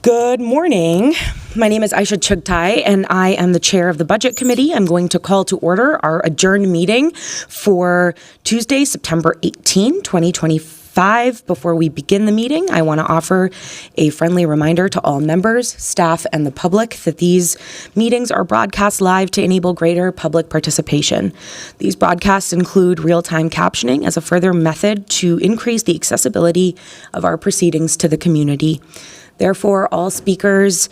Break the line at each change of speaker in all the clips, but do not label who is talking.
Good morning. My name is Aisha Chugtai, and I am the chair of the Budget Committee. I'm going to call to order our adjourned meeting for Tuesday, September 18, 2025. Before we begin the meeting, I want to offer a friendly reminder to all members, staff, and the public that these meetings are broadcast live to enable greater public participation. These broadcasts include real-time captioning as a further method to increase the accessibility of our proceedings to the community. Therefore, all speakers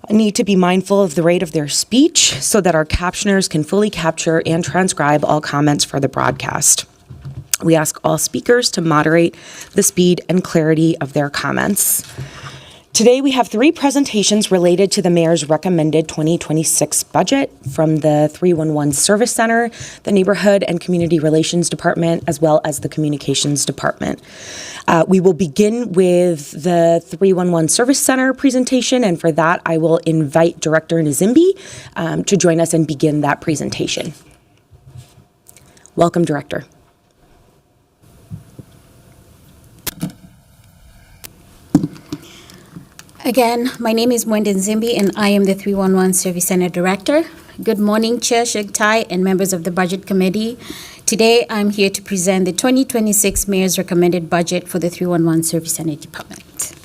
need to be mindful of the rate of their speech so that our captioners can fully capture and transcribe all comments for the broadcast. We ask all speakers to moderate the speed and clarity of their comments. Today, we have 3 presentations related to the Mayor's recommended 2026 budget from the 311 Service Center, the Neighborhood and Community Relations Department, as well as the Communications Department. We will begin with the 311 Service Center presentation, and for that, I will invite Director Nzimbi to join us and begin that presentation. Welcome, Director.
Again, my name is Mwende Nzimbi, and I am the 311 Service Center Director. Good morning, Chair Shugtai and members of the Budget Committee. Today, I'm here to present the 2026 Mayor's recommended budget for the 311 Service Center Department.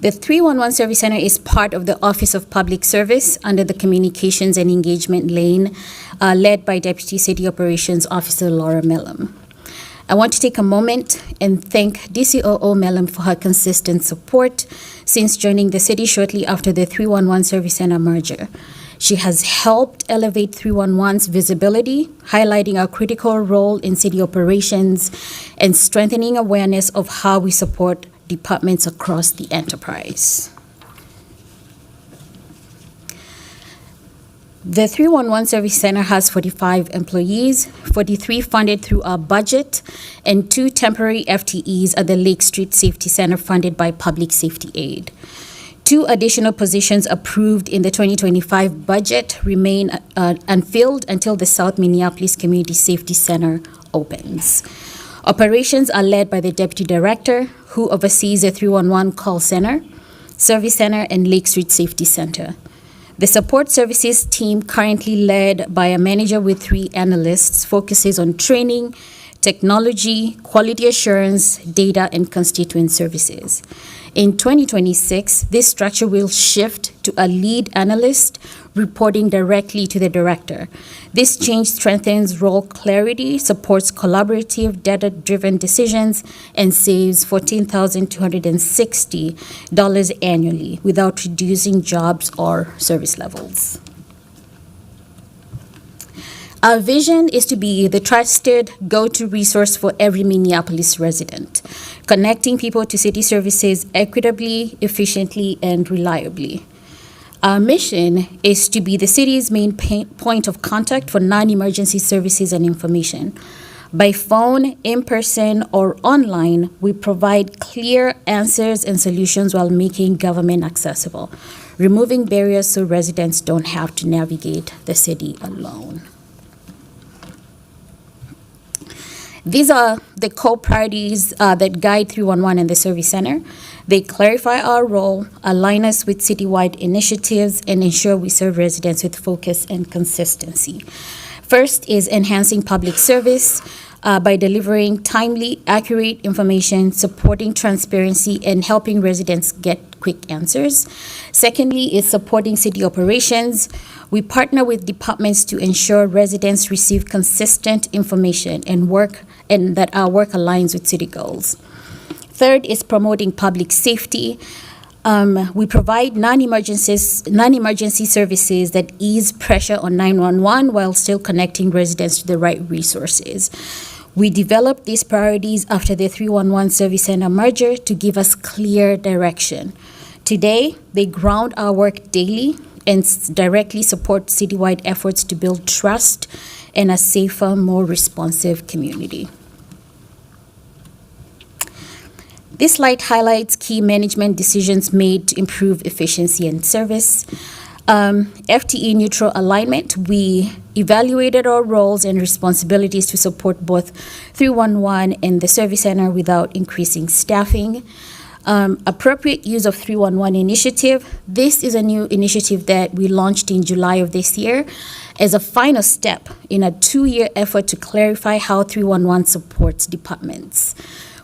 The 311 Service Center is part of the Office of Public Service under the Communications and Engagement lane, led by Deputy City Operations Officer Laura Mellum. I want to take a moment and thank DCOO Mellum for her consistent support since joining the city shortly after the 311 Service Center merger. She has helped elevate 311's visibility, highlighting our critical role in city operations and strengthening awareness of how we support departments across the enterprise. The 311 Service Center has 45 employees, 43 funded through our budget, and 2 temporary FTEs at the Lake Street Safety Center funded by Public Safety Aid. 2 additional positions approved in the 2025 budget remain unfilled until the South Minneapolis Community Safety Center opens. Operations are led by the Deputy Director, who oversees the 311 Call Center, Service Center, and Lake Street Safety Center. The support services team, currently led by a manager with 3 analysts, focuses on training, technology, quality assurance, data, and constituent services. In 2026, this structure will shift to a lead analyst reporting directly to the director. This change strengthens role clarity, supports collaborative, data-driven decisions, and saves $14,260 annually without reducing jobs or service levels. Our vision is to be the trusted go-to resource for every Minneapolis resident, connecting people to city services equitably, efficiently, and reliably. Our mission is to be the city's main point of contact for non-emergency services and information. By phone, in person, or online, we provide clear answers and solutions while making government accessible, removing barriers so residents don't have to navigate the city alone. These are the core priorities that guide 311 and the Service Center. They clarify our role, align us with citywide initiatives, and ensure we serve residents with focus and consistency. First is enhancing public service by delivering timely, accurate information, supporting transparency, and helping residents get quick answers. Secondly is supporting city operations. We partner with departments to ensure residents receive consistent information and that our work aligns with city goals. Third is promoting public safety. We provide non-emergency services that ease pressure on 911 while still connecting residents to the right resources. We developed these priorities after the 311 Service Center merger to give us clear direction. Today, they ground our work daily and directly support citywide efforts to build trust and a safer, more responsive community. This slide highlights key management decisions made to improve efficiency and service. FTE neutral alignment, we evaluated our roles and responsibilities to support both 311 and the service center without increasing staffing. Appropriate use of 311 initiative. This is a new initiative that we launched in July of this year as a final step in a 2-year effort to clarify how 311 supports departments.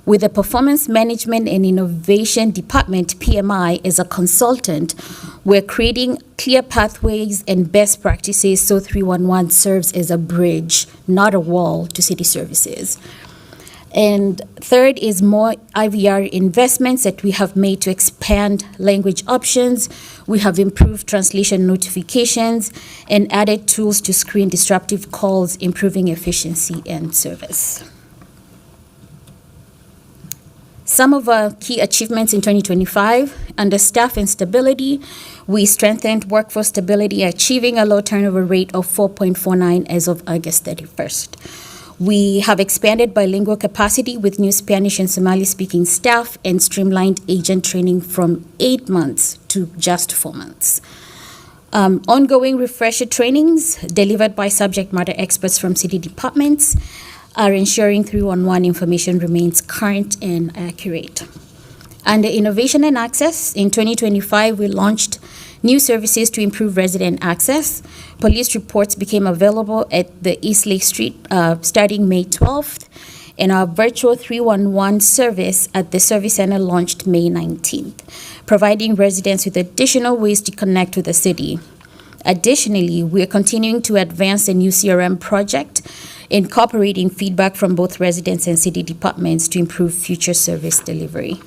With the Performance Management and Innovation Department, PMI, as a consultant, we're creating clear pathways and best practices so 311 serves as a bridge, not a wall, to city services. And third is more IVR investments that we have made to expand language options. We have improved translation notifications and added tools to screen disruptive calls, improving efficiency and service. Some of our key achievements in 2025, under staff and stability, we strengthened workforce stability, achieving a low turnover rate of 4.49 as of August 31st. We have expanded bilingual capacity with new Spanish and Somali-speaking staff and streamlined agent training from 8 months to just 4 months. Ongoing refresher trainings delivered by subject matter experts from city departments are ensuring 311 information remains current and accurate. Under innovation and access, in 2025, we launched new services to improve resident access. Police reports became available at the East Lake Street starting May 12th, and our virtual 311 service at the Service Center launched May 19th, providing residents with additional ways to connect with the city. Additionally, we are continuing to advance the new CRM project, incorporating feedback from both residents and city departments to improve future service delivery.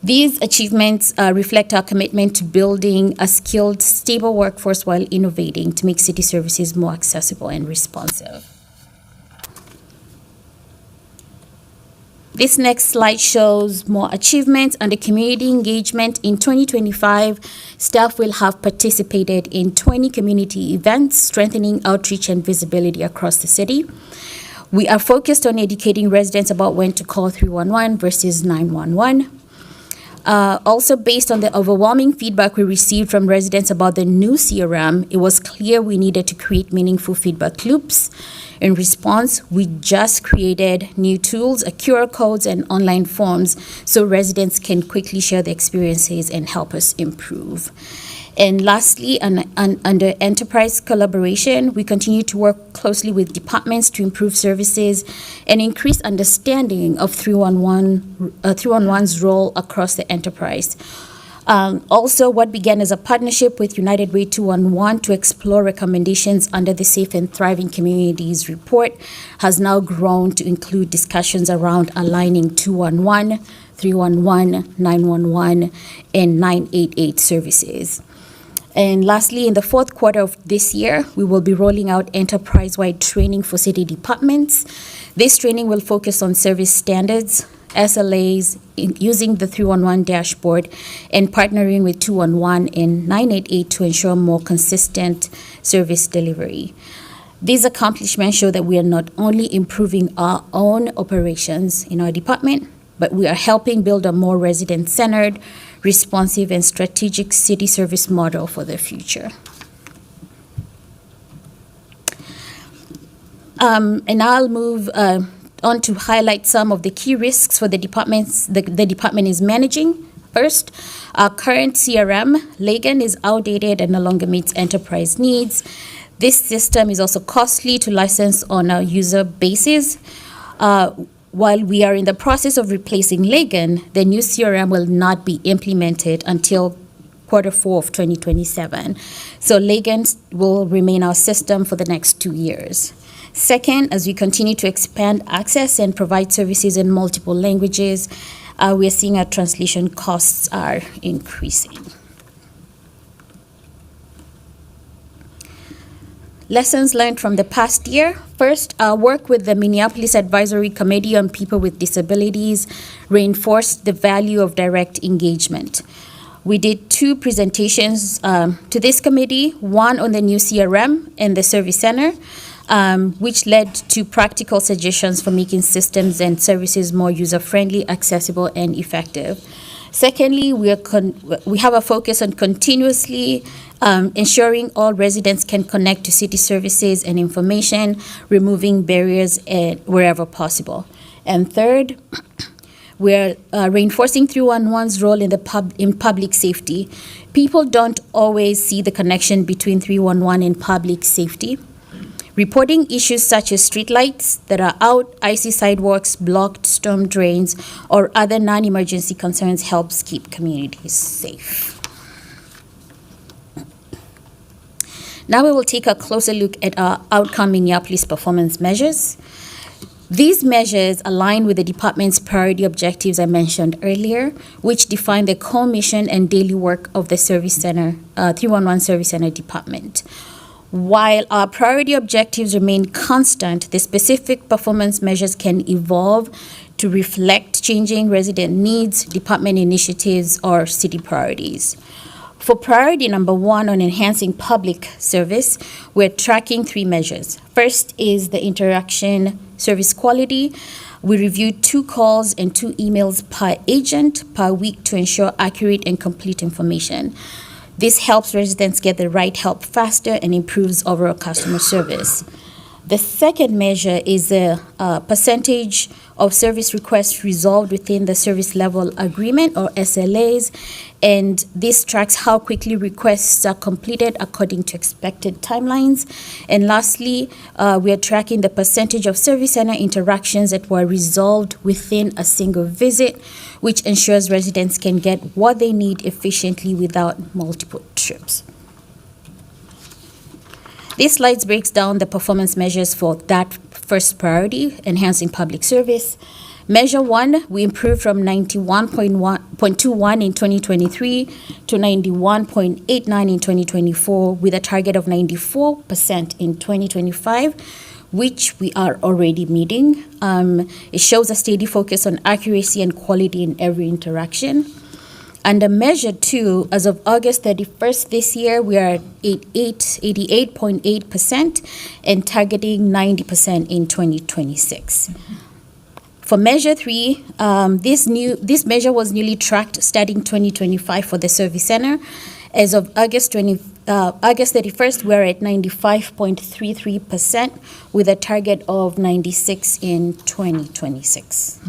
These achievements reflect our commitment to building a skilled, stable workforce while innovating to make city services more accessible and responsive. This next slide shows more achievements under community engagement. In 2025, staff will have participated in 20 community events, strengthening outreach and visibility across the city. We are focused on educating residents about when to call 311 versus 911. Also, based on the overwhelming feedback we received from residents about the new CRM, it was clear we needed to create meaningful feedback loops. In response, we just created new tools, QR codes, and online forms so residents can quickly share their experiences and help us improve. And lastly, under enterprise collaboration, we continue to work closely with departments to improve services and increase understanding of 311's role across the enterprise. Also, what began as a partnership with United Way 211 to explore recommendations under the Safe and Thriving Communities report has now grown to include discussions around aligning 211, 311, 911, and 988 services. And lastly, in the fourth quarter of this year, we will be rolling out enterprise-wide training for city departments. This training will focus on service standards, SLAs, using the 311 dashboard, and partnering with 211 and 988 to ensure more consistent service delivery. These accomplishments show that we are not only improving our own operations in our department, but we are helping build a more resident-centered, responsive, and strategic city service model for the future. And I'll move on to highlight some of the key risks for the departments the department is managing. First, our current CRM, Lagan, is outdated and no longer meets enterprise needs. This system is also costly to license on a user basis. While we are in the process of replacing Lagan, the new CRM will not be implemented until Q4 of 2027. So Lagan will remain our system for the next 2 years. Second, as we continue to expand access and provide services in multiple languages, we are seeing our translation costs are increasing. Lessons learned from the past year. First, our work with the Minneapolis Advisory Committee on People with Disabilities reinforced the value of direct engagement. We did 2 presentations to this committee, one on the new CRM and the Service Center, which led to practical suggestions for making systems and services more user-friendly, accessible, and effective. Secondly, we have a focus on continuously ensuring all residents can connect to city services and information, removing barriers wherever possible. And third, we're reinforcing 311's role in public safety. People don't always see the connection between 311 and public safety. Reporting issues such as streetlights that are out, icy sidewalks, blocked storm drains, or other non-emergency concerns helps keep communities safe. Now we will take a closer look at our outcome Minneapolis performance measures. These measures align with the department's priority objectives I mentioned earlier, which define the core mission and daily work of the Service Center, 311 Service Center Department. While our priority objectives remain constant, the specific performance measures can evolve to reflect changing resident needs, department initiatives, or city priorities. For priority number 1 on enhancing public service, we're tracking 3 measures. First is the interaction service quality. We review 2 calls and 2 emails per agent per week to ensure accurate and complete information. This helps residents get the right help faster and improves overall customer service. The second measure is the percentage of service requests resolved within the service level agreement, or SLAs, and this tracks how quickly requests are completed according to expected timelines. And lastly, we are tracking the percentage of service center interactions that were resolved within a single visit, which ensures residents can get what they need efficiently without multiple trips. This slide breaks down the performance measures for that first priority, enhancing public service. Measure 1, we improved from 91.21 in 2023 to 91.89 in 2024, with a target of 94% in 2025, which we are already meeting. It shows a steady focus on accuracy and quality in every interaction. Under Measure 2, as of August 31st this year, we are at 88.8% and targeting 90% in 2026. For Measure 3, this measure was newly tracked starting 2025 for the Service Center. As of August 31st, we're at 95.33% with a target of 96 in 2026.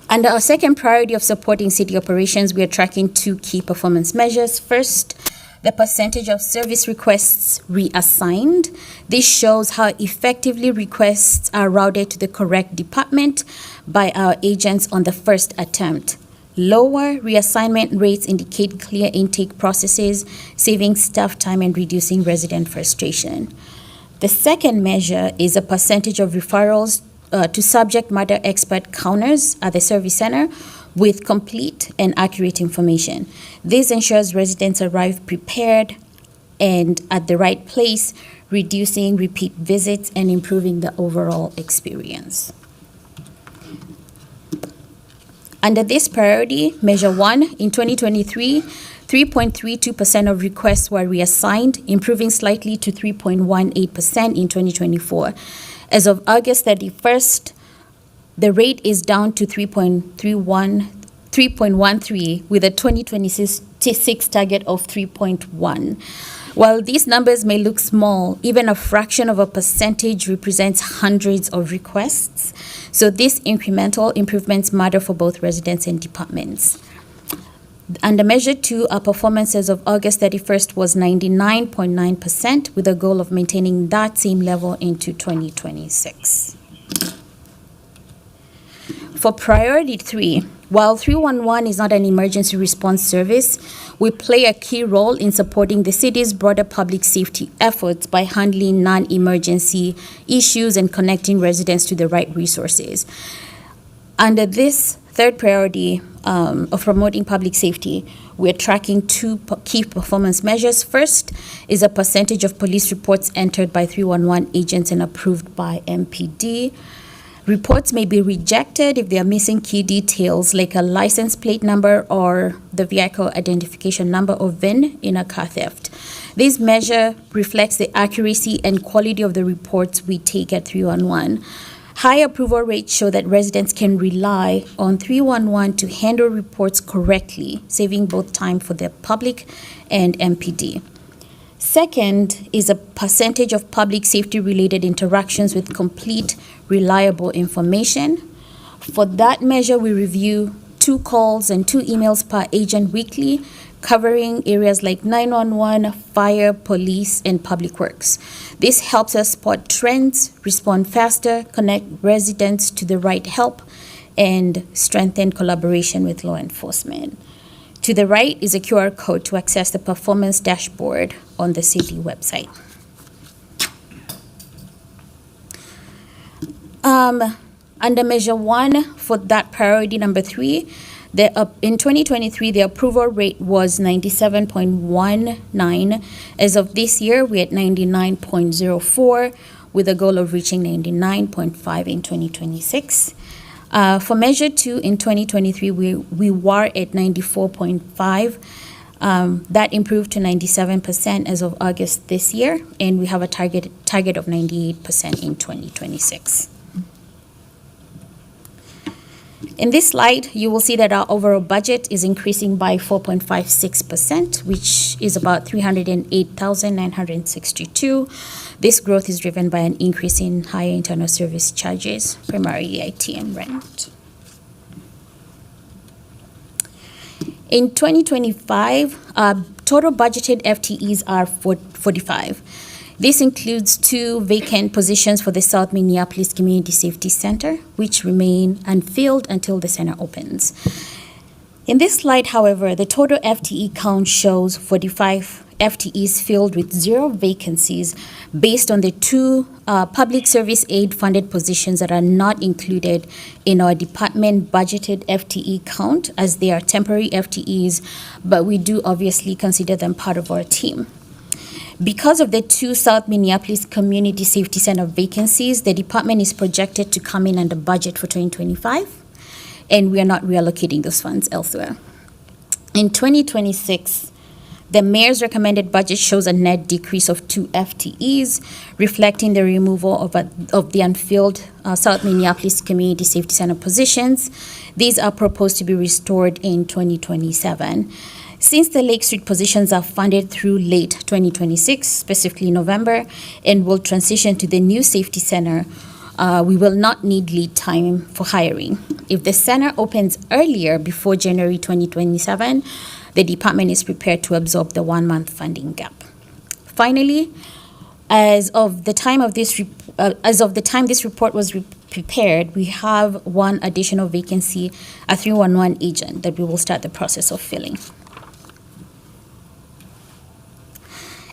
Under our second priority of supporting city operations, we are tracking 2 key performance measures. First, the percentage of service requests reassigned. This shows how effectively requests are routed to the correct department by our agents on the first attempt. Lower reassignment rates indicate clear intake processes, saving staff time and reducing resident frustration. The second measure is a percentage of referrals to subject matter expert counters at the service center with complete and accurate information. This ensures residents arrive prepared and at the right place, reducing repeat visits and improving the overall experience. Under this priority, Measure 1, in 2023, 3.32% of requests were reassigned, improving slightly to 3.18% in 2024. As of August 31st, the rate is down to 3.13 with a 2026 target of 3.1. While these numbers may look small, even a fraction of a percentage represents hundreds of requests. So these incremental improvements matter for both residents and departments. Under Measure 2, our performance as of August 31st was 99.9%, with a goal of maintaining that same level into 2026. For Priority 3, while 311 is not an emergency response service, we play a key role in supporting the city's broader public safety efforts by handling non-emergency issues and connecting residents to the right resources. Under this third priority of promoting public safety, we're tracking 2 key performance measures. First is a percentage of police reports entered by 311 agents and approved by MPD. Reports may be rejected if they are missing key details like a license plate number or the vehicle identification number or VIN in a car theft. This measure reflects the accuracy and quality of the reports we take at 311. High approval rates show that residents can rely on 311 to handle reports correctly, saving both time for the public and MPD. Second is a percentage of public safety-related interactions with complete, reliable information. For that measure, we review 2 calls and 2 emails per agent weekly, covering areas like 911, fire, police, and public works. This helps us spot trends, respond faster, connect residents to the right help, and strengthen collaboration with law enforcement. To the right is a QR code to access the performance dashboard on the city website. Under Measure 1, for that priority number 3, in 2023, the approval rate was 97.19. As of this year, we're at 99.04, with a goal of reaching 99.5 in 2026. For Measure 2, in 2023, we were at 94.5. That improved to 97% as of August this year, and we have a target of 98% in 2026. In this slide, you will see that our overall budget is increasing by 4.56%, which is about 308,962. This growth is driven by an increase in higher internal service charges, primarily IT and rent. In 2025, total budgeted FTEs are 45. This includes 2 vacant positions for the South Minneapolis Community Safety Center, which remain unfilled until the center opens. In this slide, however, the total FTE count shows 45 FTEs filled with 0 vacancies based on the 2 public service aid funded positions that are not included in our department budgeted FTE count, as they are temporary FTEs, but we do obviously consider them part of our team. Because of the 2 South Minneapolis Community Safety Center vacancies, the department is projected to come in under budget for 2025, and we are not reallocating those funds elsewhere. In 2026, the mayor's recommended budget shows a net decrease of 2 FTEs, reflecting the removal of the unfilled South Minneapolis Community Safety Center positions. These are proposed to be restored in 2027. Since the Lake Street positions are funded through late 2026, specifically November, and will transition to the new safety center, we will not need lead time for hiring. If the center opens earlier, before January 2027, the department is prepared to absorb the 1-month funding gap. Finally, as of the time this report was prepared, we have 1 additional vacancy, a 311 agent, that we will start the process of filling.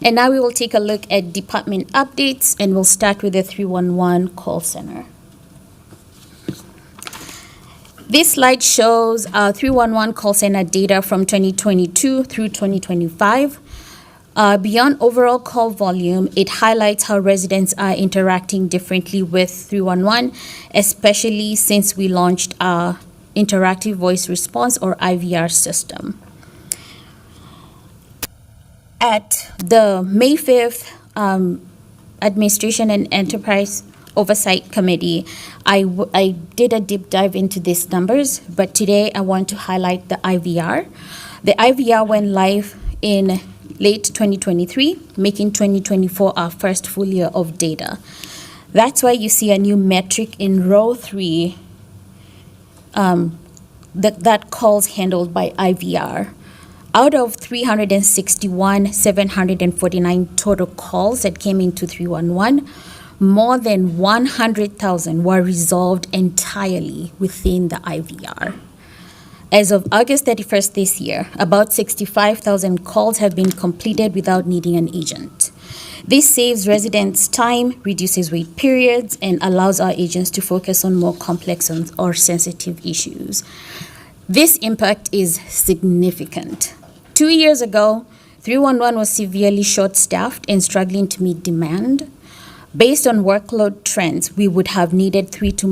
And now we will take a look at department updates, and we'll start with the 311 call center. This slide shows our 311 call center data from 2022 through 2025. Beyond overall call volume, it highlights how residents are interacting differently with 311, especially since we launched our interactive voice response, or IVR system. At the May 5th Administration and Enterprise Oversight Committee, I did a deep dive into these numbers, but today I want to highlight the IVR. The IVR went live in late 2023, making 2024 our first full year of data. That's why you see a new metric in row 3 that calls handled by IVR. Out of 361,749 total calls that came into 311, more than 100,000 were resolved entirely within the IVR. As of August 31st this year, about 65,000 calls have been completed without needing an agent. This saves residents time, reduces wait periods, and allows our agents to focus on more complex or sensitive issues. This impact is significant. 2 years ago, 311 was severely short-staffed and struggling to meet demand. Based on workload trends, we would have needed 3 to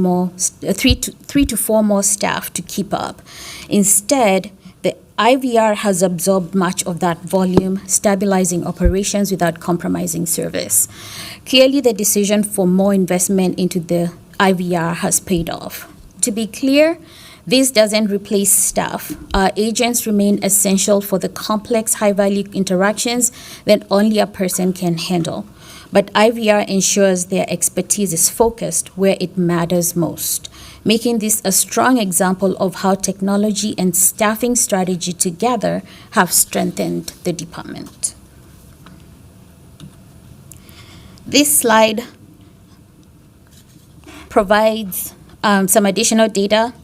4 more staff to keep up. Instead, the IVR has absorbed much of that volume, stabilizing operations without compromising service. Clearly, the decision for more investment into the IVR has paid off. To be clear, this doesn't replace staff. Our agents remain essential for the complex, high-value interactions that only a person can handle. But IVR ensures their expertise is focused where it matters most, making this a strong example of how technology and staffing strategy together have strengthened the department. This slide provides some additional data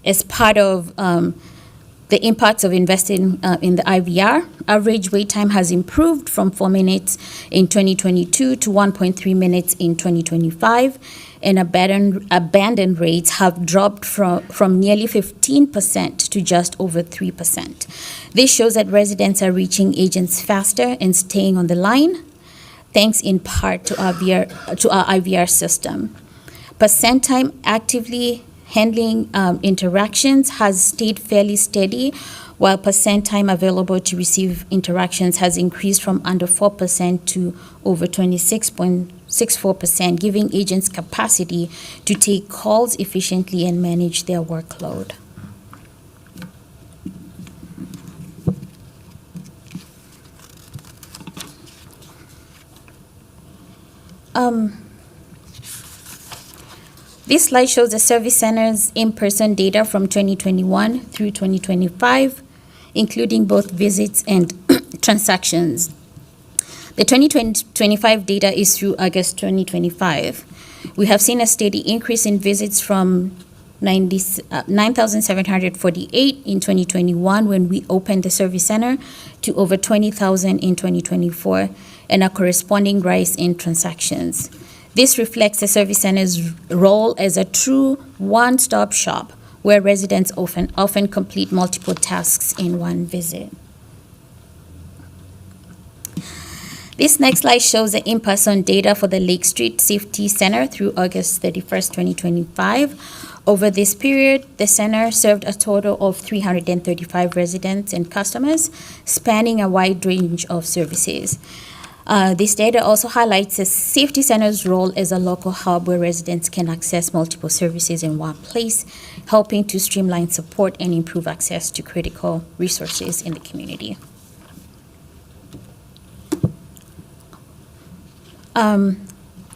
as part of the impacts of investing in the IVR. Average wait time has improved from 4 minutes in 2022 to 1.3 minutes in 2025, and abandon rates have dropped from nearly 15% to just over 3%. This shows that residents are reaching agents faster and staying on the line, thanks in part to our IVR system. Percent time actively handling interactions has stayed fairly steady, while percent time available to receive interactions has increased from under 4% to over 26.64%, giving agents capacity to take calls efficiently and manage their workload. This slide shows the service center's in-person data from 2021 through 2025, including both visits and transactions. The 2025 data is through August 2025. We have seen a steady increase in visits from 9,748 in 2021 when we opened the service center to over 20,000 in 2024, and a corresponding rise in transactions. This reflects the service center's role as a true one-stop shop where residents often complete multiple tasks in one visit. This next slide shows the in-person data for the Lake Street Safety Center through August 31st, 2025. Over this period, the center served a total of 335 residents and customers, spanning a wide range of services. This data also highlights the safety center's role as a local hub where residents can access multiple services in one place, helping to streamline support and improve access to critical resources in the community.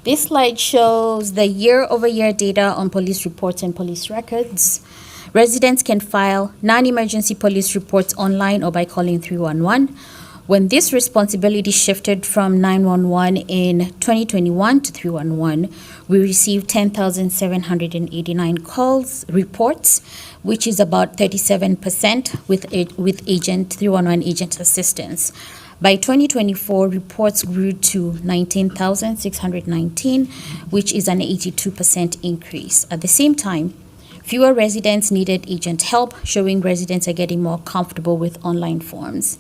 This slide shows the year-over-year data on police reports and police records. Residents can file non-emergency police reports online or by calling 311. When this responsibility shifted from 911 in 2021 to 311, we received 10,789 reports, which is about 37% with 311 agent assistance. By 2024, reports grew to 19,619, which is an 82% increase. At the same time, fewer residents needed agent help, showing residents are getting more comfortable with online forms.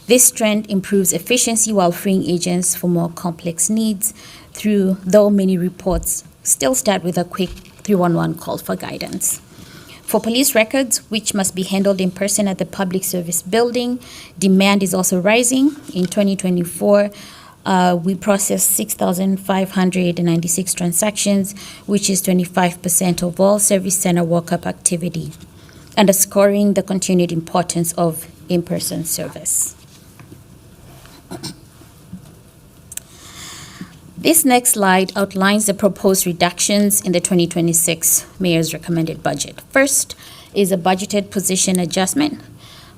This trend improves efficiency while freeing agents for more complex needs, though many reports still start with a quick 311 call for guidance. For police records, which must be handled in person at the public service building, demand is also rising. In 2024, we processed 6,596 transactions, which is 25% of all service center walk-up activity, underscoring the continued importance of in-person service. This next slide outlines the proposed reductions in the 2026 Mayor's recommended budget. First is a budgeted position adjustment,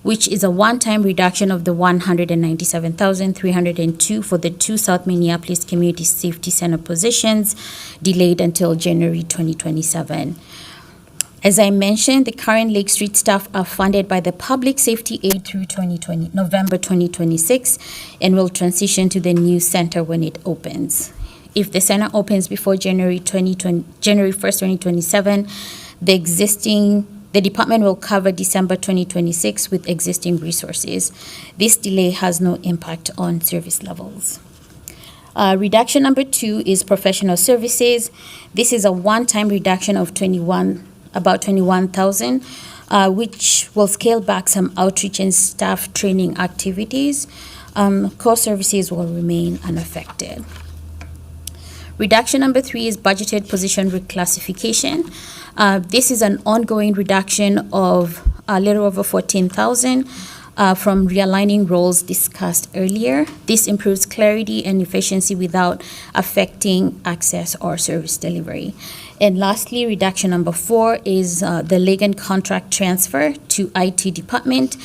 which is a one-time reduction of the 197,302 for the 2 South Minneapolis Community Safety Center positions, delayed until January 2027. As I mentioned, the current Lake Street staff are funded by the Public Safety Aid through November 2026 and will transition to the new center when it opens. If the center opens before January 1st, 2027, the department will cover December 2026 with existing resources. This delay has no impact on service levels. Reduction number 2 is professional services. This is a one-time reduction of about 21,000, which will scale back some outreach and staff training activities. Core services will remain unaffected. Reduction number 3 is budgeted position reclassification. This is an ongoing reduction of a little over 14,000 from realigning roles discussed earlier. This improves clarity and efficiency without affecting access or service delivery. And lastly, reduction number 4 is the Legan contract transfer to IT department,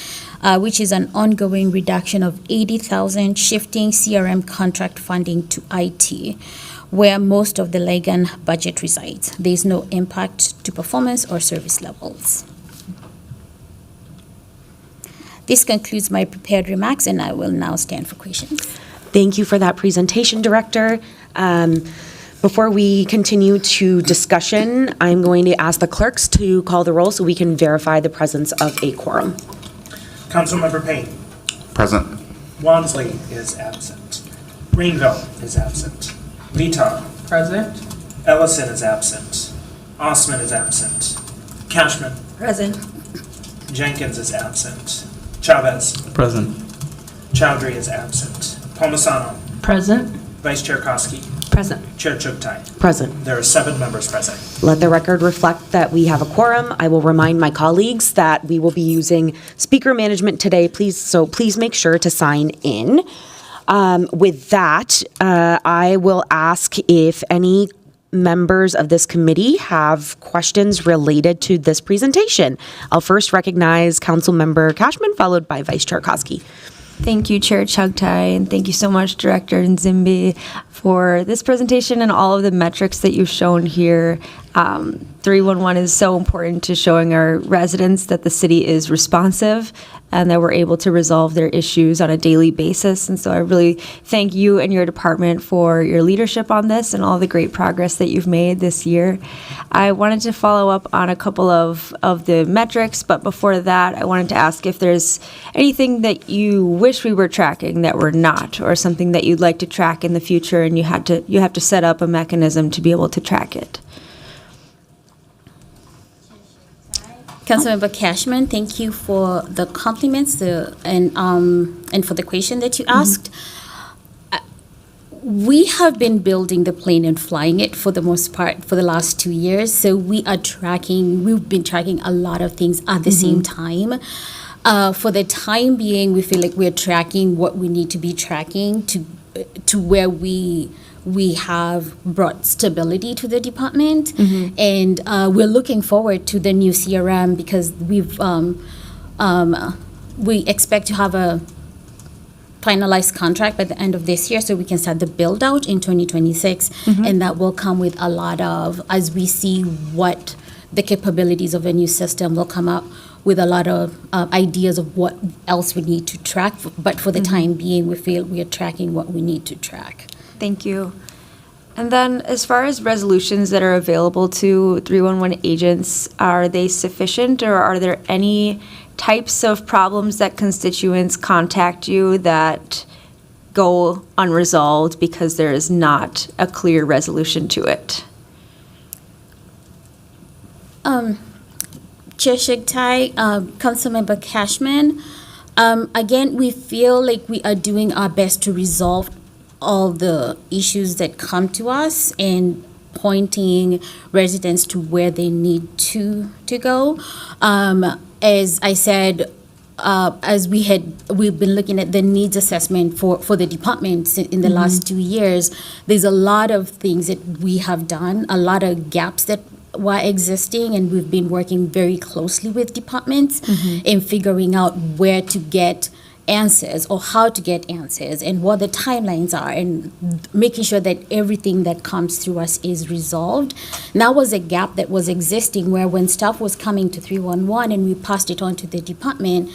which is an ongoing reduction of 80,000, shifting CRM contract funding to IT, where most of the Legan budget resides. There is no impact to performance or service levels. This concludes my prepared remarks, and I will now stand for questions.
Thank you for that presentation, Director. Before we continue to discussion, I'm going to ask the clerks to call the roll so we can verify the presence of a quorum.
Councilmember Payne.
Present.
Wansley is absent. Rainville is absent. Vitar.
Present.
Ellison is absent. Osman is absent. Cashman.
Present.
Jenkins is absent. Chavez.
Present.
Chowdhury is absent. Palmisano.
Present.
Vice Chair Koski.
Present.
Chair Chugtai.
Present.
There are 7 members present.
Let the record reflect that we have a quorum. I will remind my colleagues that we will be using speaker management today, so please make sure to sign in. With that, I will ask if any members of this committee have questions related to this presentation. I'll first recognize Councilmember Cashman, followed by Vice Chair Koski.
Thank you, Chair Chugtai, and thank you so much, Director Nzimbi, for this presentation and all of the metrics that you've shown here. 311 is so important to showing our residents that the city is responsive and that we're able to resolve their issues on a daily basis. And so I really thank you and your department for your leadership on this and all the great progress that you've made this year. I wanted to follow up on a couple of the metrics, but before that, I wanted to ask if there's anything that you wish we were tracking that we're not, or something that you'd like to track in the future and you have to set up a mechanism to be able to track it.
Councilmember Cashman, thank you for the compliments and for the question that you asked. We have been building the plane and flying it for the most part for the last 2 years. So we've been tracking a lot of things at the same time. For the time being, we feel like we're tracking what we need to be tracking to where we have brought stability to the department, and we're looking forward to the new CRM because we expect to have a finalized contract by the end of this year so we can start the build out in 2026, and that will come with a lot of, as we see what the capabilities of a new system will come up with a lot of ideas of what else we need to track, but for the time being we feel we are tracking what we need to track.
Thank you. And then as far as resolutions that are available to 311 agents, are they sufficient, or are there any types of problems that constituents contact you that go unresolved because there is not a clear resolution to it?
Chair Chugtai, Councilmember Cashman, again, we feel like we are doing our best to resolve all the issues that come to us and pointing residents to where they need to go. As I said, we've been looking at the needs assessment for the department in the last 2 years. There's a lot of things that we have done, a lot of gaps that were existing, and we've been working very closely with departments in figuring out where to get answers or how to get answers and what the timelines are, and making sure that everything that comes through us is resolved. Now was a gap that was existing where when stuff was coming to 311 and we passed it on to the department,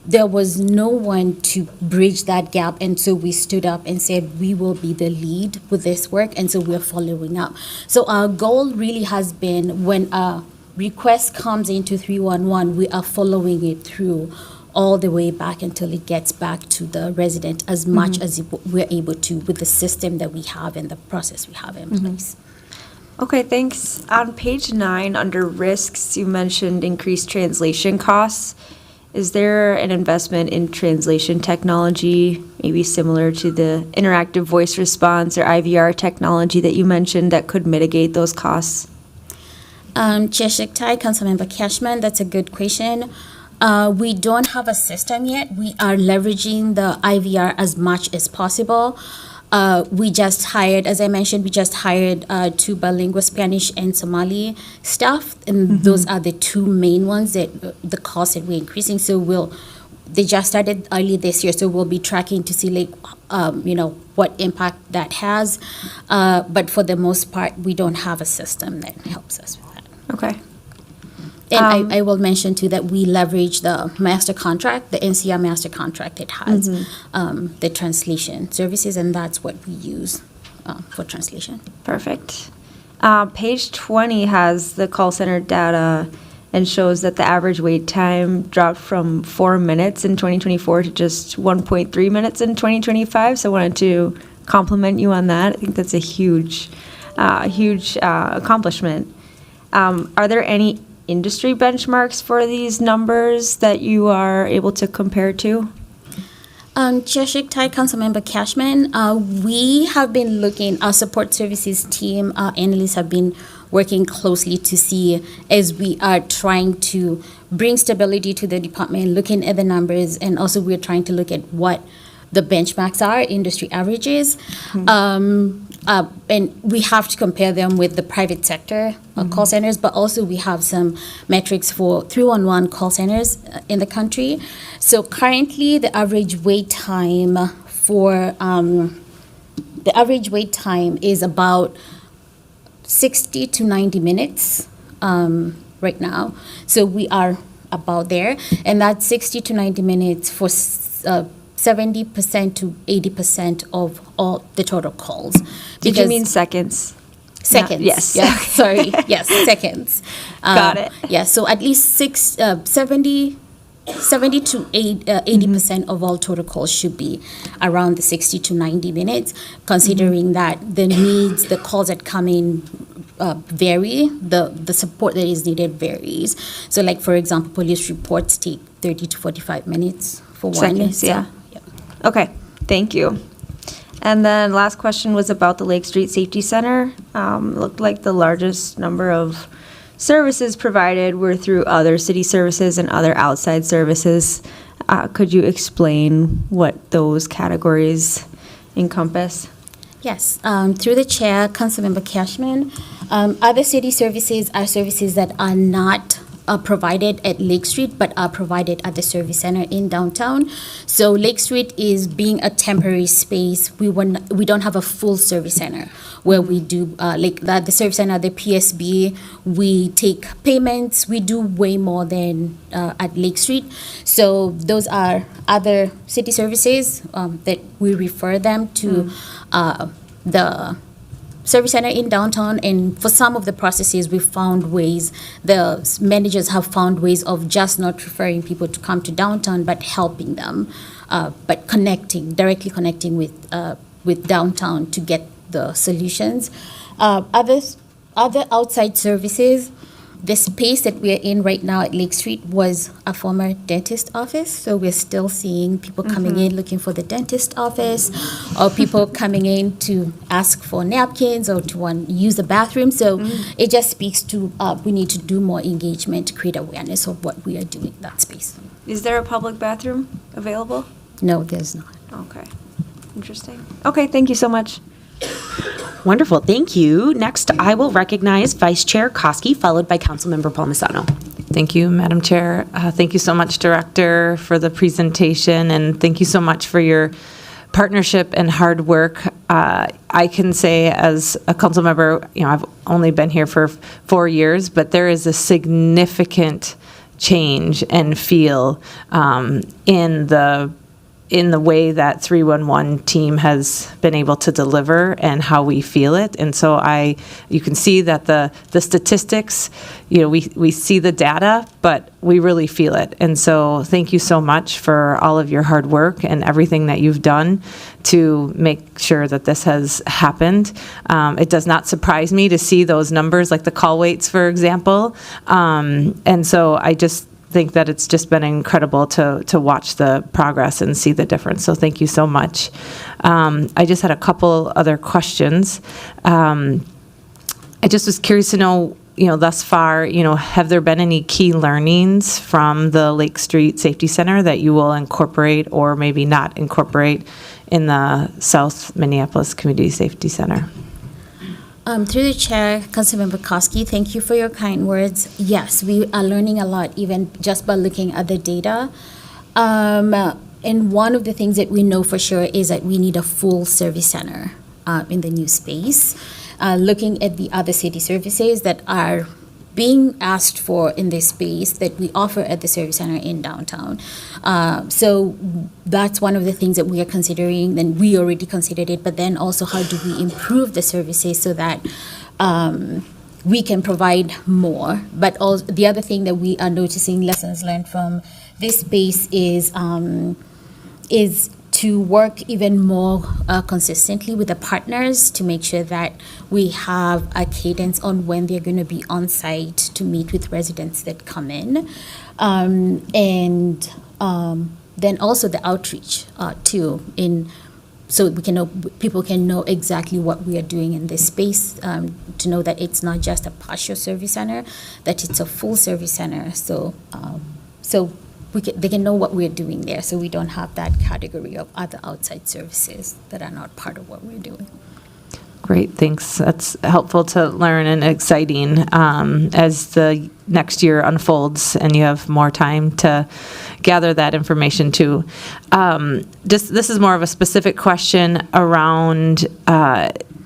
there was no one to bridge that gap, and so we stood up and said we will be the lead with this work, and so we're following up. So our goal really has been when a request comes into 311, we are following it through all the way back until it gets back to the resident as much as we're able to with the system that we have and the process we have in place.
Okay, thanks. On page 9, under risks, you mentioned increased translation costs. Is there an investment in translation technology, maybe similar to the interactive voice response or IVR technology that you mentioned, that could mitigate those costs?
Chair Shiktai, Councilmember Cashman, that's a good question. We don't have a system yet. We are leveraging the IVR as much as possible. We just hired, as I mentioned, two bilingual Spanish and Somali staff, and those are the two main ones that the cost that we're increasing. So they just started early this year, so we'll be tracking to see what impact that has. But for the most part, we don't have a system that helps us with that.
Okay.
And I will mention too that we leverage the master contract, the NCR master contract. It has the translation services, and that's what we use for translation.
Perfect. Page 20 has the call center data and shows that the average wait time dropped from 4 minutes in 2024 to just 1.3 minutes in 2025. So I wanted to compliment you on that. I think that's a huge accomplishment. Are there any industry benchmarks for these numbers that you are able to compare to?
Chair Shiktai, Councilmember Cashman, we have been looking, our support services team, our analysts have been working closely to see, as we are trying to bring stability to the department, looking at the numbers, and also we're trying to look at what the benchmarks are, industry averages. And we have to compare them with the private sector call centers, but also we have some metrics for 311 call centers in the country. So currently, the average wait time is about 60 to 90 minutes right now. So we are about there, and that's 60 to 90 minutes for 70% to 80% of all the total calls.
Did you mean seconds?
Seconds.
No, yes.
Yeah, sorry. Yes, seconds.
Got it.
Yeah, so at least 70 to 80% of all total calls should be around the 60 to 90 minutes, considering that the needs, the calls that come in vary, the support that is needed varies. So like, for example, police reports take 30 to 45 minutes for one.
Seconds,
So,
yeah. Okay, thank you. And then last question was about the Lake Street Safety Center. Looked like the largest number of services provided were through other city services and other outside services. Could you explain what those categories encompass?
Yes, through the chair, Councilmember Cashman, other city services are services that are not provided at Lake Street, but are provided at the service center in downtown. So Lake Street is being a temporary space. We don't have a full service center where we do the service center, the PSB. We take payments. We do way more than at Lake Street. So those are other city services that we refer them to the service center in downtown, and for some of the processes, we found ways, the managers have found ways of just not referring people to come to downtown, but helping them, but directly connecting with downtown to get the solutions. Other outside services, the space that we're in right now at Lake Street was a former dentist office, so we're still seeing people coming in looking for the dentist office, or people coming in to ask for napkins or to use the bathroom. So it just speaks to we need to do more engagement to create awareness of what we are doing in that space.
Is there a public bathroom available?
No, there's not.
Okay, interesting. Okay, thank you so much.
Wonderful, thank you. Next, I will recognize Vice Chair Koski, followed by Councilmember Palmisano.
Thank you, Madam Chair. Thank you so much, Director, for the presentation, and thank you so much for your partnership and hard work. I can say as a council member, I've only been here for 4 years, but there is a significant change and feel in the way that 311 team has been able to deliver and how we feel it. And so you can see that the statistics, we see the data, but we really feel it. And so thank you so much for all of your hard work and everything that you've done to make sure that this has happened. It does not surprise me to see those numbers, like the call waits, for example. And so I just think that it's just been incredible to watch the progress and see the difference. So thank you so much. I just had a couple other questions. I just was curious to know, thus far, have there been any key learnings from the Lake Street Safety Center that you will incorporate or maybe not incorporate in the South Minneapolis Community Safety Center?
Through the chair, Councilmember Koski, thank you for your kind words. Yes, we are learning a lot, even just by looking at the data. And one of the things that we know for sure is that we need a full service center in the new space. Looking at the other city services that are being asked for in this space that we offer at the service center in downtown. So that's one of the things that we are considering, and we already considered it, but then also how do we improve the services so that we can provide more. But also, the other thing that we are noticing, lessons learned from this space is to work even more consistently with the partners to make sure that we have a cadence on when they're going to be on site to meet with residents that come in. And then also the outreach too, so we can know, people can know exactly what we are doing in this space, to know that it's not just a partial service center, that it's a full service center. So they can know what we're doing there, so we don't have that category of other outside services that are not part of what we're doing.
Great, thanks. That's helpful to learn and exciting as the next year unfolds and you have more time to gather that information too. This is more of a specific question around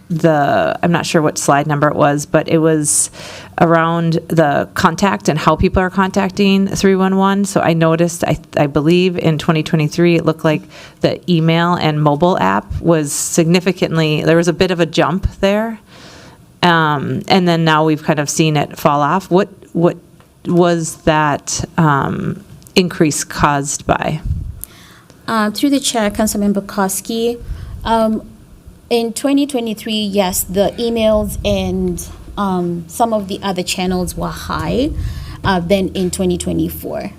I'm not sure what slide number it was, but it was around the contact and how people are contacting 311. So I noticed, I believe in 2023, it looked like the email and mobile app was significantly, there was a bit of a jump there. And then now we've kind of seen it fall off. What was that increase caused by?
Through the chair, Councilmember Koski, in 2023, yes, the emails and some of the other channels were high than in 2024.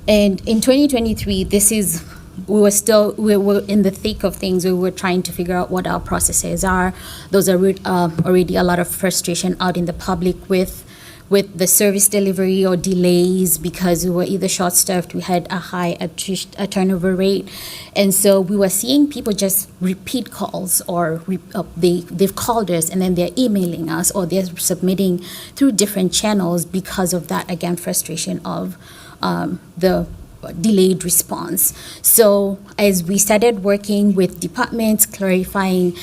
And in 2023, we were in the thick of things. We were trying to figure out what our processes are. Those are already a lot of frustration out in the public with the service delivery or delays because we were either short-staffed, we had a high turnover rate. And so we were seeing people just repeat calls or they've called us and then they're emailing us or they're submitting through different channels because of that, again, frustration of the delayed response. So as we started working with departments, clarifying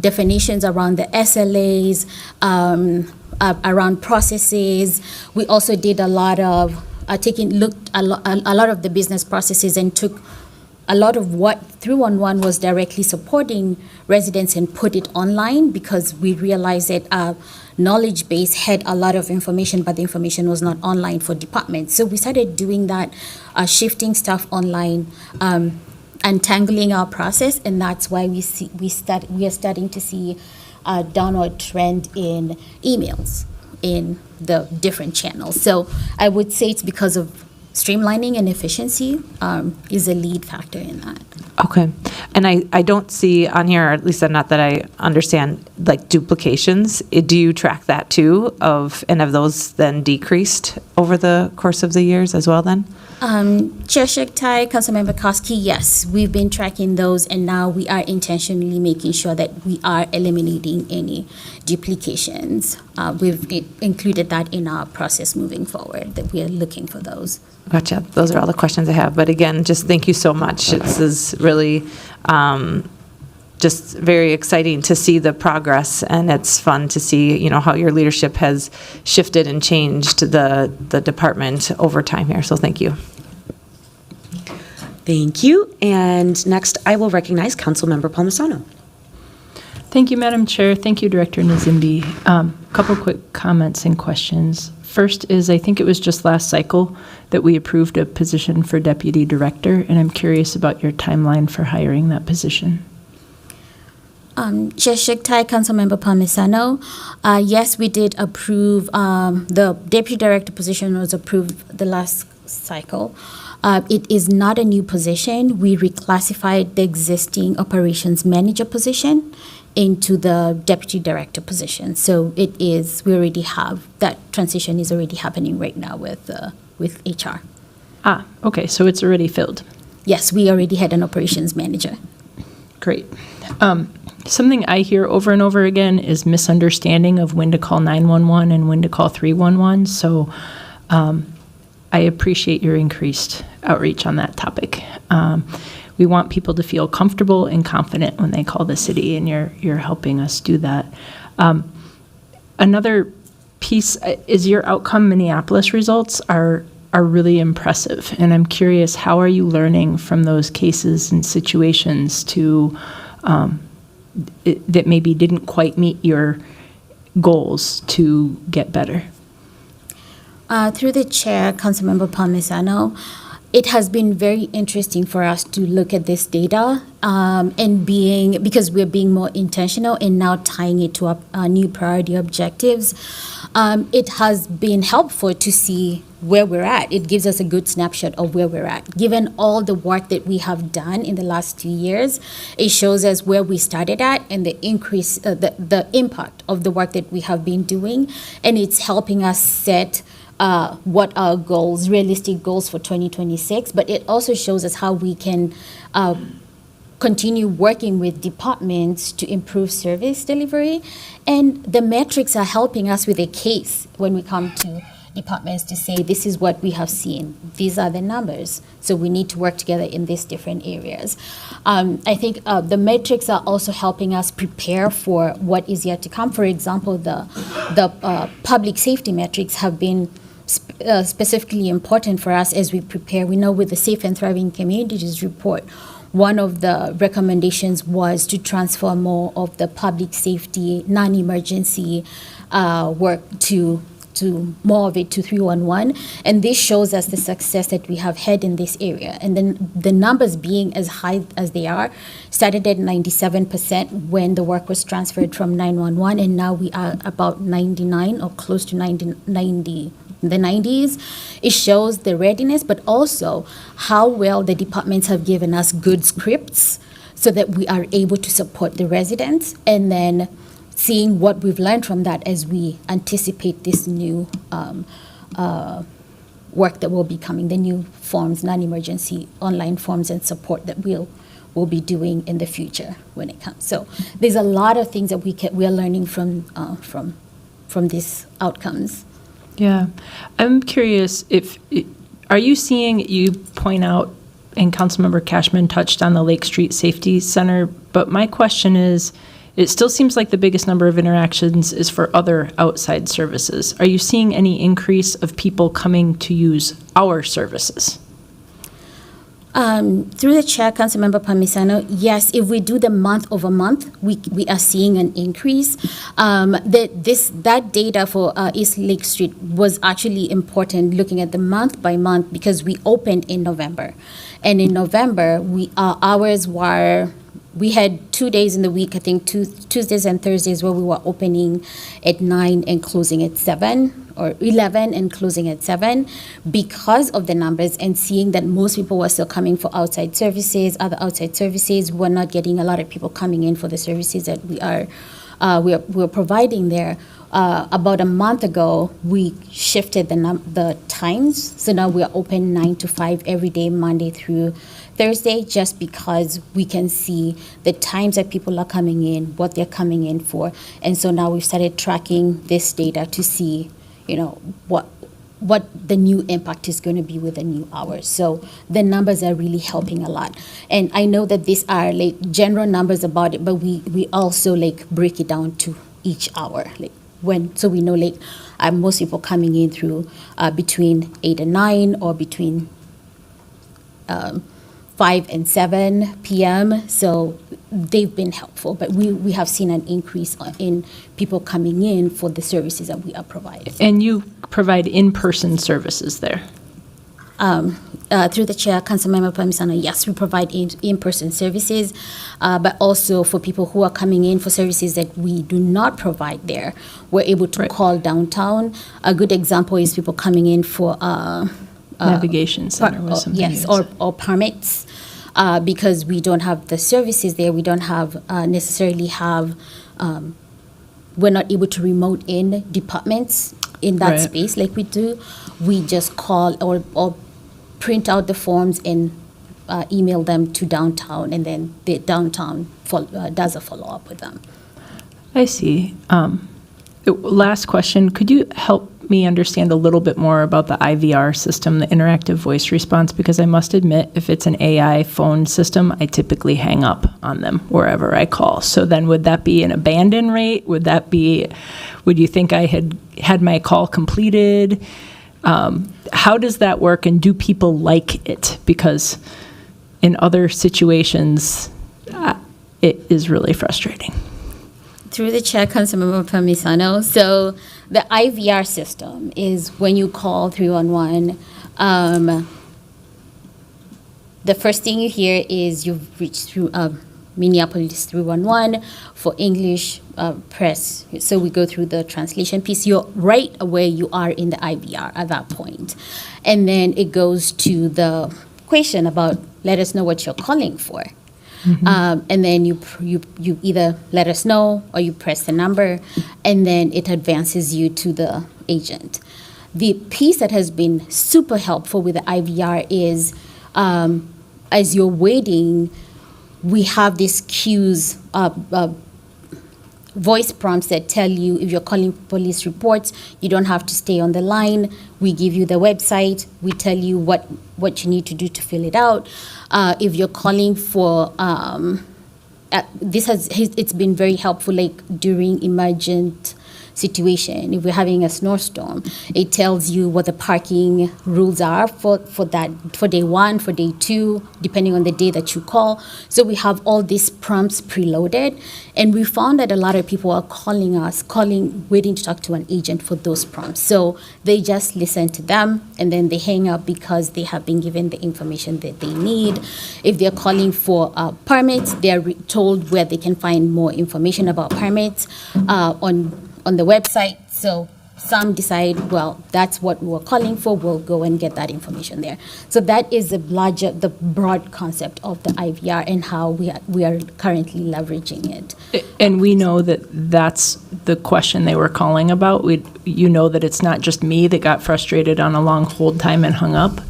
definitions around the SLAs, around processes. We also did a lot of looked a lot of the business processes and took a lot of what 311 was directly supporting residents and put it online because we realized that our knowledge base had a lot of information, but the information was not online for departments. So we started doing that, shifting stuff online, untangling our process, and that's why we are starting to see a downward trend in emails in the different channels. So I would say it's because of streamlining and efficiency is a lead factor in that.
Okay. And I don't see on here, or at least not that I understand, like duplications. Do you track that too and have those then decreased over the course of the years as well then?
Chair Shektai, Councilmember Koski, yes, we've been tracking those and now we are intentionally making sure that we are eliminating any duplications. We've included that in our process moving forward, that we are looking for those.
Gotcha. Those are all the questions I have. But again, just thank you so much. This is really just very exciting to see the progress, and it's fun to see, how your leadership has shifted and changed the department over time here. So thank you.
Thank you. And next, I will recognize Councilmember Palmisano.
Thank you, Madam Chair. Thank you, Director Nzimbi. Couple quick comments and questions. First is, I think it was just last cycle that we approved a position for Deputy Director, and I'm curious about your timeline for hiring that position.
Chair Shektai, Councilmember Palmisano, yes, we did approve, the Deputy Director position was approved the last cycle. It is not a new position. We reclassified the existing operations manager position into the deputy director position. So we already have, that transition is already happening right now with HR.
Okay, so it's already filled.
Yes, we already had an operations manager.
Great. Something I hear over and over again is misunderstanding of when to call 911 and when to call 311. So I appreciate your increased outreach on that topic. We want people to feel comfortable and confident when they call the city, and you're helping us do that. Another piece is your Outcome Minneapolis results are really impressive, and I'm curious, how are you learning from those cases and situations to that maybe didn't quite meet your goals to get better?
Through the chair, Councilmember Palmisano, it has been very interesting for us to look at this data because we're being more intentional and now tying it to our new priority objectives. It has been helpful to see where we're at. It gives us a good snapshot of where we're at. Given all the work that we have done in the last 2 years, it shows us where we started at and the increase, the impact of the work that we have been doing, and it's helping us set what our goals, realistic goals for 2026, but it also shows us how we can continue working with departments to improve service delivery. And the metrics are helping us with a case when we come to departments to say, this is what we have seen. These are the numbers. So we need to work together in these different areas. I think the metrics are also helping us prepare for what is yet to come. For example, the public safety metrics have been specifically important for us as we prepare. We know with the Safe and Thriving Communities report, one of the recommendations was to transfer more of the public safety, non-emergency work to more of it to 311. And this shows us the success that we have had in this area. And then the numbers being as high as they are, started at 97% when the work was transferred from 911, and now we are about 99 or close to 90, the 90s. It shows the readiness, but also how well the departments have given us good scripts so that we are able to support the residents, and then seeing what we've learned from that as we anticipate this new work that will be coming, the new forms, non-emergency online forms and support that we'll be doing in the future when it comes. So there's a lot of things that we are learning from these outcomes.
Yeah, I'm curious are you seeing, you point out, and Councilmember Cashman touched on the Lake Street Safety Center, but my question is, it still seems like the biggest number of interactions is for other outside services. Are you seeing any increase of people coming to use our services?
Through the chair, Councilmember Palmisano, yes, if we do the month over month, we are seeing an increase. That data for East Lake Street was actually important, looking at the month by month, because we opened in November. And in November, our hours were, we had 2 days in the week, I think Tuesdays and Thursdays, where we were opening at 9 and closing at 7, or 11 and closing at 7, because of the numbers and seeing that most people were still coming for outside services, other outside services. We're not getting a lot of people coming in for the services that we're providing there. About a month ago, we shifted the times, so now we're open 9 to 5 every day, Monday through Thursday, just because we can see the times that people are coming in, what they're coming in for. And so now we've started tracking this data to see, what the new impact is going to be with the new hours. So the numbers are really helping a lot. And I know that these are like general numbers about it, but we also like break it down to each hour, like so we know like most people coming in through between 8 and 9, or between 5 and 7 p.m. So they've been helpful, but we have seen an increase in people coming in for the services that we are providing.
And you provide in-person services there?
Through the chair, Councilmember Palmisano, yes, we provide in-person services, but also for people who are coming in for services that we do not provide there, we're able to call downtown. A good example is people coming in for
Navigation center was something.
yes,
you said.
or permits, because we don't have the services there. We don't have necessarily have. We're not able to remote in departments in that
Right.
space like we do. We just call or print out the forms and email them to downtown, and then the downtown does a follow up with them.
I see. Last question, could you help me understand a little bit more about the IVR system, the interactive voice response? Because I must admit, if it's an AI phone system, I typically hang up on them wherever I call. So then would that be an abandon rate? Would you think I had my call completed? How does that work, and do people like it? Because in other situations, it is really frustrating.
Through the chair, Councilmember Palmisano. So the IVR system is when you call 311, the first thing you hear is you've reached through Minneapolis 311. For English, press. So we go through the translation piece. You're right where you are in the IVR at that point. And then it goes to the question about, let us know what you're calling for. And then you either let us know or you press the number, and then it advances you to the agent. The piece that has been super helpful with the IVR is as you're waiting, we have these cues, voice prompts that tell you if you're calling police reports, you don't have to stay on the line. We give you the website. We tell you what you need to do to fill it out. If you're calling for, it's been very helpful, like during emergent situation. If we're having a snowstorm, it tells you what the parking rules are for day one, for day two, depending on the day that you call. So we have all these prompts preloaded, and we found that a lot of people are waiting to talk to an agent for those prompts. So they just listen to them and then they hang up because they have been given the information that they need. If they're calling for permits, they're told where they can find more information about permits on the website. So some decide, well, that's what we're calling for, we'll go and get that information there. So that is the broad concept of the IVR and how we are currently leveraging it.
And we know that that's the question they were calling about. You know that it's not just me that got frustrated on a long hold time and hung up.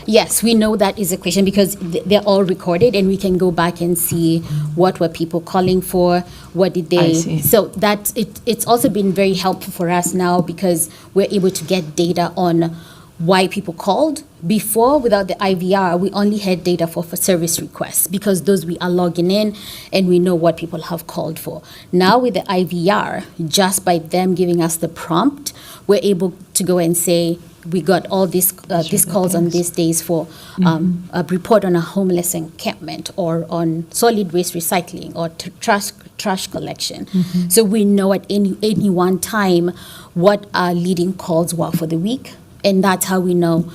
Yes, we know that is a question because they're all recorded, and we can go back and see what were people calling for, what did they.
I see.
So that it's also been very helpful for us now because we're able to get data on why people called. Before, without the IVR, we only had data for service requests because those we are logging in and we know what people have called for. Now with the IVR, just by them giving us the prompt, we're able to go and say, we got all these calls on these days for a report on a homeless encampment or on solid waste recycling or trash collection. So we know at any one time what our leading calls were for the week, and that's how we know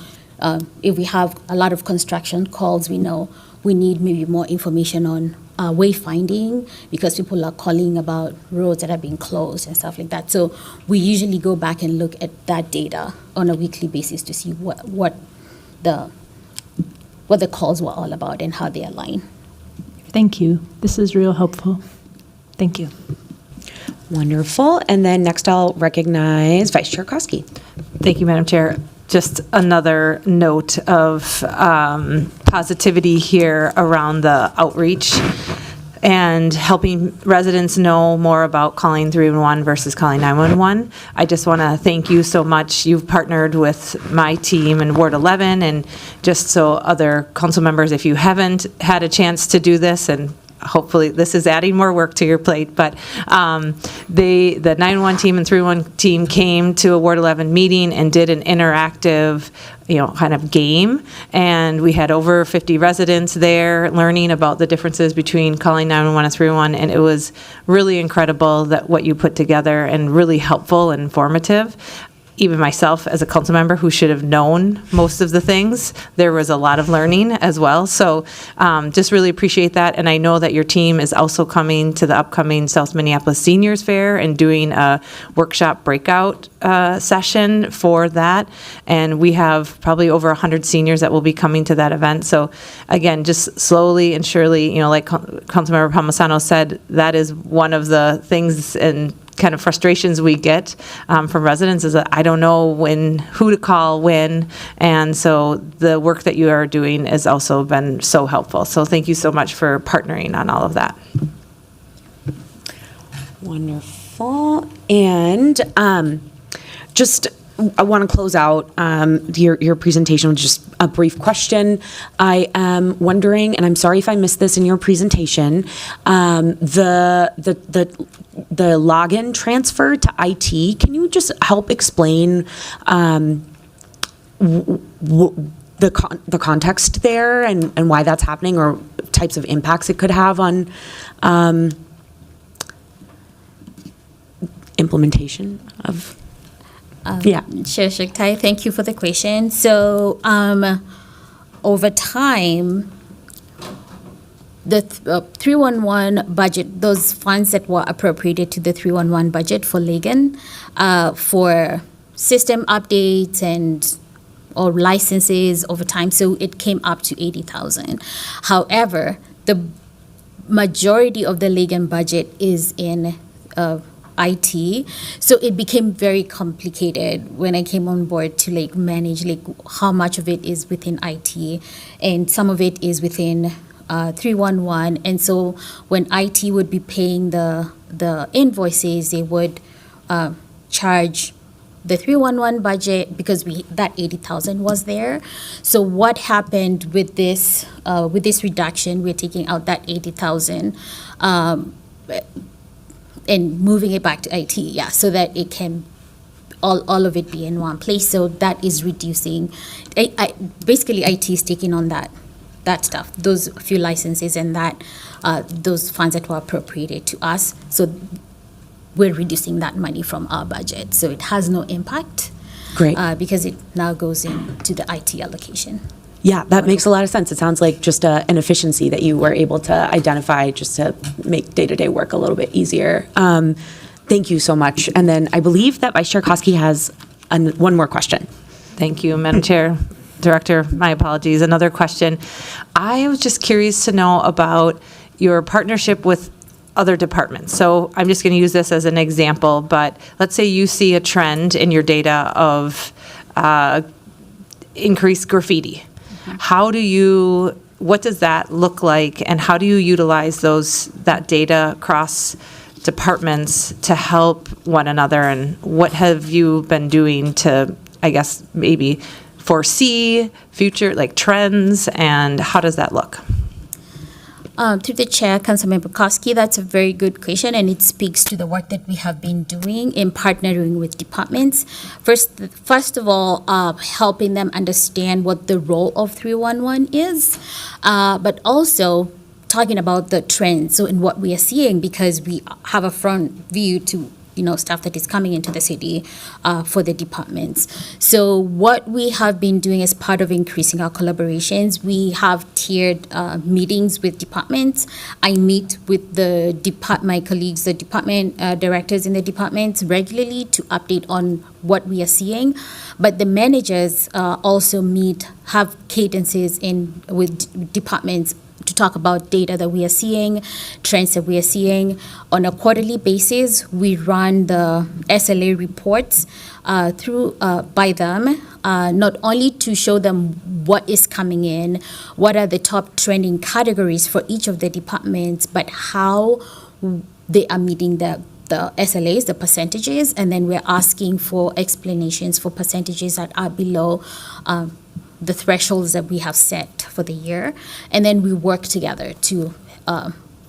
if we have a lot of construction calls, we know we need maybe more information on wayfinding because people are calling about roads that are being closed and stuff like that. So we usually go back and look at that data on a weekly basis to see what the calls were all about and how they align.
Thank you. This is real helpful. Thank you.
Wonderful. And then next I'll recognize Vice Chair Koski.
Thank you, Madam Chair. Just another note of positivity here around the outreach and helping residents know more about calling 311 versus calling 911. I just want to thank you so much. You've partnered with my team in Ward 11, and just so other council members, if you haven't had a chance to do this, and hopefully this is adding more work to your plate, but the 911 team and 311 team came to a Ward 11 meeting and did an interactive, kind of game, and we had over 50 residents there learning about the differences between calling 911 and 311, and it was really incredible that what you put together and really helpful and informative. even myself as a council member who should have known most of the things, there was a lot of learning as well. So just really appreciate that. And I know that your team is also coming to the upcoming South Minneapolis Seniors Fair and doing a workshop breakout session for that. And we have probably over 100 seniors that will be coming to that event. So again, just slowly and surely, you know, like Councilmember Palmisano said, that is one of the things and kind of frustrations we get from residents is that I don't know who to call when, and so the work that you are doing has also been so helpful. So thank you so much for partnering on all of that.
Wonderful. And just I want to close out your presentation with just a brief question. I am wondering, and I'm sorry if I missed this in your presentation, the login transfer to IT. Can you just help explain the context there and why that's happening, or types of impacts it could have on implementation of?
Sure, Shaktai, thank you for the question. So over time, the 311 budget, those funds that were appropriated to the 311 budget for Ligon for system updates or licenses over time, so it came up to 80,000. However, the majority of the Ligon budget is in IT, so it became very complicated when I came on board to manage how much of it is within IT and some of it is within 311. And so when IT would be paying the invoices, they would charge the 311 budget because that 80,000 was there. So what happened with this reduction? We're taking out that 80,000. And moving it back to IT, so that it can all of it be in one place. So that is reducing. Basically, IT is taking on that stuff, those few licenses and those funds that were appropriated to us. So we're reducing that money from our budget. So it has no impact.
Great.
Because it now goes into the IT allocation.
Yeah, that makes a lot of sense. It sounds like just an efficiency that you were able to identify just to make day-to-day work a little bit easier. Thank you so much. And then I believe that Vice Chair Koski has one more question.
Thank you, Madam Chair. Director, my apologies. Another question. I was just curious to know about your partnership with other departments. So I'm just going to use this as an example, but let's say you see a trend in your data of increased graffiti. What does that look like, and how do you utilize that data across departments to help one another, and what have you been doing to, I guess, maybe foresee future trends, and how does that look?
Through the chair, Councilmember Koski, that's a very good question, and it speaks to the work that we have been doing in partnering with departments. First of all, helping them understand what the role of 311 is, but also talking about the trends, so in what we are seeing, because we have a front view to stuff that is coming into the city for the departments. So what we have been doing as part of increasing our collaborations, we have tiered meetings with departments. I meet with my colleagues, the department directors in the departments regularly to update on what we are seeing. But the managers also have cadences with departments to talk about data that we are seeing, trends that we are seeing. On a quarterly basis, we run the SLA reports by them, not only to show them what is coming in, what are the top trending categories for each of the departments, but how they are meeting the SLAs, the percentages, and then we're asking for explanations for percentages that are below the thresholds that we have set for the year, and then we work together to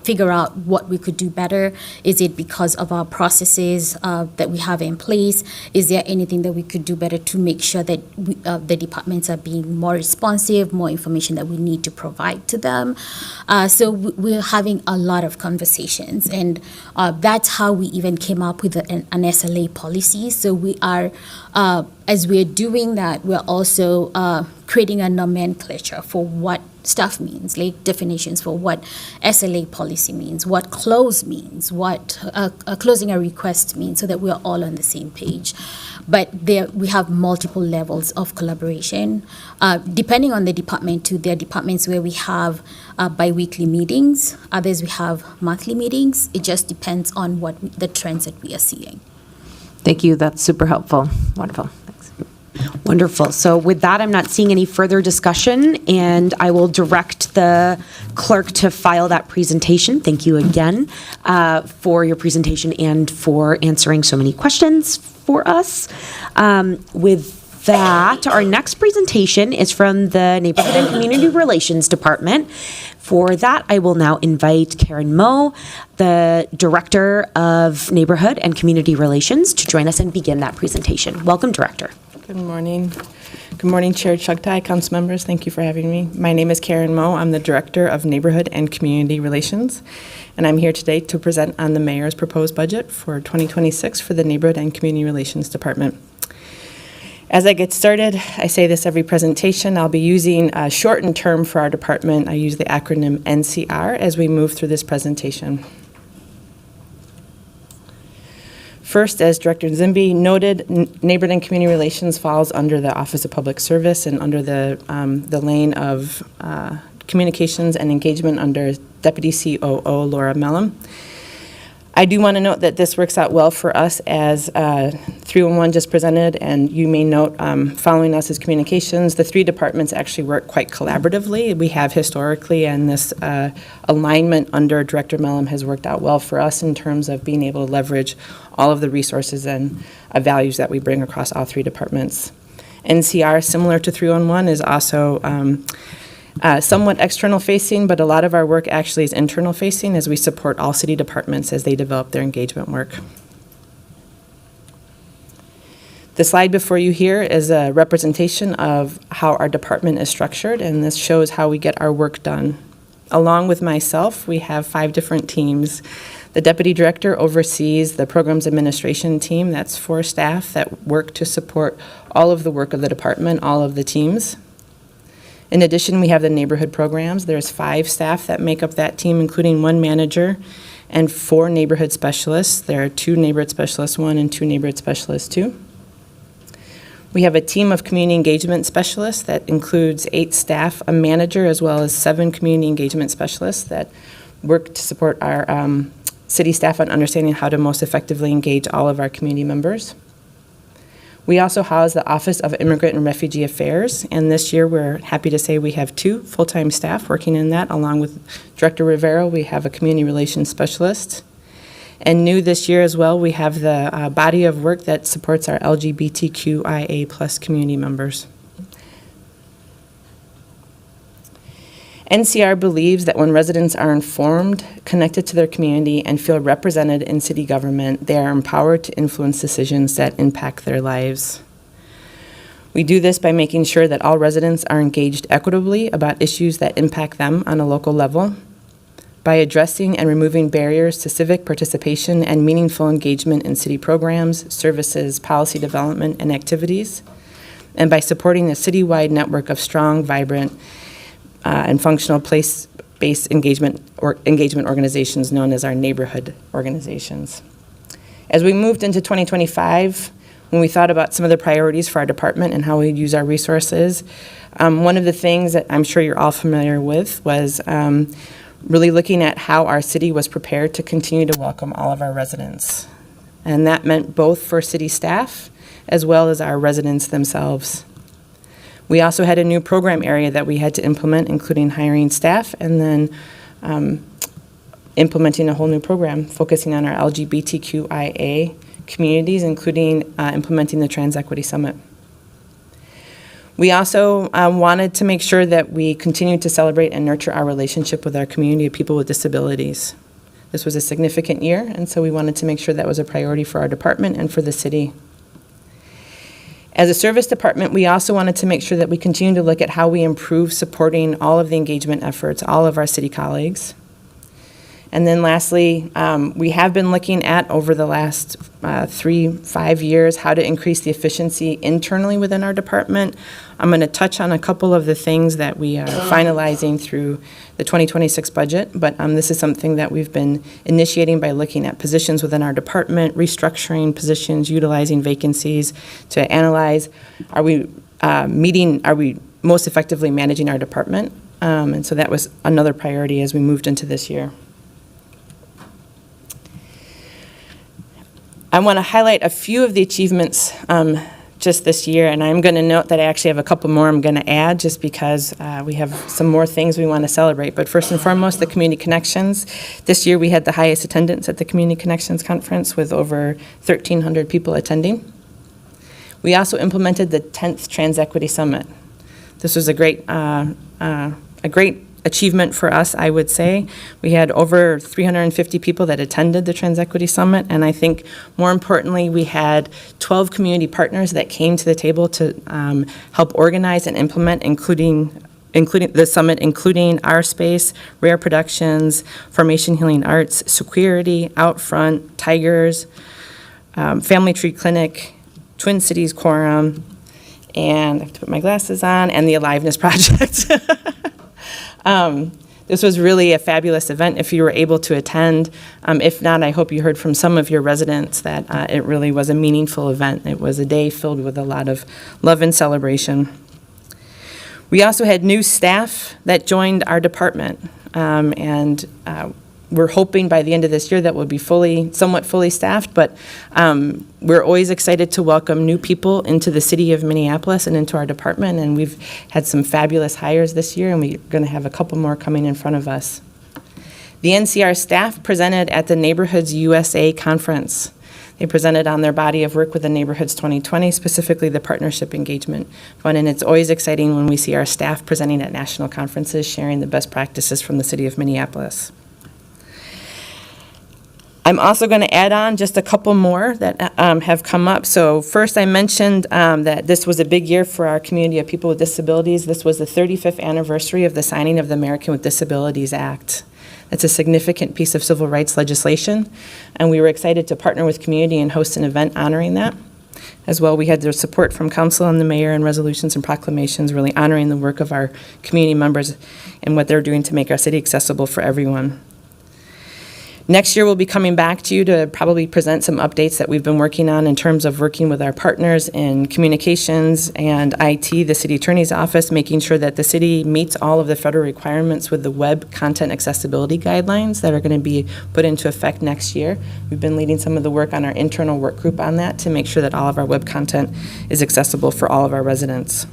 figure out what we could do better. Is it because of our processes that we have in place? Is there anything that we could do better to make sure that the departments are being more responsive, more information that we need to provide to them? So we're having a lot of conversations, and that's how we even came up with an SLA policy. So we are, as we're doing that, we're also creating a nomenclature for what stuff means, like definitions for what SLA policy means, what close means, what closing a request means, so that we're all on the same page. But there, we have multiple levels of collaboration. Depending on the department too, there are departments where we have bi-weekly meetings, others we have monthly meetings. It just depends on what the trends that we are seeing.
Thank you. That's super helpful. Wonderful. Thanks.
Wonderful. So with that, I'm not seeing any further discussion, and I will direct the clerk to file that presentation. Thank you again for your presentation and for answering so many questions for us. With that, our next presentation is from the Neighborhood and Community Relations Department. For that, I will now invite Karen Moe, the Director of Neighborhood and Community Relations, to join us and begin that presentation. Welcome, Director.
Good morning. Good morning, Chair Chugtai, council members. Thank you for having me. My name is Karen Moe. I'm the Director of Neighborhood and Community Relations, and I'm here today to present on the Mayor's proposed budget for 2026 for the Neighborhood and Community Relations Department. As I get started, I say this every presentation, I'll be using a shortened term for our department. I use the acronym NCR as we move through this presentation. First, as Director Zimby noted, Neighborhood and Community Relations falls under the Office of Public Service and under the lane of communications and engagement under Deputy COO Laura Mellum. I do want to note that this works out well for us as 311 just presented, and you may note following us as communications, the three departments actually work quite collaboratively. We have historically, and this alignment under Director Mellum has worked out well for us in terms of being able to leverage all of the resources and values that we bring across all three departments. NCR, similar to 311, is also somewhat external facing, but a lot of our work actually is internal facing as we support all city departments as they develop their engagement work. The slide before you here is a representation of how our department is structured, and this shows how we get our work done. Along with myself, we have 5 different teams. The Deputy Director oversees the Programs Administration team. That's 4 staff that work to support all of the work of the department, all of the teams. In addition, we have the neighborhood programs. There's 5 staff that make up that team, including 1 manager and 4 neighborhood specialists. There are 2 neighborhood specialists 1 and 2 neighborhood specialists 2. We have a team of community engagement specialists that includes 8 staff, a manager, as well as 7 community engagement specialists that work to support our city staff on understanding how to most effectively engage all of our community members. We also house the Office of Immigrant and Refugee Affairs, and this year we're happy to say we have 2 full-time staff working in that. Along with Director Rivera, we have a community relations specialist. And new this year as well, we have the body of work that supports our LGBTQIA+ community members. NCR believes that when residents are informed, connected to their community, and feel represented in city government, they are empowered to influence decisions that impact their lives. We do this by making sure that all residents are engaged equitably about issues that impact them on a local level, by addressing and removing barriers to civic participation and meaningful engagement in city programs, services, policy development, and activities, and by supporting a citywide network of strong, vibrant, and functional place-based engagement organizations known as our neighborhood organizations. As we moved into 2025, when we thought about some of the priorities for our department and how we use our resources, one of the things that I'm sure you're all familiar with was really looking at how our city was prepared to continue to welcome all of our residents. And that meant both for city staff as well as our residents themselves. We also had a new program area that we had to implement, including hiring staff and then implementing a whole new program focusing on our LGBTQIA communities, including implementing the Trans Equity Summit. We also wanted to make sure that we continued to celebrate and nurture our relationship with our community of people with disabilities. This was a significant year, and so we wanted to make sure that was a priority for our department and for the city. As a service department, we also wanted to make sure that we continue to look at how we improve supporting all of the engagement efforts, all of our city colleagues. And then lastly, we have been looking at, over the last 3-5 years, how to increase the efficiency internally within our department. I'm going to touch on a couple of the things that we are finalizing through the 2026 budget, but this is something that we've been initiating by looking at positions within our department, restructuring positions, utilizing vacancies to analyze, are we most effectively managing our department? And so that was another priority as we moved into this year. I want to highlight a few of the achievements just this year, and I'm going to note that I actually have a couple more I'm going to add just because we have some more things we want to celebrate. But first and foremost, the Community Connections. This year we had the highest attendance at the Community Connections Conference with over 1,300 people attending. We also implemented the 10th Trans Equity Summit. This was a great achievement for us, I would say. We had over 350 people that attended the Trans Equity Summit, and I think more importantly, we had 12 community partners that came to the table to help organize and implement, including the summit, including Our Space, Rare Productions, Formation Healing Arts, Security, Outfront, Tigers, Family Tree Clinic, Twin Cities Quorum, and I have to put my glasses on, and the Aliveness Project. This was really a fabulous event if you were able to attend. If not, I hope you heard from some of your residents that it really was a meaningful event. It was a day filled with a lot of love and celebration. We also had new staff that joined our department, and we're hoping by the end of this year that we'll be somewhat fully staffed, but we're always excited to welcome new people into the city of Minneapolis and into our department, and we've had some fabulous hires this year, and we're going to have a couple more coming in front of us. The NCR staff presented at the Neighborhoods USA Conference. They presented on their body of work with the Neighborhoods 2020, specifically the Partnership Engagement Fund, and it's always exciting when we see our staff presenting at national conferences, sharing the best practices from the city of Minneapolis. I'm also going to add on just a couple more that have come up. So first, I mentioned that this was a big year for our community of people with disabilities. This was the 35th anniversary of the signing of the American with Disabilities Act. That's a significant piece of civil rights legislation, and we were excited to partner with community and host an event honoring that. As well, we had their support from council and the mayor and resolutions and proclamations, really honoring the work of our community members and what they're doing to make our city accessible for everyone. Next year, we'll be coming back to you to probably present some updates that we've been working on in terms of working with our partners in communications and IT, the city attorney's office, making sure that the city meets all of the federal requirements with the web content accessibility guidelines that are going to be put into effect next year. We've been leading some of the work on our internal work group on that to make sure that all of our web content is accessible for all of our residents.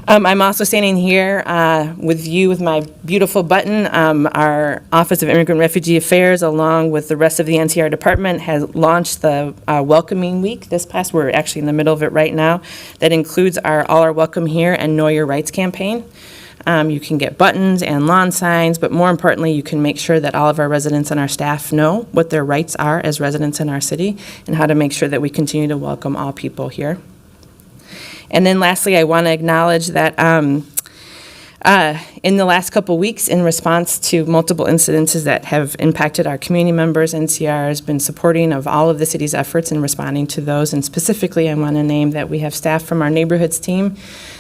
I'm also standing here with you with my beautiful button. Our Office of Immigrant Refugee Affairs, along with the rest of the NCR department, has launched the Welcoming Week this past. We're actually in the middle of it right now. That includes our All Are Welcome Here and Know Your Rights campaign. You can get buttons and lawn signs, but more importantly, you can make sure that all of our residents and our staff know what their rights are as residents in our city and how to make sure that we continue to welcome all people here. And then lastly, I want to acknowledge that in the last couple weeks, in response to multiple incidences that have impacted our community members, NCR has been supporting of all of the city's efforts in responding to those. And specifically, I want to name that we have staff from our neighborhoods team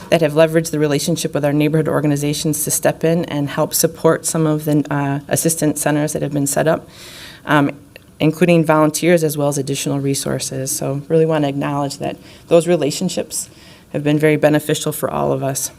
that have leveraged the relationship with our neighborhood organizations to step in and help support some of the assistance centers that have been set up, including volunteers as well as additional resources. So really want to acknowledge that those relationships have been very beneficial for all of us.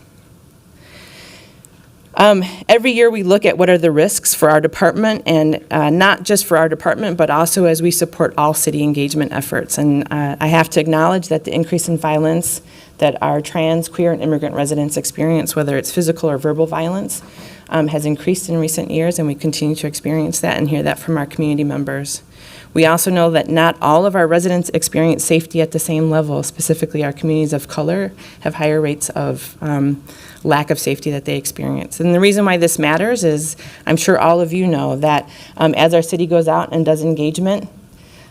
Every year we look at what are the risks for our department, and not just for our department, but also as we support all city engagement efforts. And I have to acknowledge that the increase in violence that our trans, queer, and immigrant residents experience, whether it's physical or verbal violence, has increased in recent years, and we continue to experience that and hear that from our community members. We also know that not all of our residents experience safety at the same level. Specifically, our communities of color have higher rates of lack of safety that they experience. And the reason why this matters is, I'm sure all of you know that as our city goes out and does engagement,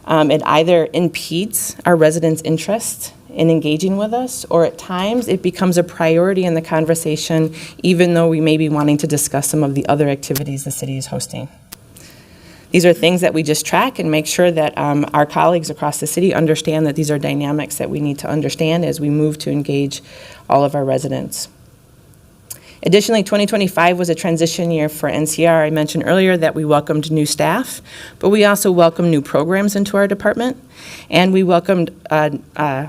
it either impedes our residents' interest in engaging with us, or at times it becomes a priority in the conversation, even though we may be wanting to discuss some of the other activities the city is hosting. These are things that we just track and make sure that our colleagues across the city understand that these are dynamics that we need to understand as we move to engage all of our residents. Additionally, 2025 was a transition year for NCR. I mentioned earlier that we welcomed new staff, but we also welcomed new programs into our department, and we welcomed,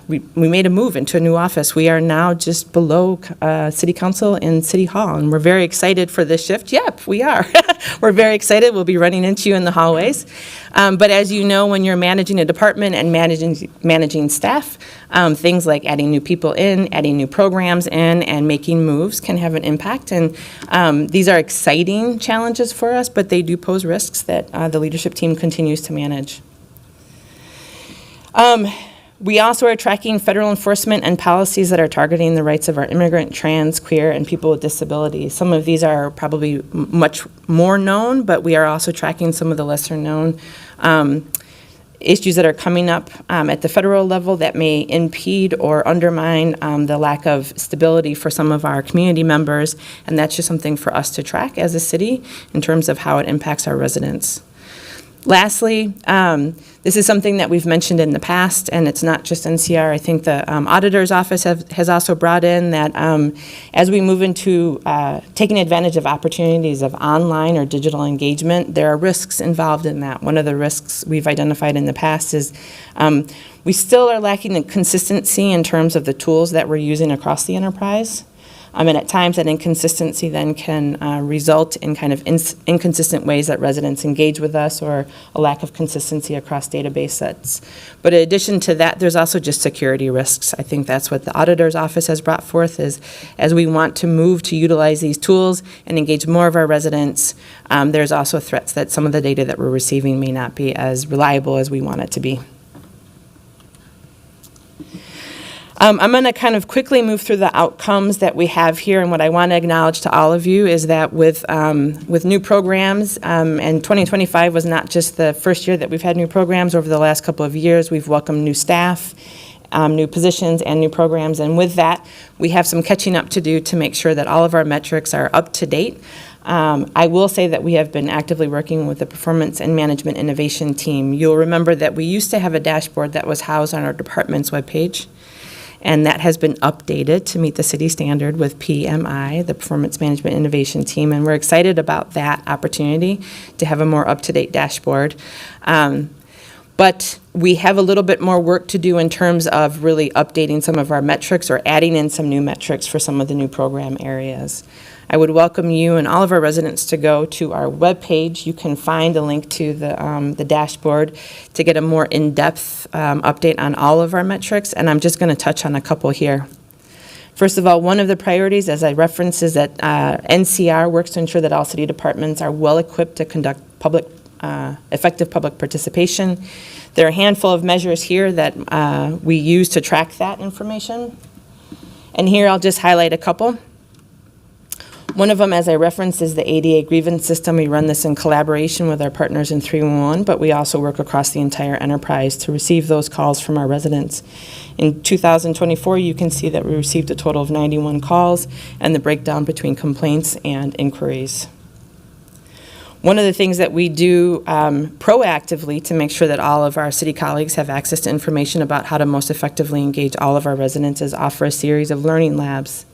we made a move into a new office. We are now just below City Council and City Hall, and we're very excited for this shift. Yep, we are. We're very excited. We'll be running into you in the hallways. But as you know, when you're managing a department and managing staff, things like adding new people in, adding new programs in, and making moves can have an impact. And these are exciting challenges for us, but they do pose risks that the leadership team continues to manage. We also are tracking federal enforcement and policies that are targeting the rights of our immigrant, trans, queer, and people with disabilities. Some of these are probably much more known, but we are also tracking some of the lesser known issues that are coming up at the federal level that may impede or undermine the lack of stability for some of our community members, and that's just something for us to track as a city in terms of how it impacts our residents. Lastly, this is something that we've mentioned in the past, and it's not just NCR. I think the auditor's office has also brought in that as we move into taking advantage of opportunities of online or digital engagement, there are risks involved in that. One of the risks we've identified in the past is we still are lacking the consistency in terms of the tools that we're using across the enterprise. And at times that inconsistency then can result in kind of inconsistent ways that residents engage with us, or a lack of consistency across database sets. But in addition to that, there's also just security risks. I think that's what the auditor's office has brought forth, is as we want to move to utilize these tools and engage more of our residents, there's also threats that some of the data that we're receiving may not be as reliable as we want it to be. I'm going to kind of quickly move through the outcomes that we have here, and what I want to acknowledge to all of you is that with new programs, and 2025 was not just the first year that we've had new programs. Over the last couple of years, we've welcomed new staff, new positions, and new programs, and with that, we have some catching up to do to make sure that all of our metrics are up to date. I will say that we have been actively working with the Performance and Management Innovation team. You'll remember that we used to have a dashboard that was housed on our department's webpage, and that has been updated to meet the city standard with PMI, the Performance Management Innovation Team, and we're excited about that opportunity to have a more up-to-date dashboard. But we have a little bit more work to do in terms of really updating some of our metrics or adding in some new metrics for some of the new program areas. I would welcome you and all of our residents to go to our webpage. You can find a link to the dashboard to get a more in-depth update on all of our metrics, and I'm just going to touch on a couple here. First of all, one of the priorities, as I referenced, is that NCR works to ensure that all city departments are well-equipped to conduct effective public participation. There are a handful of measures here that we use to track that information, and here I'll just highlight a couple. One of them, as I referenced, is the ADA grievance system. We run this in collaboration with our partners in 311, but we also work across the entire enterprise to receive those calls from our residents. In 2024, you can see that we received a total of 91 calls, and the breakdown between complaints and inquiries. One of the things that we do proactively to make sure that all of our city colleagues have access to information about how to most effectively engage all of our residents is offer a series of learning labs.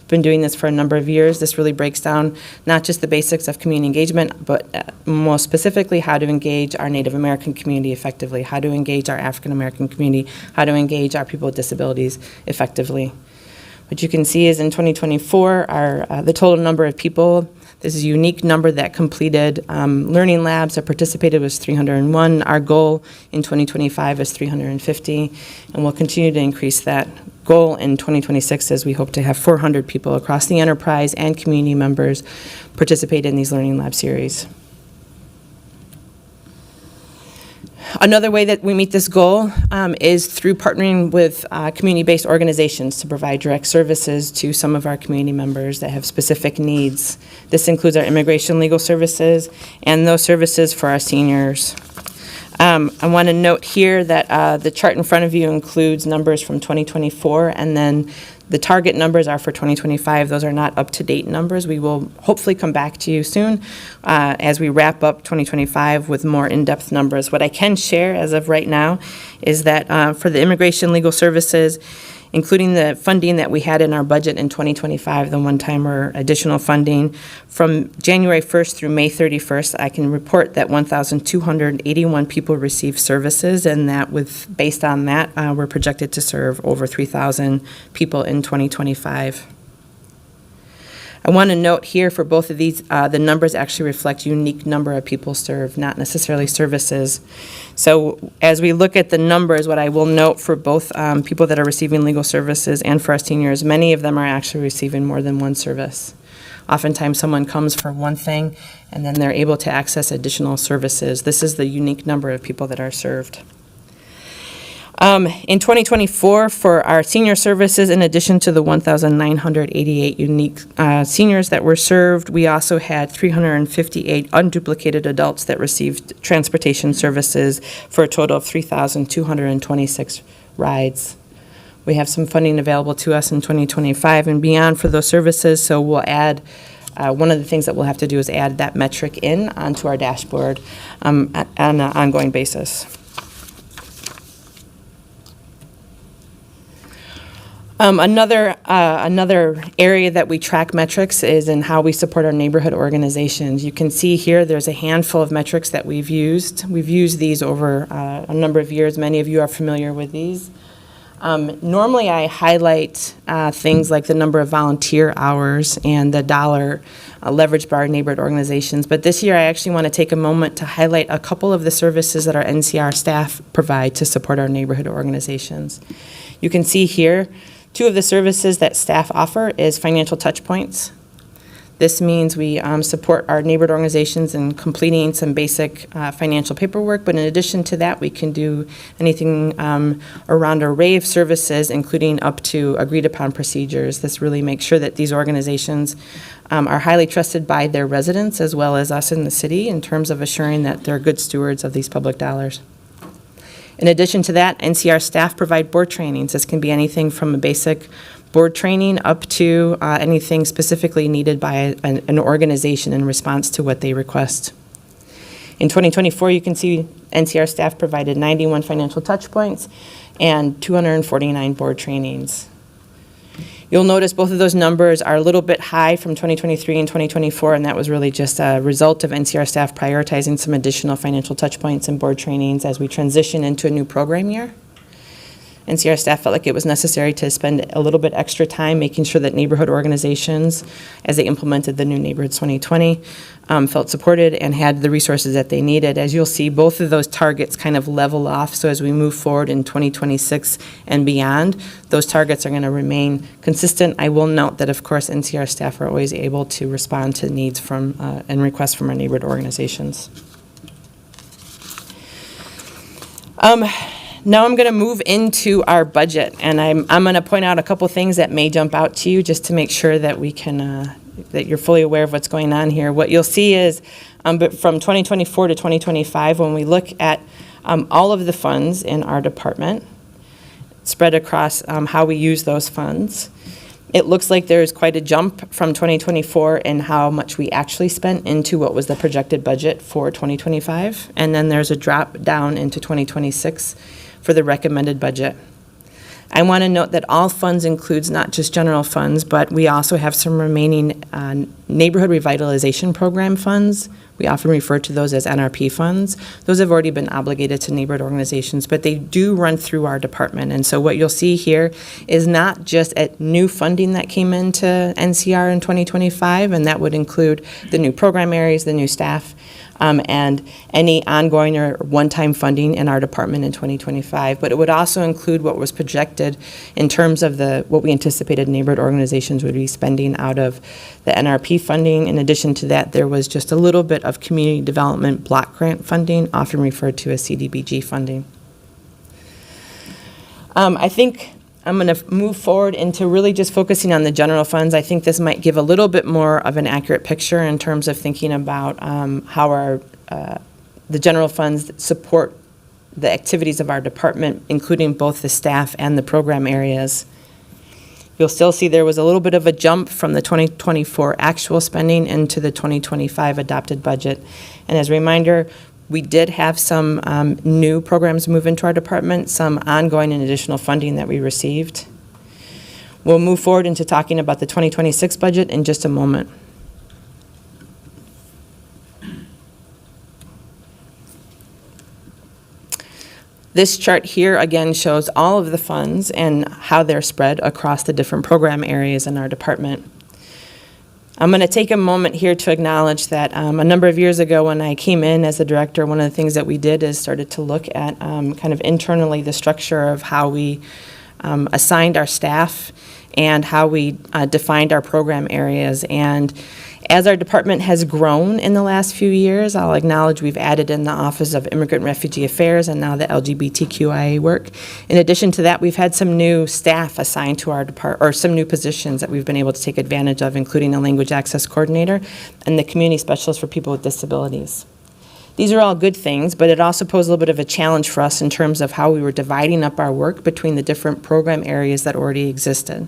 Been doing this for a number of years. This really breaks down not just the basics of community engagement, but most specifically how to engage our Native American community effectively, how to engage our African American community, how to engage our people with disabilities effectively. What you can see is in 2024, the total number of people, this is a unique number that completed learning labs or participated, was 301. Our goal in 2025 is 350, and we'll continue to increase that goal in 2026 as we hope to have 400 people across the enterprise and community members participate in these learning lab series. Another way that we meet this goal is through partnering with community-based organizations to provide direct services to some of our community members that have specific needs. This includes our immigration legal services and those services for our seniors. I want to note here that the chart in front of you includes numbers from 2024, and then the target numbers are for 2025. Those are not up-to-date numbers. We will hopefully come back to you soon as we wrap up 2025 with more in-depth numbers. What I can share as of right now is that for the immigration legal services, including the funding that we had in our budget in 2025, the one-time or additional funding, from January 1st through May 31st, I can report that 1,281 people received services, and that based on that, we're projected to serve over 3,000 people in 2025. I want to note here for both of these, the numbers actually reflect unique number of people served, not necessarily services. So as we look at the numbers, what I will note for both people that are receiving legal services and for our seniors, many of them are actually receiving more than one service. Oftentimes someone comes for one thing and then they're able to access additional services. This is the unique number of people that are served. In 2024, for our senior services, in addition to the 1,988 unique seniors that were served, we also had 358 unduplicated adults that received transportation services for a total of 3,226 rides. We have some funding available to us in 2025 and beyond for those services, so we'll add one of the things that we'll have to do is add that metric in onto our dashboard on an ongoing basis. Another area that we track metrics is in how we support our neighborhood organizations. You can see here there's a handful of metrics that we've used. We've used these over a number of years. Many of you are familiar with these. Normally I highlight things like the number of volunteer hours and the dollar leveraged by our neighborhood organizations, but this year I actually want to take a moment to highlight a couple of the services that our NCR staff provide to support our neighborhood organizations. You can see here, two of the services that staff offer is financial touch points. This means we support our neighborhood organizations in completing some basic financial paperwork, but in addition to that, we can do anything around an array of services, including up to agreed upon procedures. This really makes sure that these organizations are highly trusted by their residents as well as us in the city in terms of assuring that they're good stewards of these public dollars. In addition to that, NCR staff provide board trainings. This can be anything from a basic board training up to anything specifically needed by an organization in response to what they request. In 2024, you can see NCR staff provided 91 financial touch points and 249 board trainings. You'll notice both of those numbers are a little bit high from 2023 and 2024, and that was really just a result of NCR staff prioritizing some additional financial touch points and board trainings as we transition into a new program year. NCR staff felt like it was necessary to spend a little bit extra time making sure that neighborhood organizations, as they implemented the new Neighborhoods 2020, felt supported and had the resources that they needed. As you'll see, both of those targets kind of level off, so as we move forward in 2026 and beyond, those targets are going to remain consistent. I will note that, of course, NCR staff are always able to respond to needs from and requests from our neighborhood organizations. Now I'm going to move into our budget, and I'm going to point out a couple things that may jump out to you just to make sure that we can that you're fully aware of what's going on here. What you'll see is but from 2024 to 2025, when we look at all of the funds in our department spread across how we use those funds, it looks like there's quite a jump from 2024 in how much we actually spent into what was the projected budget for 2025, and then there's a drop down into 2026 for the recommended budget. I want to note that all funds includes not just general funds, but we also have some remaining neighborhood revitalization program funds. We often refer to those as NRP funds. Those have already been obligated to neighborhood organizations, but they do run through our department. And so what you'll see here is not just at new funding that came into NCR in 2025, and that would include the new program areas, the new staff, and any ongoing or one-time funding in our department in 2025. But it would also include what was projected in terms of what we anticipated neighborhood organizations would be spending out of the NRP funding. In addition to that, there was just a little bit of community development block grant funding, often referred to as CDBG funding. I think I'm going to move forward into really just focusing on the general funds. I think this might give a little bit more of an accurate picture in terms of thinking about how the general funds support the activities of our department, including both the staff and the program areas. You'll still see there was a little bit of a jump from the 2024 actual spending into the 2025 adopted budget. And as a reminder, we did have some new programs move into our department, some ongoing and additional funding that we received. We'll move forward into talking about the 2026 budget in just a moment. This chart here again shows all of the funds and how they're spread across the different program areas in our department. I'm going to take a moment here to acknowledge that a number of years ago when I came in as the director, one of the things that we did is started to look at kind of internally the structure of how we assigned our staff and how we defined our program areas. And as our department has grown in the last few years, I'll acknowledge we've added in the Office of Immigrant and Refugee Affairs and now the LGBTQIA work. In addition to that, we've had some new staff assigned to our department, or some new positions that we've been able to take advantage of, including a language access coordinator and the community specialist for people with disabilities. These are all good things, but it also posed a little bit of a challenge for us in terms of how we were dividing up our work between the different program areas that already existed.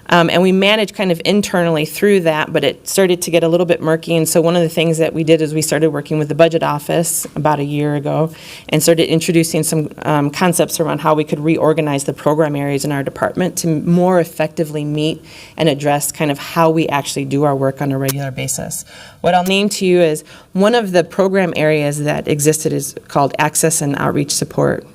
And we managed kind of internally through that, but it started to get a little bit murky. And so one of the things that we did is we started working with the budget office about a year ago and started introducing some concepts around how we could reorganize the program areas in our department to more effectively meet and address kind of how we actually do our work on a regular basis. What I'll name to you is one of the program areas that existed is called Access and Outreach Support.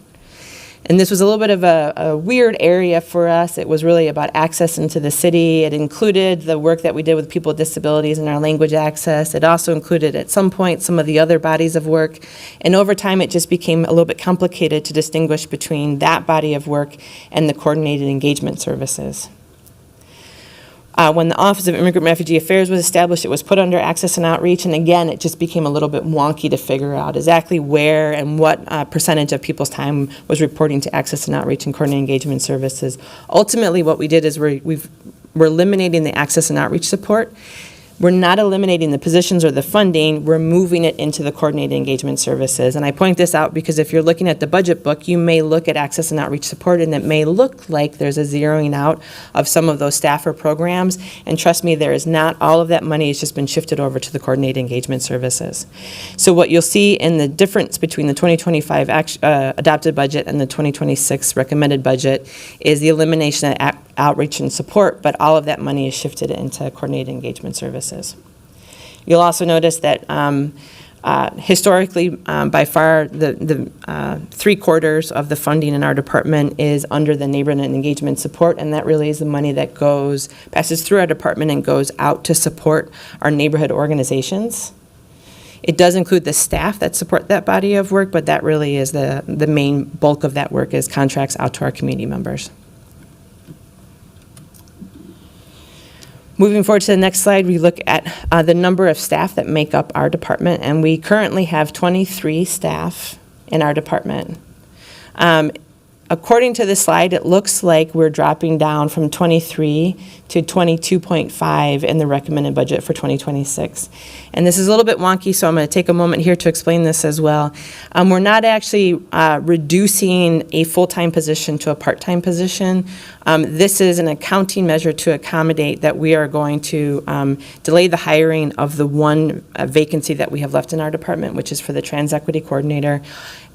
And this was a little bit of a weird area for us. It was really about access into the city. It included the work that we did with people with disabilities and our language access. It also included, at some point, some of the other bodies of work. And over time, it just became a little bit complicated to distinguish between that body of work and the coordinated engagement services. When the Office of Immigrant and Refugee Affairs was established, it was put under Access and Outreach, and again, it just became a little bit wonky to figure out exactly where and what percentage of people's time was reporting to Access and Outreach and Coordinated Engagement Services. Ultimately, what we did is we're eliminating the Access and Outreach support. We're not eliminating the positions or the funding, we're moving it into the Coordinated Engagement Services. And I point this out because if you're looking at the budget book, you may look at Access and Outreach Support and it may look like there's a zeroing out of some of those staff or programs. And trust me, there is not. All of that money has just been shifted over to the Coordinated Engagement Services. So what you'll see in the difference between the 2025 adopted budget and the 2026 recommended budget is the elimination of outreach and support, but all of that money is shifted into Coordinated Engagement Services. You'll also notice that historically, by far, the 3/4 of the funding in our department is under the neighborhood and engagement support, and that really is the money that passes through our department and goes out to support our neighborhood organizations. It does include the staff that support that body of work, but that really is the main bulk of that work is contracts out to our community members. Moving forward to the next slide, we look at the number of staff that make up our department, and we currently have 23 staff in our department. According to this slide, it looks like we're dropping down from 23 to 22.5 in the recommended budget for 2026. And this is a little bit wonky, so I'm going to take a moment here to explain this as well. We're not actually reducing a full-time position to a part-time position. This is an accounting measure to accommodate that we are going to delay the hiring of the one vacancy that we have left in our department, which is for the Trans Equity Coordinator.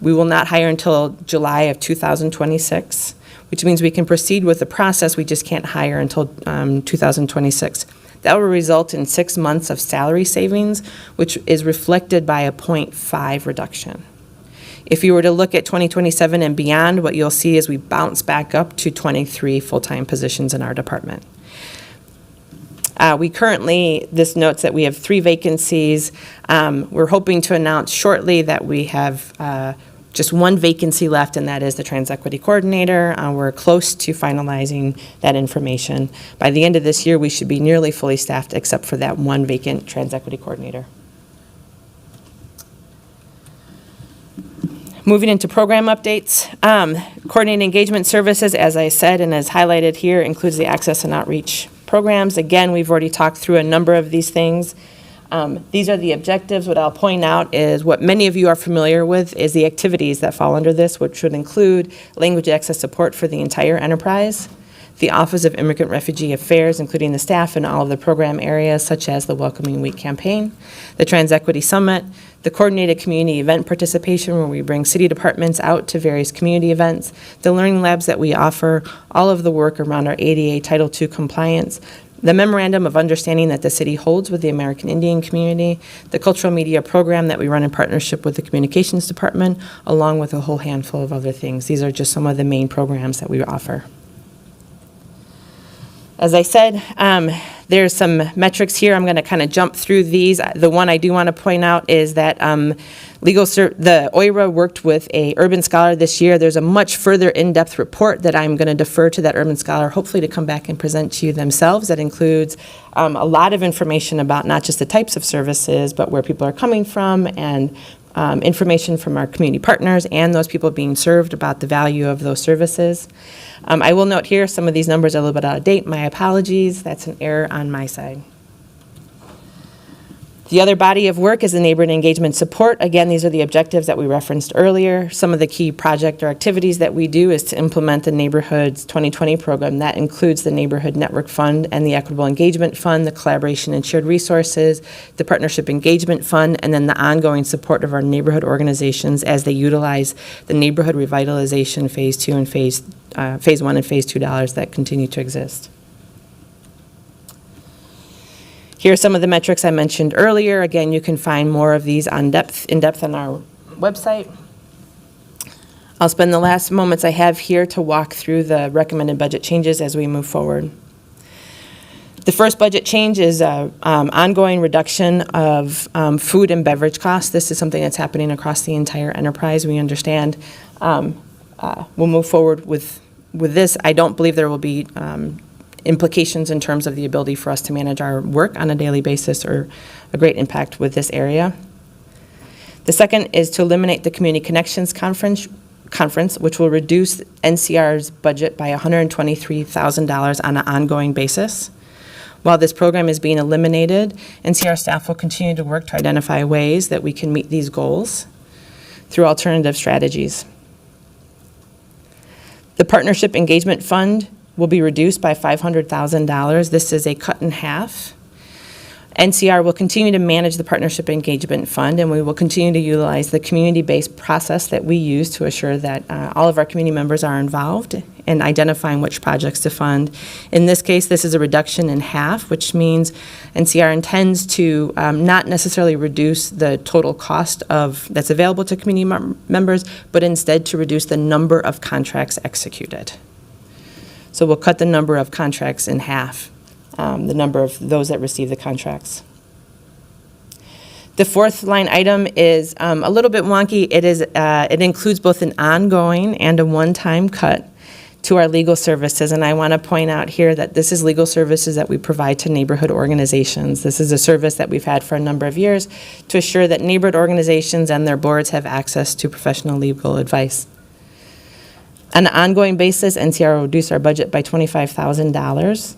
We will not hire until July of 2026, which means we can proceed with the process. We just can't hire until 2026. That will result in 6 months of salary savings, which is reflected by a 0.5 reduction. If you were to look at 2027 and beyond, what you'll see is we bounce back up to 23 full-time positions in our department. We currently, this notes that we have 3 vacancies. We're hoping to announce shortly that we have just 1 vacancy left, and that is the Trans Equity Coordinator. We're close to finalizing that information. By the end of this year, we should be nearly fully staffed except for that 1 vacant Trans Equity Coordinator. Moving into program updates, coordinated engagement services, as I said and as highlighted here, includes the access and outreach programs. Again, we've already talked through a number of these things. These are the objectives. What I'll point out is what many of you are familiar with is the activities that fall under this, which would include language access support for the entire enterprise, the Office of Immigrant Refugee Affairs, including the staff in all of the program areas, such as the Welcoming Week campaign, the Trans Equity Summit, the coordinated community event participation, where we bring city departments out to various community events, the learning labs that we offer, all of the work around our ADA Title II compliance, the memorandum of understanding that the city holds with the American Indian community, the cultural media program that we run in partnership with the communications department, along with a whole handful of other things. These are just some of the main programs that we offer. As I said, there's some metrics here. I'm going to kind of jump through these. The one I do want to point out is that the OIRA worked with a urban scholar this year. There's a much further in-depth report that I'm going to defer to that urban scholar, hopefully to come back and present to you themselves. That includes a lot of information about not just the types of services, but where people are coming from, and information from our community partners and those people being served about the value of those services. I will note here some of these numbers are a little bit out of date. My apologies. That's an error on my side. The other body of work is the neighborhood engagement support. Again, these are the objectives that we referenced earlier. Some of the key project or activities that we do is to implement the Neighborhoods 2020 program. That includes the Neighborhood Network Fund and the Equitable Engagement Fund, the Collaboration and Shared Resources, the Partnership Engagement Fund, and then the ongoing support of our neighborhood organizations as they utilize the Neighborhood Revitalization Phase 2 and Phase 1 and Phase 2 dollars that continue to exist. Here are some of the metrics I mentioned earlier. Again, you can find more of these in depth on our website. I'll spend the last moments I have here to walk through the recommended budget changes as we move forward. The first budget change is ongoing reduction of food and beverage costs. This is something that's happening across the entire enterprise. We understand. We'll move forward with this. I don't believe there will be implications in terms of the ability for us to manage our work on a daily basis or a great impact with this area. The second is to eliminate the Community Connections Conference, which will reduce NCR's budget by $123,000 on an ongoing basis. While this program is being eliminated, NCR staff will continue to work to identify ways that we can meet these goals through alternative strategies. The Partnership Engagement Fund will be reduced by $500,000. This is a cut in half. NCR will continue to manage the Partnership Engagement Fund, and we will continue to utilize the community-based process that we use to assure that all of our community members are involved in identifying which projects to fund. In this case, this is a reduction in half, which means NCR intends to not necessarily reduce the total cost that's available to community members, but instead to reduce the number of contracts executed. So we'll cut the number of contracts in half. The number of those that receive the contracts. The fourth line item is a little bit wonky. It includes both an ongoing and a one-time cut to our legal services, and I want to point out here that this is legal services that we provide to neighborhood organizations. This is a service that we've had for a number of years to assure that neighborhood organizations and their boards have access to professional legal advice. On an ongoing basis, NCR will reduce our budget by $25,000.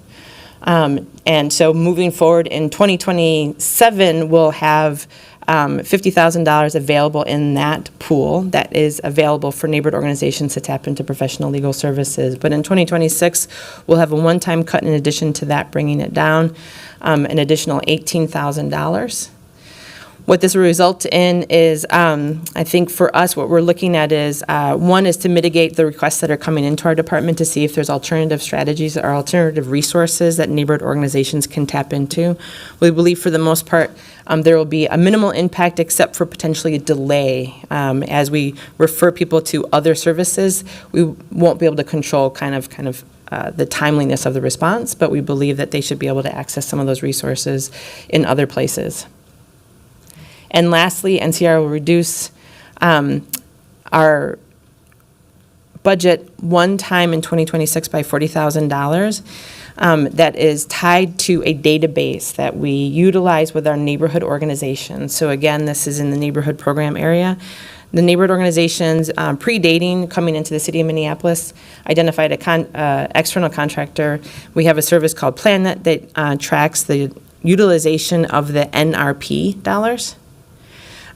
And so moving forward in 2027, we'll have $50,000 available in that pool that is available for neighborhood organizations to tap into professional legal services. But in 2026, we'll have a one-time cut in addition to that, bringing it down an additional $18,000. What this will result in is, I think for us, what we're looking at is, one is to mitigate the requests that are coming into our department to see if there's alternative strategies or alternative resources that neighborhood organizations can tap into. We believe for the most part, there will be a minimal impact except for potentially a delay. As we refer people to other services, we won't be able to control kind of the timeliness of the response, but we believe that they should be able to access some of those resources in other places. And lastly, NCR will reduce our budget one time in 2026 by $40,000. That is tied to a database that we utilize with our neighborhood organizations. So again, this is in the neighborhood program area. The neighborhood organizations, predating coming into the city of Minneapolis, identified a external contractor. We have a service called PlanNet that tracks the utilization of the NRP dollars.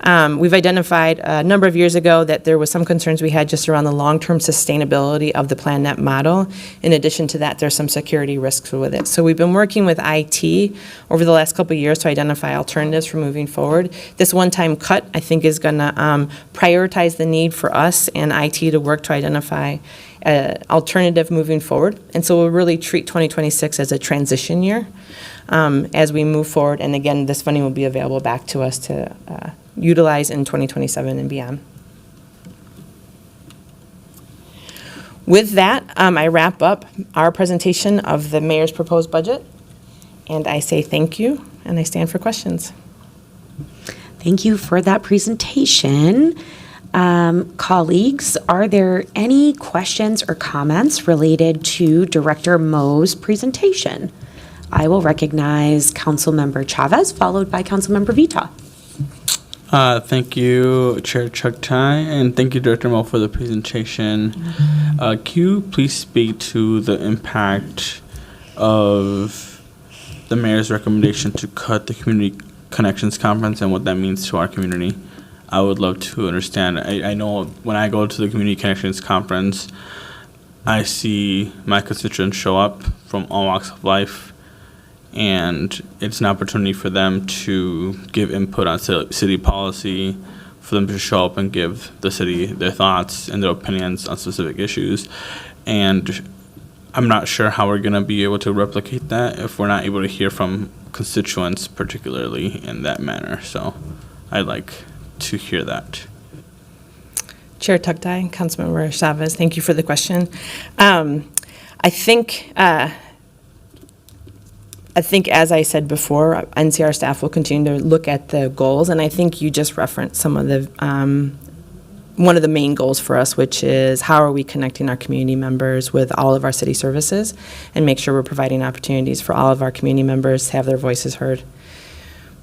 We've identified a number of years ago that there was some concerns we had just around the long-term sustainability of the PlanNet model. In addition to that, there's some security risks with it. So we've been working with IT over the last couple of years to identify alternatives for moving forward. This one-time cut, I think, is going to prioritize the need for us and IT to work to identify alternative moving forward. And so we'll really treat 2026 as a transition year as we move forward. And again, this funding will be available back to us to utilize in 2027 and beyond. With that, I wrap up our presentation of the mayor's proposed budget, and I say thank you, and I stand for questions.
Thank you for that presentation. Colleagues, are there any questions or comments related to Director Mo's presentation? I will recognize Councilmember Chavez, followed by Councilmember Vita.
Thank you, Chair Chugtai, and thank you, Director Mo, for the presentation. Can you please speak to the impact of the mayor's recommendation to cut the Community Connections Conference and what that means to our community? I would love to understand. I know when I go to the Community Connections Conference, I see my constituents show up from all walks of life, and it's an opportunity for them to give input on city policy, for them to show up and give the city their thoughts and their opinions on specific issues. And I'm not sure how we're going to be able to replicate that if we're not able to hear from constituents, particularly in that manner. So I'd like to hear that.
Chair Chugtai, Councilmember Chavez, thank you for the question. I think, as I said before, NCR staff will continue to look at the goals, and I think you just referenced some of the, one of the main goals for us, which is how are we connecting our community members with all of our city services and make sure we're providing opportunities for all of our community members to have their voices heard.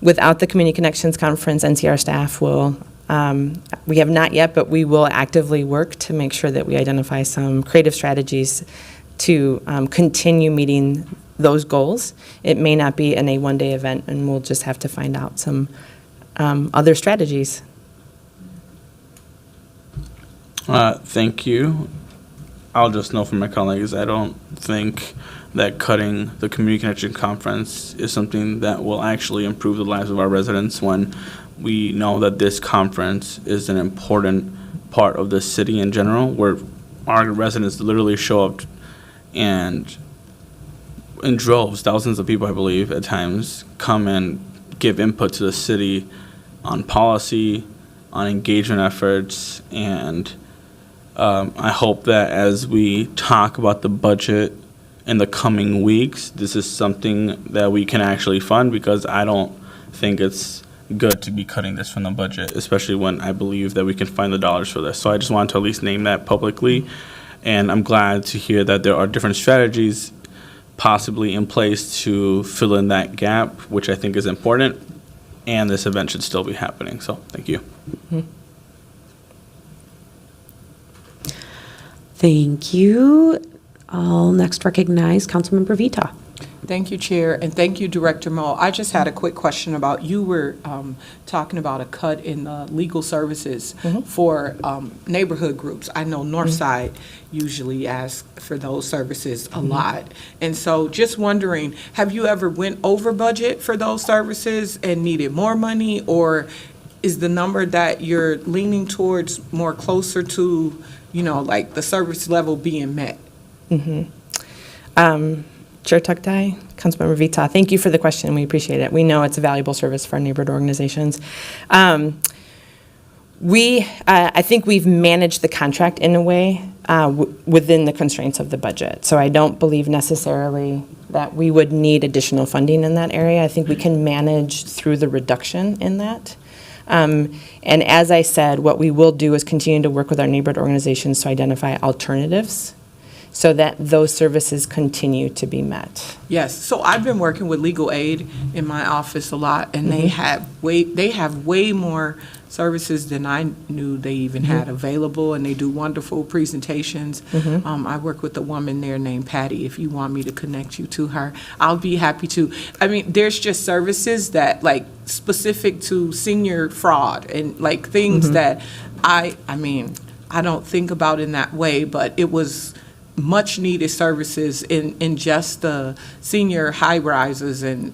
Without the Community Connections Conference, NCR staff will, we have not yet, but we will actively work to make sure that we identify some creative strategies to continue meeting those goals. It may not be in a one-day event, and we'll just have to find out some other strategies.
Thank you. I'll just know from my colleagues, I don't think that cutting the Community Connection Conference is something that will actually improve the lives of our residents when we know that this conference is an important part of the city in general, where our residents literally show up and in droves, thousands of people, I believe, at times, come and give input to the city on policy, on engagement efforts, and I hope that as we talk about the budget in the coming weeks, this is something that we can actually fund, because I don't think it's good to be cutting this from the budget, especially when I believe that we can find the dollars for this. So I just wanted to at least name that publicly, and I'm glad to hear that there are different strategies possibly in place to fill in that gap, which I think is important, and this event should still be happening. So thank you.
Mm-hmm.
Thank you. I'll next recognize Councilmember Vita.
Thank you, Chair, and thank you, Director Mo. I just had a quick question about, you were talking about a cut in legal services for neighborhood groups. I know Northside usually asks for those services a lot. And so just wondering, have you ever went over budget for those services and needed more money? Or is the number that you're leaning towards more closer to, like the service level being met?
Chair Tuktai, Councilmember Vita, thank you for the question. We appreciate it. We know it's a valuable service for our neighborhood organizations. I think we've managed the contract in a way within the constraints of the budget. So I don't believe necessarily that we would need additional funding in that area. I think we can manage through the reduction in that. And as I said, what we will do is continue to work with our neighborhood organizations to identify alternatives so that those services continue to be met.
Yes, so I've been working with legal aid in my office a lot, and they have way more services than I knew they even had available, and they do wonderful presentations. I work with a woman there named Patty. If you want me to connect you to her, I'll be happy to. I mean, there's just services that like specific to senior fraud and like things that I don't think about in that way, but it was much needed services in just the senior high rises and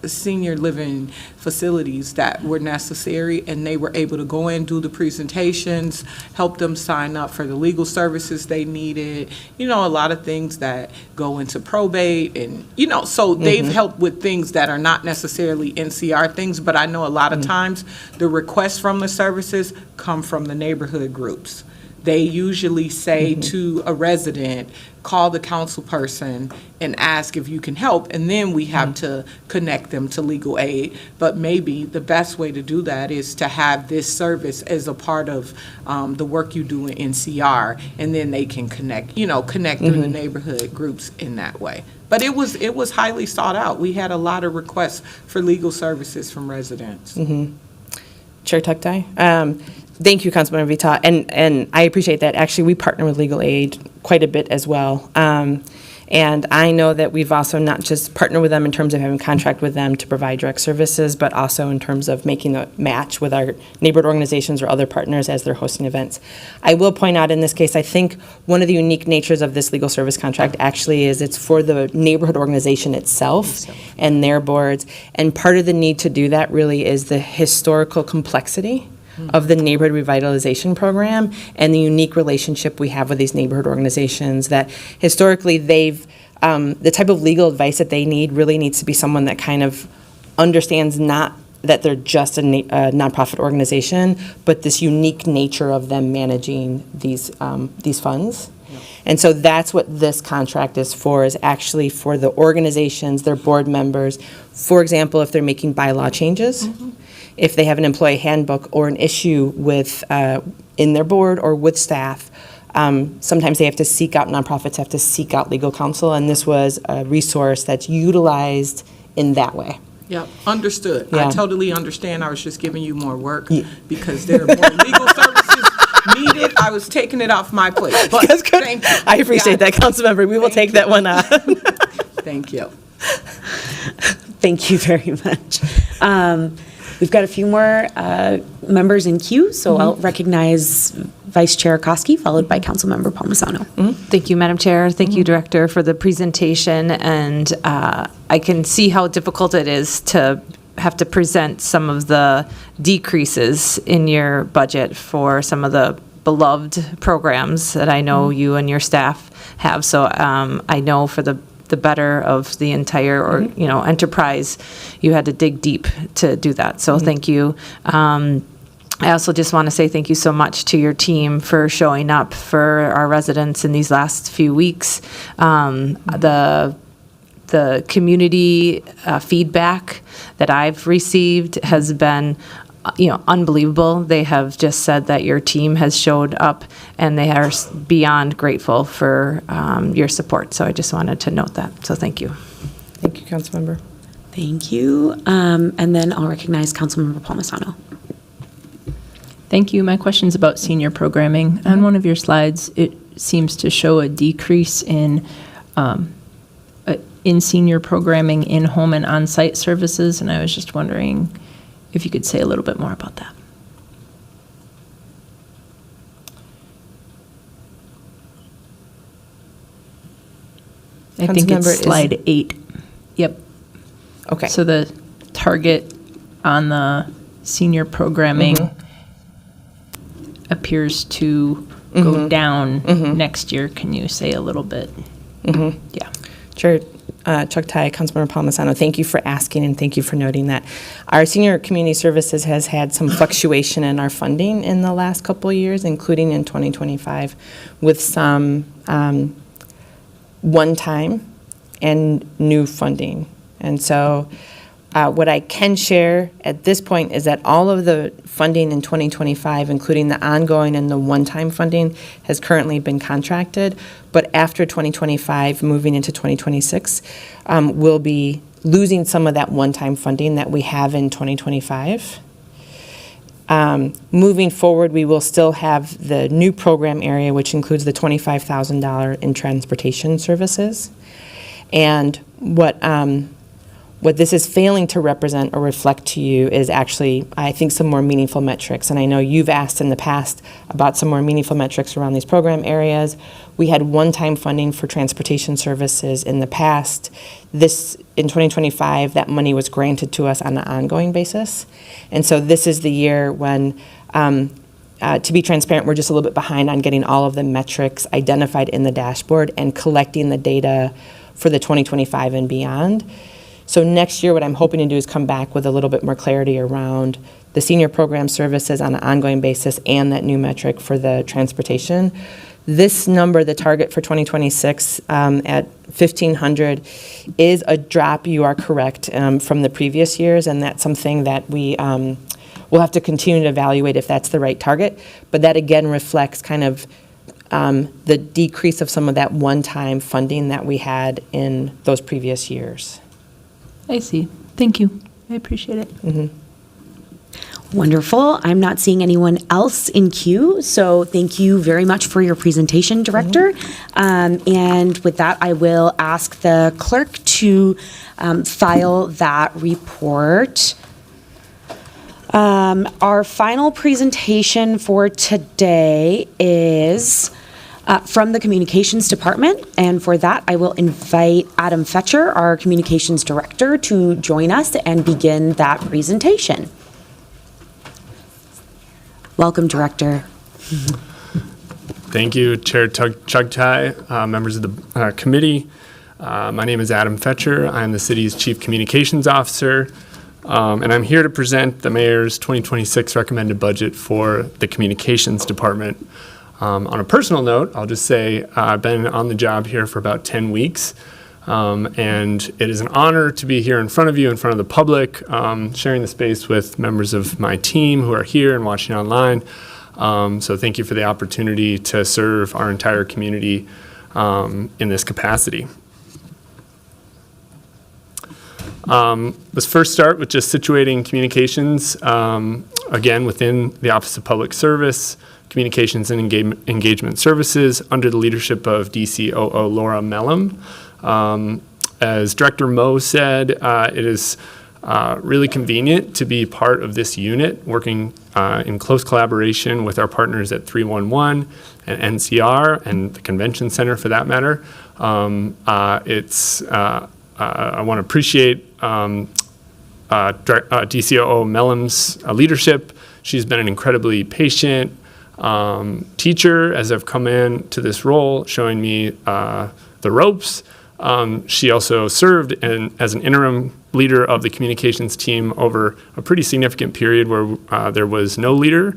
senior living facilities that were necessary, and they were able to go in, do the presentations, help them sign up for the legal services they needed, a lot of things that go into probate, and so they've helped with things that are not necessarily NCR things, but I know a lot of times the requests from the services come from the neighborhood groups. They usually say to a resident, call the council person and ask if you can help, and then we have to connect them to legal aid. But maybe the best way to do that is to have this service as a part of the work you do in NCR, and then they can connect through the neighborhood groups in that way. But it was highly sought out. We had a lot of requests for legal services from residents.
Chair Tuktai? Thank you, Councilmember Vita, and I appreciate that. Actually, we partner with legal aid quite a bit as well. And I know that we've also not just partnered with them in terms of having a contract with them to provide direct services, but also in terms of making a match with our neighborhood organizations or other partners as they're hosting events. I will point out in this case, I think one of the unique natures of this legal service contract actually is it's for the neighborhood organization itself and their boards. And part of the need to do that really is the historical complexity of the neighborhood revitalization program and the unique relationship we have with these neighborhood organizations that historically they've, the type of legal advice that they need really needs to be someone that kind of understands not that they're just a nonprofit organization, but this unique nature of them managing these funds. And so that's what this contract is for, is actually for the organizations, their board members. For example, if they're making bylaw changes, if they have an employee handbook or an issue with in their board or with staff, sometimes they have to seek out, nonprofits have to seek out legal counsel, and this was a resource that's utilized in that way.
Yep, understood.
Yeah.
I totally understand. I was just giving you more work because there are more legal services needed. I was taking it off my plate. But
That's good.
Thank you.
I appreciate that, Councilmember. We will take that one on.
Thank you.
Thank you very much. We've got a few more members in queue, so I'll recognize Vice Chair Koski, followed by Councilmember Palmisano.
Thank you, Madam Chair. Thank you, Director, for the presentation. And I can see how difficult it is to have to present some of the decreases in your budget for some of the beloved programs that I know you and your staff have. So I know for the better of the entire enterprise, you had to dig deep to do that. So thank you. I also just want to say thank you so much to your team for showing up for our residents in these last few weeks. The community feedback that I've received has been unbelievable. They have just said that your team has showed up, and they are beyond grateful for your support. So I just wanted to note that. So thank you.
Thank you, Councilmember.
Thank you. And then I'll recognize Councilmember Palmisano.
Thank you. My question is about senior programming. On one of your slides, it seems to show a decrease in in senior programming, in-home and on-site services, and I was just wondering if you could say a little bit more about that. I think
Councilmember,
it's slide 8. Yep.
Okay.
So the target on the senior programming appears to go down next year. Can you say a little bit? Yeah.
Sure. Chuck Tai, Councilmember Palmisano, thank you for asking and thank you for noting that. Our senior community services has had some fluctuation in our funding in the last couple of years, including in 2025, with some one-time and new funding. And so what I can share at this point is that all of the funding in 2025, including the ongoing and the one-time funding, has currently been contracted. But after 2025, moving into 2026, we'll be losing some of that one-time funding that we have in 2025. Moving forward, we will still have the new program area, which includes the $25,000 in transportation services. And what this is failing to represent or reflect to you is actually, I think, some more meaningful metrics. And I know you've asked in the past about some more meaningful metrics around these program areas. We had one-time funding for transportation services in the past. This, in 2025, that money was granted to us on an ongoing basis. And so this is the year when, to be transparent, we're just a little bit behind on getting all of the metrics identified in the dashboard and collecting the data for the 2025 and beyond. So next year, what I'm hoping to do is come back with a little bit more clarity around the senior program services on an ongoing basis and that new metric for the transportation. This number, the target for 2026 at 1,500, is a drop, you are correct, from the previous years, and that's something that we will have to continue to evaluate if that's the right target. But that again reflects kind of the decrease of some of that one-time funding that we had in those previous years.
I see. Thank you. I appreciate it.
Wonderful. I'm not seeing anyone else in queue, so thank you very much for your presentation, Director. And with that, I will ask the clerk to file that report. Our final presentation for today is from the Communications Department, and for that, I will invite Adam Fetcher, our Communications Director, to join us and begin that presentation. Welcome, Director.
Thank you, Chair Chugtai, members of the committee. My name is Adam Fetcher. I'm the city's Chief Communications Officer, and I'm here to present the Mayor's 2026 recommended budget for the Communications Department. On a personal note, I'll just say I've been on the job here for about 10 weeks, and it is an honor to be here in front of you, in front of the public, sharing the space with members of my team who are here and watching online. So thank you for the opportunity to serve our entire community in this capacity. Let's first start with just situating communications, again, within the Office of Public Service, Communications and Engagement Services under the leadership of DCOO Laura Mellum. As Director Moe said, it is really convenient to be part of this unit, working in close collaboration with our partners at 311 and NCR and the Convention Center for that matter. I want to appreciate DCOO Mellum's leadership. She's been an incredibly patient teacher as I've come in to this role, showing me the ropes. She also served as an interim leader of the communications team over a pretty significant period where there was no leader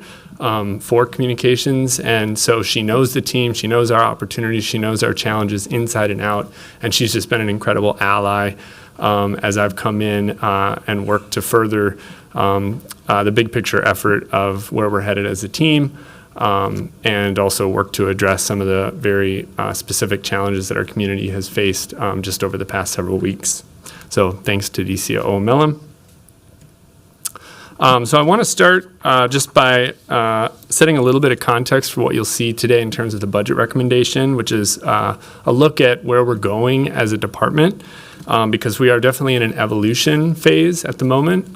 for communications. And so she knows the team, she knows our opportunities, she knows our challenges inside and out. And she's just been an incredible ally as I've come in and worked to further the big picture effort of where we're headed as a team. And also work to address some of the very specific challenges that our community has faced just over the past several weeks. So thanks to DCOO Mellum. So I want to start just by setting a little bit of context for what you'll see today in terms of the budget recommendation, which is a look at where we're going as a department, because we are definitely in an evolution phase at the moment,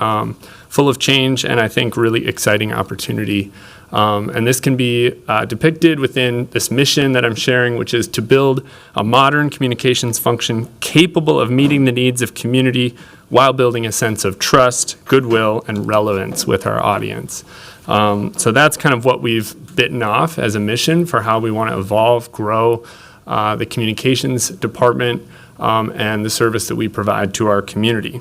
full of change and I think really exciting opportunity. And this can be depicted within this mission that I'm sharing, which is to build a modern communications function capable of meeting the needs of community while building a sense of trust, goodwill, and relevance with our audience. So that's kind of what we've bitten off as a mission for how we want to evolve, grow the communications department and the service that we provide to our community.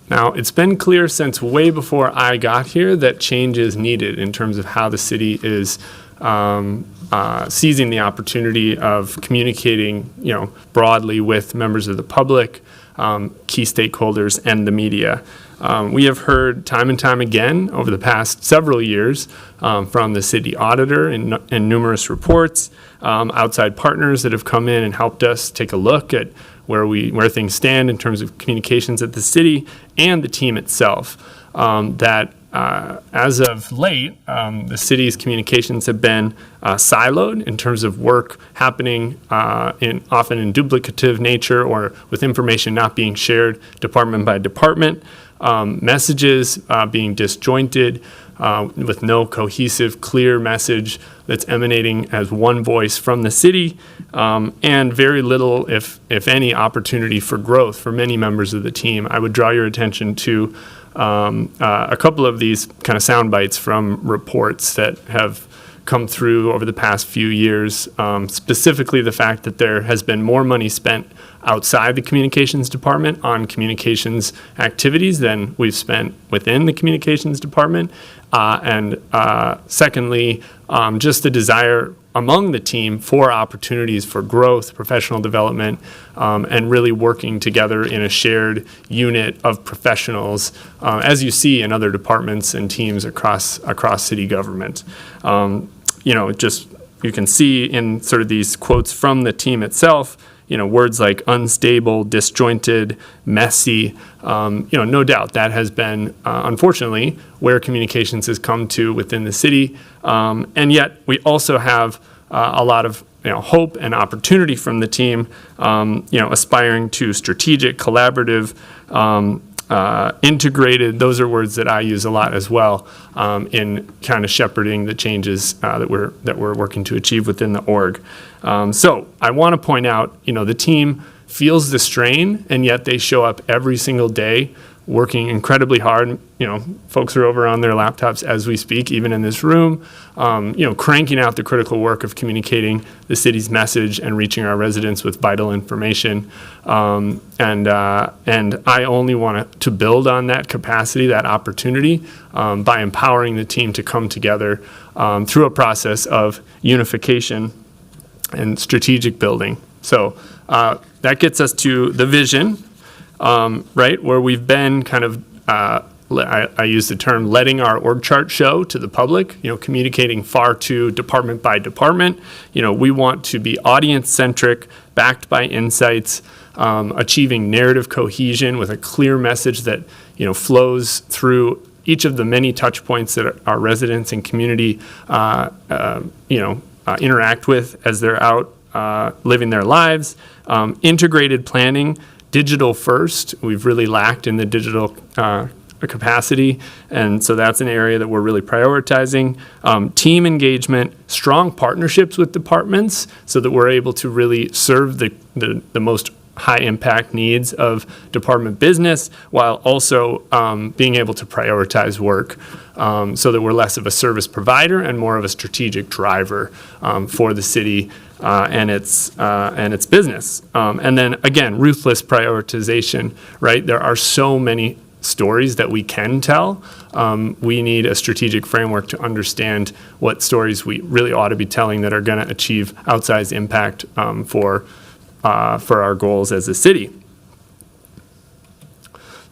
Now, it's been clear since way before I got here that change is needed in terms of how the city is seizing the opportunity of communicating, broadly with members of the public, key stakeholders, and the media. We have heard time and time again over the past several years from the city auditor in numerous reports, outside partners that have come in and helped us take a look at where things stand in terms of communications at the city and the team itself. That as of late, the city's communications have been siloed in terms of work happening often in duplicative nature or with information not being shared department by department, messages being disjointed, with no cohesive, clear message that's emanating as one voice from the city, and very little, if any, opportunity for growth for many members of the team. I would draw your attention to a couple of these kind of sound bites from reports that have come through over the past few years, specifically the fact that there has been more money spent outside the communications department on communications activities than we've spent within the communications department. And secondly, just the desire among the team for opportunities for growth, professional development, and really working together in a shared unit of professionals, as you see in other departments and teams across city government. You can see in sort of these quotes from the team itself, words like unstable, disjointed, messy. No doubt that has been, unfortunately, where communications has come to within the city. And yet we also have a lot of hope and opportunity from the team, aspiring to strategic, collaborative, integrated. Those are words that I use a lot as well in kind of shepherding the changes that we're working to achieve within the org. So I want to point out, the team feels the strain, and yet they show up every single day working incredibly hard. Folks are over on their laptops as we speak, even in this room, cranking out the critical work of communicating the city's message and reaching our residents with vital information. And I only want to build on that capacity, that opportunity, by empowering the team to come together through a process of unification and strategic building. So that gets us to the vision. Right, where we've been kind of, I use the term letting our org chart show to the public, communicating far too department by department. We want to be audience-centric, backed by insights, achieving narrative cohesion with a clear message that, flows through each of the many touch points that our residents and community, interact with as they're out living their lives. Integrated planning. Digital first, we've really lacked in the digital capacity, and so that's an area that we're really prioritizing. Team engagement, strong partnerships with departments so that we're able to really serve the most high impact needs of department business while also being able to prioritize work so that we're less of a service provider and more of a strategic driver for the city and its business. And then again, ruthless prioritization, right? There are so many stories that we can tell. We need a strategic framework to understand what stories we really ought to be telling that are going to achieve outsized impact for our goals as a city.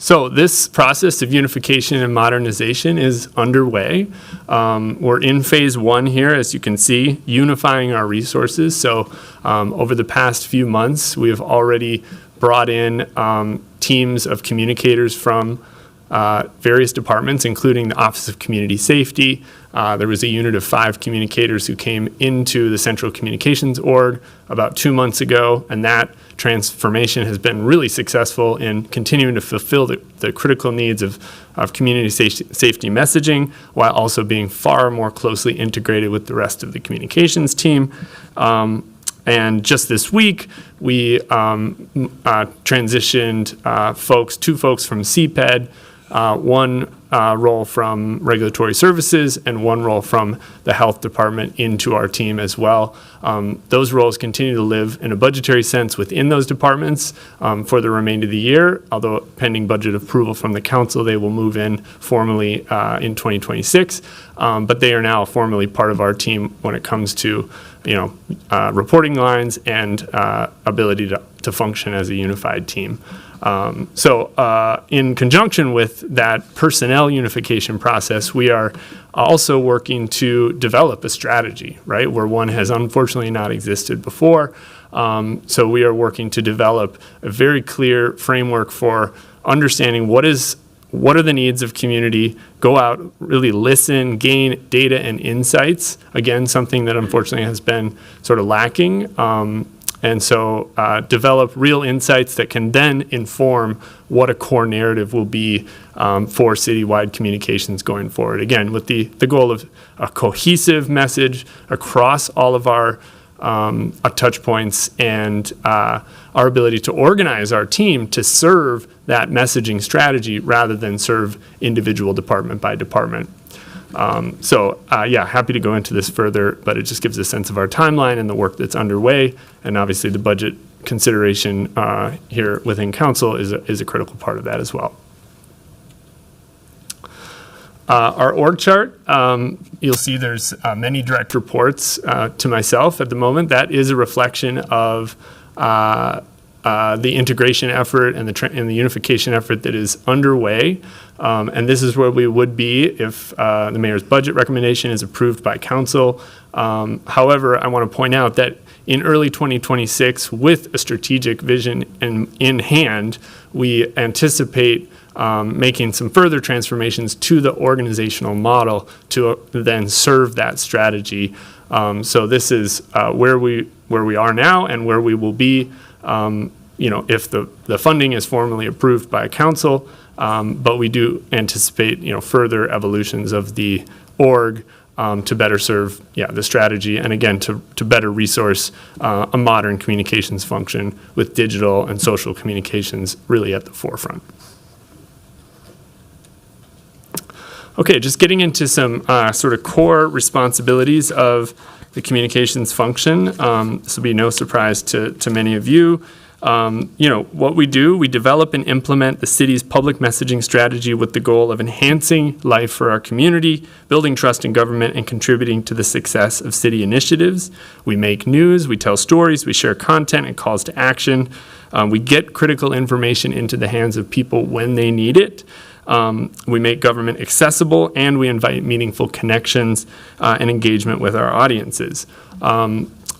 So this process of unification and modernization is underway. We're in phase one here, as you can see, unifying our resources. So over the past few months, we have already brought in teams of communicators from various departments, including the Office of Community Safety. There was a unit of 5 communicators who came into the Central Communications Org about 2 months ago, and that transformation has been really successful in continuing to fulfill the critical needs of community safety messaging, while also being far more closely integrated with the rest of the communications team. And just this week, we transitioned two folks from CPED, one role from Regulatory Services and one role from the Health Department into our team as well. Those roles continue to live in a budgetary sense within those departments for the remainder of the year, although pending budget approval from the council, they will move in formally in 2026. But they are now formally part of our team when it comes to reporting lines and ability to function as a unified team. So in conjunction with that personnel unification process, we are also working to develop a strategy, right, where one has unfortunately not existed before. So we are working to develop a very clear framework for understanding what are the needs of community, go out, really listen, gain data and insights. Again, something that unfortunately has been sort of lacking. And so develop real insights that can then inform what a core narrative will be for citywide communications going forward. Again, with the goal of a cohesive message across all of our touch points and our ability to organize our team to serve that messaging strategy rather than serve individual department by department. Happy to go into this further, but it just gives a sense of our timeline and the work that's underway. And obviously the budget consideration here within council is a critical part of that as well. Our org chart, you'll see there's many direct reports to myself at the moment. That is a reflection of the integration effort and the unification effort that is underway. And this is where we would be if the mayor's budget recommendation is approved by council. However, I want to point out that in early 2026, with a strategic vision in hand, we anticipate making some further transformations to the organizational model to then serve that strategy. So this is where we are now and where we will be if the funding is formally approved by council, but we do anticipate, further evolutions of the org to better serve, the strategy, and again, to better resource a modern communications function with digital and social communications really at the forefront. Okay, just getting into some sort of core responsibilities of the communications function. This will be no surprise to many of you. What we do, we develop and implement the city's public messaging strategy with the goal of enhancing life for our community, building trust in government, and contributing to the success of city initiatives. We make news, we tell stories, we share content and calls to action. We get critical information into the hands of people when they need it. We make government accessible, and we invite meaningful connections and engagement with our audiences.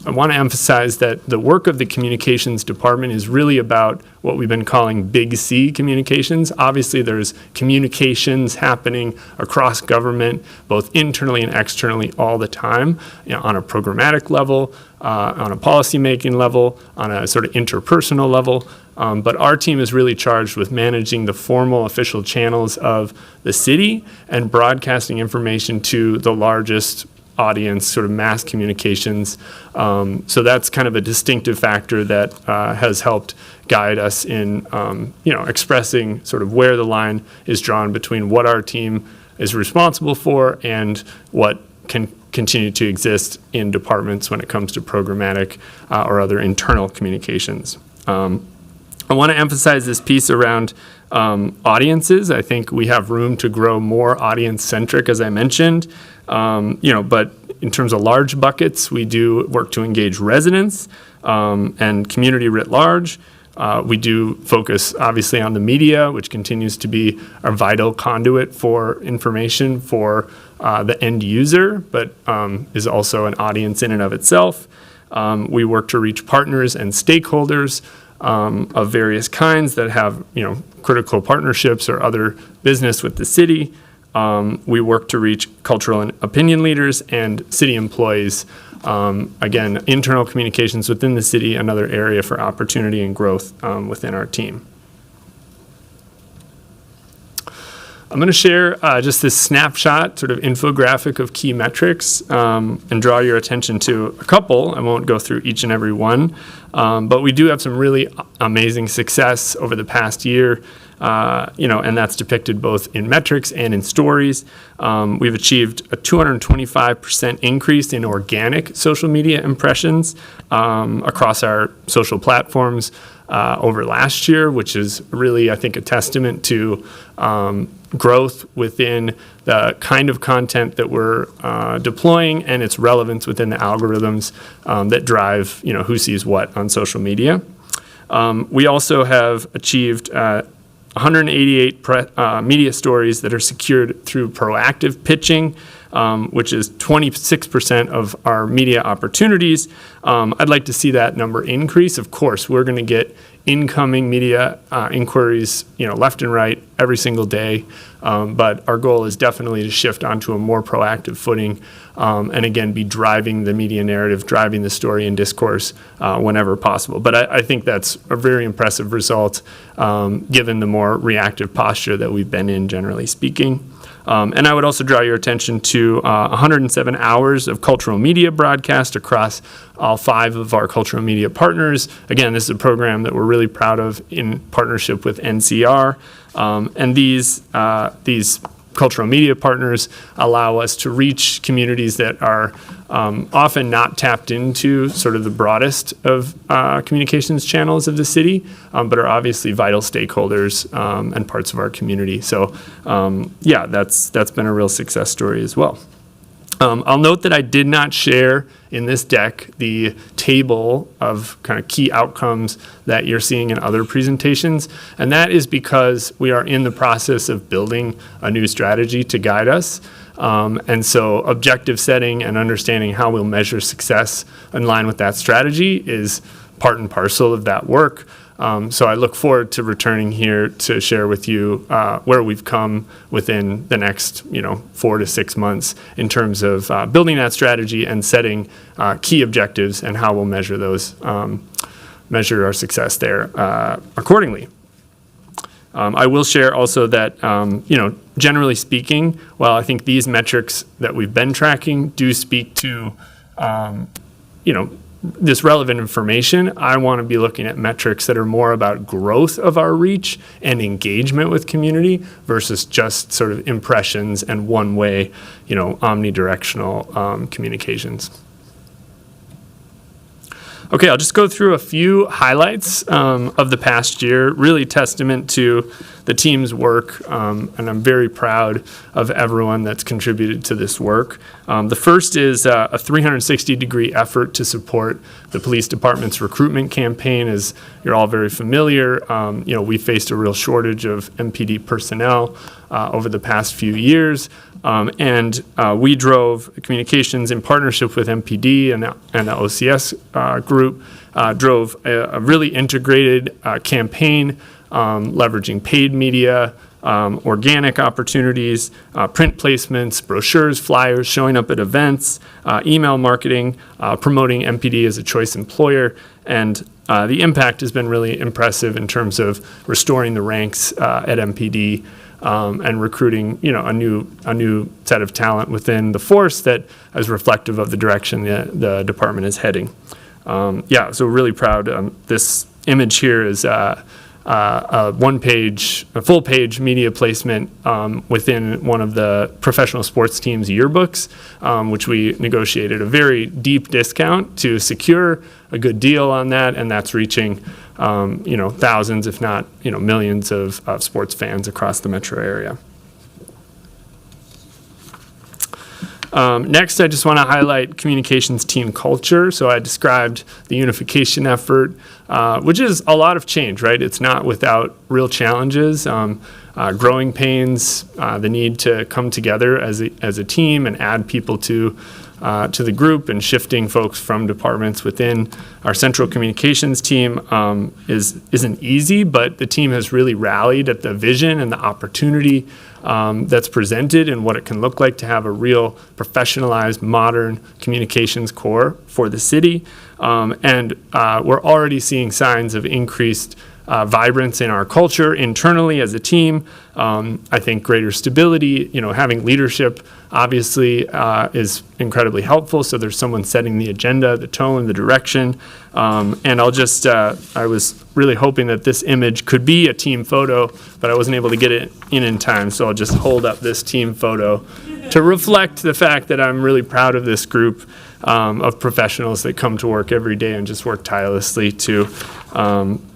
I want to emphasize that the work of the communications department is really about what we've been calling Big C communications. Obviously, there's communications happening across government, both internally and externally all the time, on a programmatic level, on a policymaking level, on a sort of interpersonal level. But our team is really charged with managing the formal official channels of the city and broadcasting information to the largest audience, sort of mass communications. So that's kind of a distinctive factor that has helped guide us in, expressing sort of where the line is drawn between what our team is responsible for and what can continue to exist in departments when it comes to programmatic or other internal communications. I want to emphasize this piece around audiences. I think we have room to grow more audience-centric, as I mentioned. But in terms of large buckets, we do work to engage residents and community writ large. We do focus, obviously, on the media, which continues to be a vital conduit for information for the end user, but is also an audience in and of itself. We work to reach partners and stakeholders of various kinds that have, critical partnerships or other business with the city. We work to reach cultural and opinion leaders and city employees. Again, internal communications within the city, another area for opportunity and growth within our team. I'm going to share just this snapshot, sort of infographic of key metrics, and draw your attention to a couple. I won't go through each and every one, but we do have some really amazing success over the past year, and that's depicted both in metrics and in stories. We've achieved a 225% increase in organic social media impressions across our social platforms over last year, which is really, I think, a testament to growth within the kind of content that we're deploying and its relevance within the algorithms that drive, who sees what on social media. We also have achieved 188 media stories that are secured through proactive pitching, which is 26% of our media opportunities. I'd like to see that number increase. Of course, we're going to get incoming media inquiries, left and right every single day. But our goal is definitely to shift onto a more proactive footing, and again, be driving the media narrative, driving the story and discourse whenever possible. But I think that's a very impressive result, given the more reactive posture that we've been in, generally speaking. And I would also draw your attention to 107 hours of cultural media broadcast across all 5 of our cultural media partners. Again, this is a program that we're really proud of in partnership with NCR. And these cultural media partners allow us to reach communities that are often not tapped into sort of the broadest of communications channels of the city, but are obviously vital stakeholders and parts of our community. So that's been a real success story as well. I'll note that I did not share in this deck the table of kind of key outcomes that you're seeing in other presentations, and that is because we are in the process of building a new strategy to guide us. And so objective setting and understanding how we'll measure success in line with that strategy is part and parcel of that work. So I look forward to returning here to share with you where we've come within the next 4 to 6 months in terms of building that strategy and setting key objectives and how we'll measure those, measure our success there accordingly. I will share also that, generally speaking, while I think these metrics that we've been tracking do speak to, this relevant information, I want to be looking at metrics that are more about growth of our reach and engagement with community versus just sort of impressions and one-way, omnidirectional communications. Okay, I'll just go through a few highlights of the past year, really testament to the team's work, and I'm very proud of everyone that's contributed to this work. The first is a 360-degree effort to support the police department's recruitment campaign. As you're all very familiar, we faced a real shortage of MPD personnel over the past few years. And we drove communications in partnership with MPD and the OCS group, drove a really integrated campaign, leveraging paid media, organic opportunities, print placements, brochures, flyers, showing up at events, email marketing, promoting MPD as a choice employer. And the impact has been really impressive in terms of restoring the ranks at MPD. And recruiting, a new set of talent within the force that is reflective of the direction the department is heading. So really proud. This image here is a full-page media placement within one of the professional sports teams' yearbooks, which we negotiated a very deep discount to secure a good deal on that, and that's reaching thousands, if not, millions of sports fans across the metro area. Next, I just want to highlight communications team culture. So I described the unification effort, which is a lot of change, right? It's not without real challenges, growing pains, the need to come together as a team and add people to to the group and shifting folks from departments within our central communications team isn't easy, but the team has really rallied at the vision and the opportunity that's presented and what it can look like to have a real professionalized, modern communications core for the city. And we're already seeing signs of increased vibrance in our culture internally as a team. I think greater stability, having leadership obviously is incredibly helpful. So there's someone setting the agenda, the tone, the direction. And I'll just, I was really hoping that this image could be a team photo, but I wasn't able to get it in time. So I'll just hold up this team photo to reflect the fact that I'm really proud of this group of professionals that come to work every day and just work tirelessly to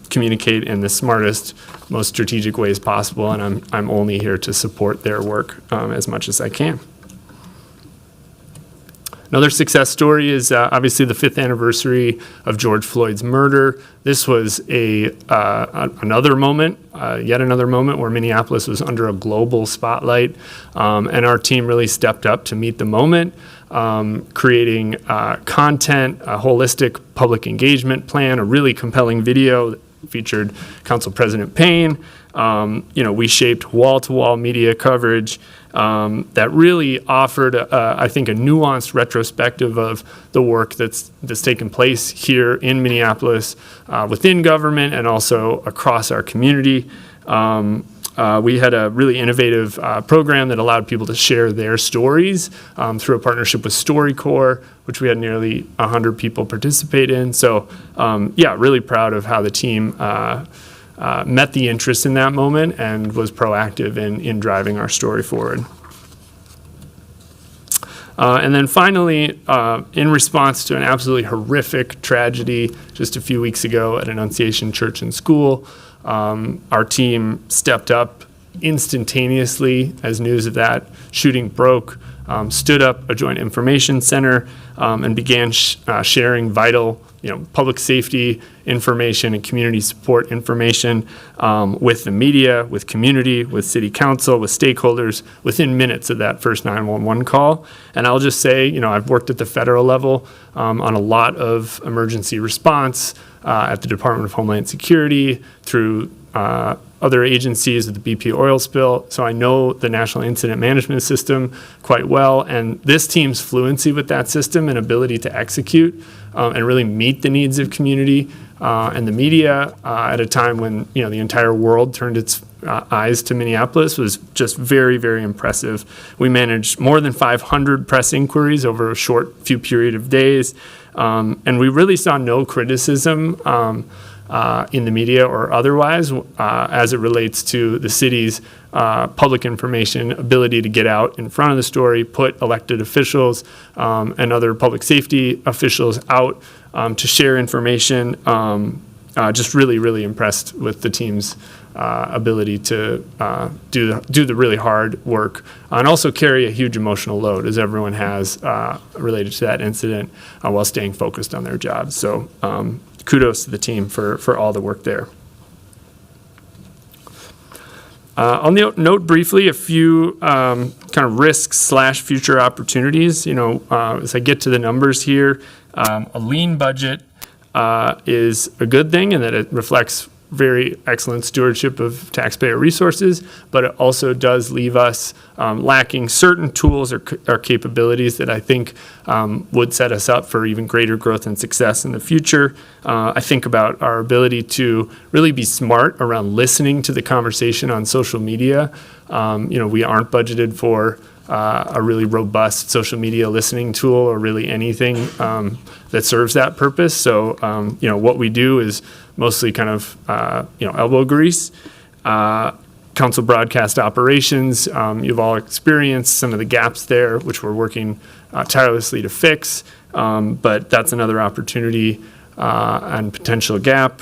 communicate in the smartest, most strategic ways possible, and I'm only here to support their work as much as I can. Another success story is obviously the 5th anniversary of George Floyd's murder. This was another moment, yet another moment where Minneapolis was under a global spotlight, and our team really stepped up to meet the moment, creating content, a holistic public engagement plan, a really compelling video that featured Council President Payne. We shaped wall-to-wall media coverage that really offered, I think, a nuanced retrospective of the work that's taken place here in Minneapolis, within government, and also across our community. We had a really innovative program that allowed people to share their stories through a partnership with StoryCorps, which we had nearly 100 people participate in. So, really proud of how the team met the interest in that moment and was proactive in driving our story forward. And then finally, in response to an absolutely horrific tragedy just a few weeks ago at Annunciation Church and School, our team stepped up instantaneously as news of that shooting broke, stood up a joint information center, and began sharing vital public safety information and community support information with the media, with community, with city council, with stakeholders within minutes of that first 911 call. And I'll just say, I've worked at the federal level on a lot of emergency response at the Department of Homeland Security, through other agencies of the BP oil spill. So I know the National Incident Management System quite well, and this team's fluency with that system and ability to execute and really meet the needs of community and the media at a time when the entire world turned its eyes to Minneapolis was just very, very impressive. We managed more than 500 press inquiries over a short few period of days, and we really saw no criticism in the media or otherwise as it relates to the city's public information ability to get out in front of the story, put elected officials and other public safety officials out to share information. Just really, really impressed with the team's ability to do the really hard work and also carry a huge emotional load, as everyone has related to that incident, while staying focused on their jobs. So kudos to the team for all the work there. I'll note briefly a few kind of risks / future opportunities. As I get to the numbers here, a lean budget is a good thing in that it reflects very excellent stewardship of taxpayer resources, but it also does leave us lacking certain tools or capabilities that I think would set us up for even greater growth and success in the future. I think about our ability to really be smart around listening to the conversation on social media. We aren't budgeted for a really robust social media listening tool or really anything that serves that purpose. So, what we do is mostly kind of, elbow grease. Council broadcast operations, you've all experienced some of the gaps there, which we're working tirelessly to fix, but that's another opportunity and potential gap.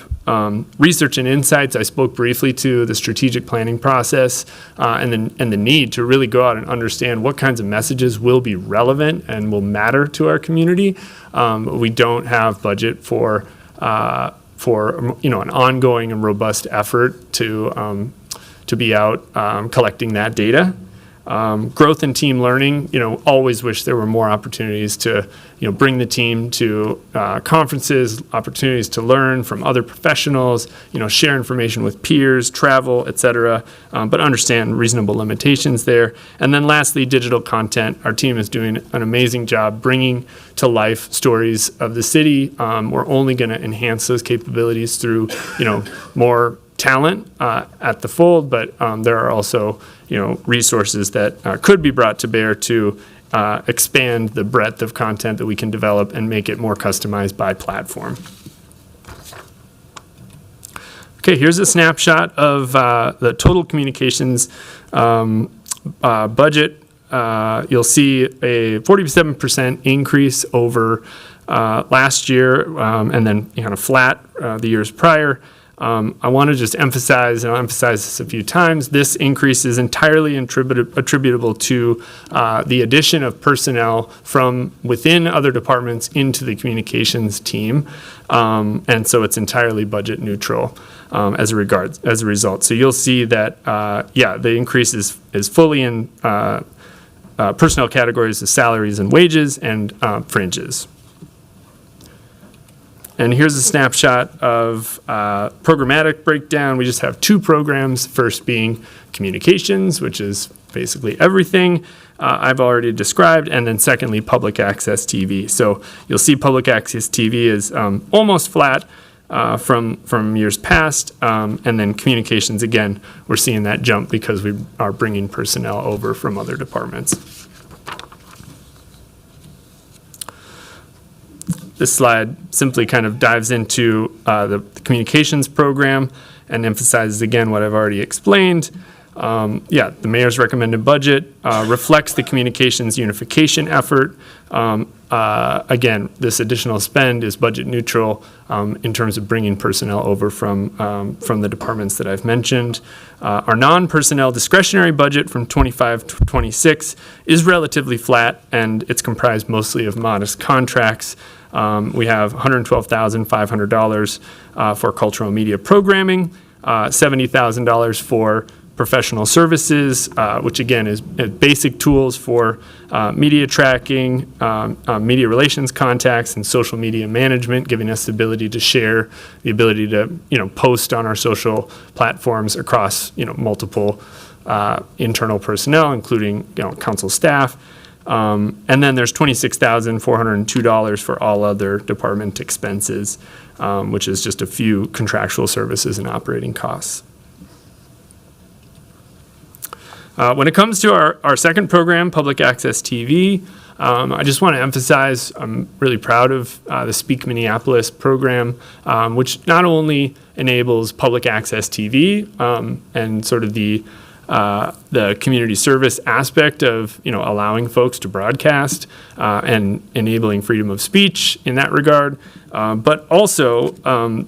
Research and insights, I spoke briefly to the strategic planning process and the need to really go out and understand what kinds of messages will be relevant and will matter to our community. We don't have budget for an ongoing and robust effort to be out collecting that data. Growth and team learning, always wish there were more opportunities to, bring the team to conferences, opportunities to learn from other professionals, share information with peers, travel, et cetera, but understand reasonable limitations there. And then lastly, digital content. Our team is doing an amazing job bringing to life stories of the city. We're only going to enhance those capabilities through, more talent at the fold, but there are also resources that could be brought to bear to expand the breadth of content that we can develop and make it more customized by platform. Okay, here's a snapshot of the total communications budget. You'll see a 47% increase over last year, and then kind of flat the years prior. I want to just emphasize, and I'll emphasize this a few times, this increase is entirely attributable to the addition of personnel from within other departments into the communications team. And so it's entirely budget neutral as a result. So you'll see that, the increase is fully in personnel categories of salaries and wages and fringes. And here's a snapshot of programmatic breakdown. We just have two programs, first being communications, which is basically everything I've already described, and then secondly, public access TV. So you'll see public access TV is almost flat from years past, and then communications, again, we're seeing that jump because we are bringing personnel over from other departments. This slide simply kind of dives into the communications program and emphasizes again what I've already explained. The mayor's recommended budget reflects the communications unification effort. Again, this additional spend is budget neutral in terms of bringing personnel over from the departments that I've mentioned. Our non-personnel discretionary budget from 25 to 26 is relatively flat, and it's comprised mostly of modest contracts. We have $112,500 for cultural media programming, $70,000 for professional services, which again is basic tools for media tracking, media relations contacts, and social media management, giving us the ability to share, the ability to post on our social platforms across multiple internal personnel, including council staff. And then there's $26,402 for all other department expenses, which is just a few contractual services and operating costs. When it comes to our second program, Public Access TV, I just want to emphasize I'm really proud of the Speak Minneapolis program, which not only enables public access TV and sort of the community service aspect of allowing folks to broadcast and enabling freedom of speech in that regard, but also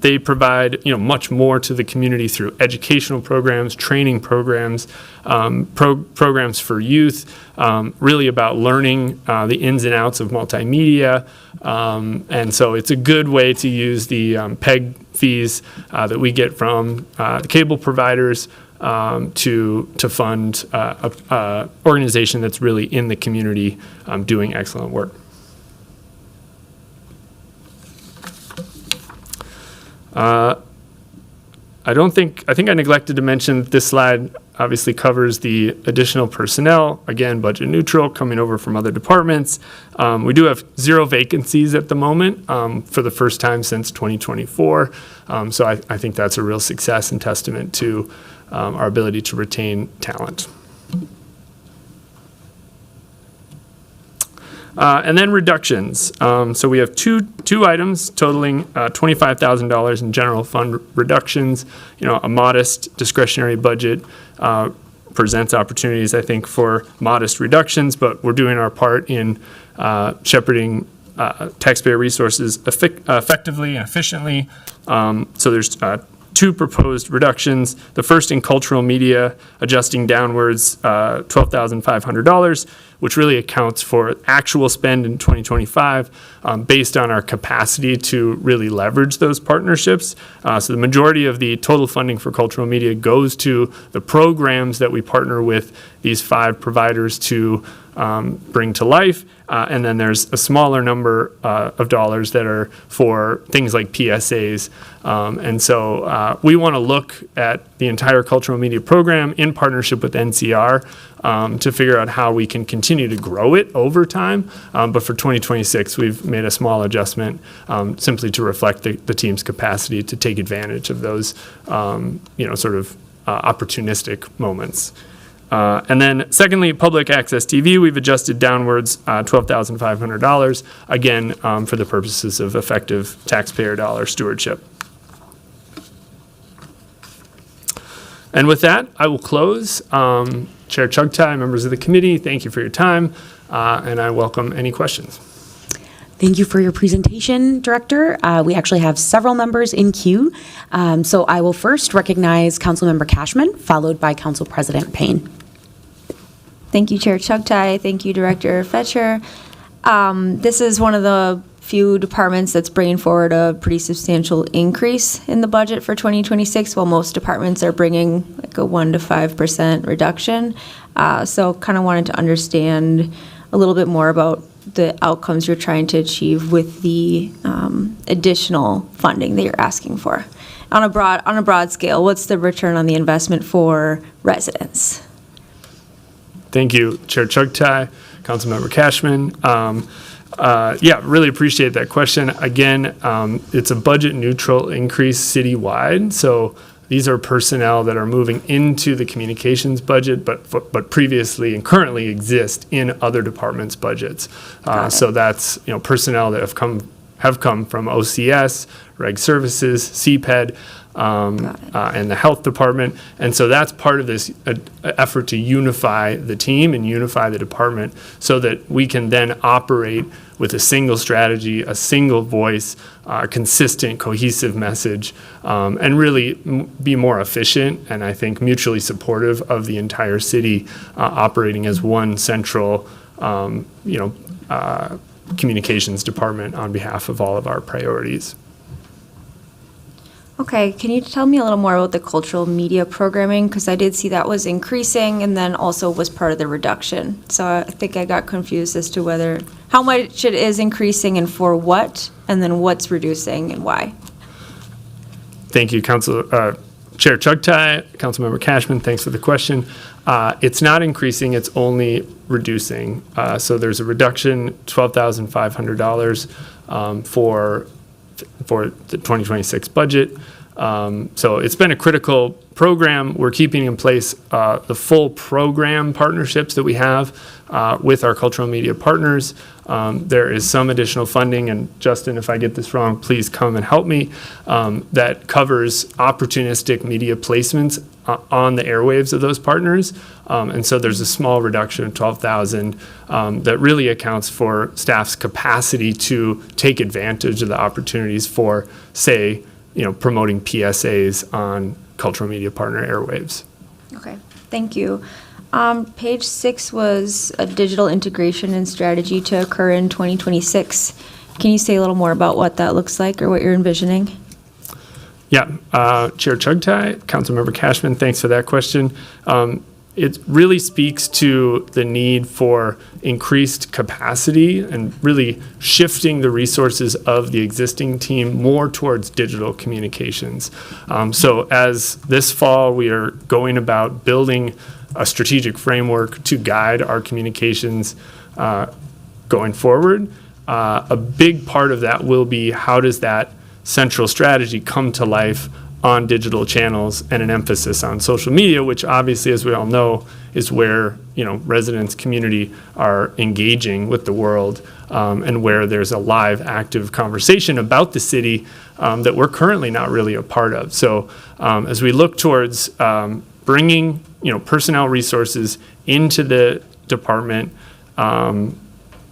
they provide much more to the community through educational programs, training programs, programs for youth, really about learning the ins and outs of multimedia, and so it's a good way to use the PEG fees that we get from the cable providers to fund an organization that's really in the community doing excellent work. I think I neglected to mention this slide obviously covers the additional personnel, again, budget neutral, coming over from other departments. We do have 0 vacancies at the moment for the first time since 2024. So I think that's a real success and testament to our ability to retain talent. And then reductions. So we have two items totaling $25,000 in general fund reductions. A modest discretionary budget presents opportunities, I think, for modest reductions, but we're doing our part in shepherding taxpayer resources effectively and efficiently. So there's 2 proposed reductions. The first in cultural media, adjusting downwards $12,500, which really accounts for actual spend in 2025 based on our capacity to really leverage those partnerships. So the majority of the total funding for cultural media goes to the programs that we partner with these 5 providers to bring to life. And then there's a smaller number of dollars that are for things like PSAs. And so we want to look at the entire cultural media program in partnership with NCR to figure out how we can continue to grow it over time. But for 2026, we've made a small adjustment simply to reflect the team's capacity to take advantage of those, sort of opportunistic moments. And then secondly, public access TV, we've adjusted downwards $12,500, again, for the purposes of effective taxpayer dollar stewardship. And with that, I will close. Chair Chugtai, members of the committee, thank you for your time, and I welcome any questions.
Thank you for your presentation, Director. We actually have several members in queue. So I will first recognize Councilmember Cashman, followed by Council President Payne.
Thank you, Chair Chugtai. Thank you, Director Fetcher. This is one of the few departments that's bringing forward a pretty substantial increase in the budget for 2026, while most departments are bringing like a 1 to 5% reduction. So kind of wanted to understand a little bit more about the outcomes you're trying to achieve with the additional funding that you're asking for. On a broad scale, what's the return on the investment for residents?
Thank you, Chair Chugtai, Councilmember Cashman. Really appreciate that question. Again, it's a budget neutral increase citywide. So these are personnel that are moving into the communications budget, but previously and currently exist in other departments' budgets. So that's personnel that have come from OCS, Reg Services, CPED, and the health department. And so that's part of this effort to unify the team and unify the department so that we can then operate with a single strategy, a single voice, a consistent, cohesive message, and really be more efficient and I think mutually supportive of the entire city operating as one central, communications department on behalf of all of our priorities.
Okay, can you tell me a little more about the cultural media programming? Because I did see that was increasing and then also was part of the reduction. So I think I got confused as to how much it is increasing and for what, and then what's reducing and why.
Thank you, Chair Chugtai, Councilmember Cashman, thanks for the question. It's not increasing, it's only reducing. So there's a reduction, $12,500 for the 2026 budget. So it's been a critical program. We're keeping in place the full program partnerships that we have with our cultural media partners. There is some additional funding, and Justin, if I get this wrong, please come and help me, that covers opportunistic media placements on the airwaves of those partners. And so there's a small reduction of $12,000 that really accounts for staff's capacity to take advantage of the opportunities for, say, promoting PSAs on cultural media partner airwaves.
Okay, thank you. Page 6 was a digital integration and strategy to occur in 2026. Can you say a little more about what that looks like or what you're envisioning?
Yeah, Chair Chugtai, Councilmember Cashman, thanks for that question. It really speaks to the need for increased capacity and really shifting the resources of the existing team more towards digital communications. So as this fall, we are going about building a strategic framework to guide our communications going forward. A big part of that will be how does that central strategy come to life on digital channels and an emphasis on social media, which obviously, as we all know, is where residents, community are engaging with the world, and where there's a live, active conversation about the city that we're currently not really a part of. So as we look towards bringing personnel resources into the department, in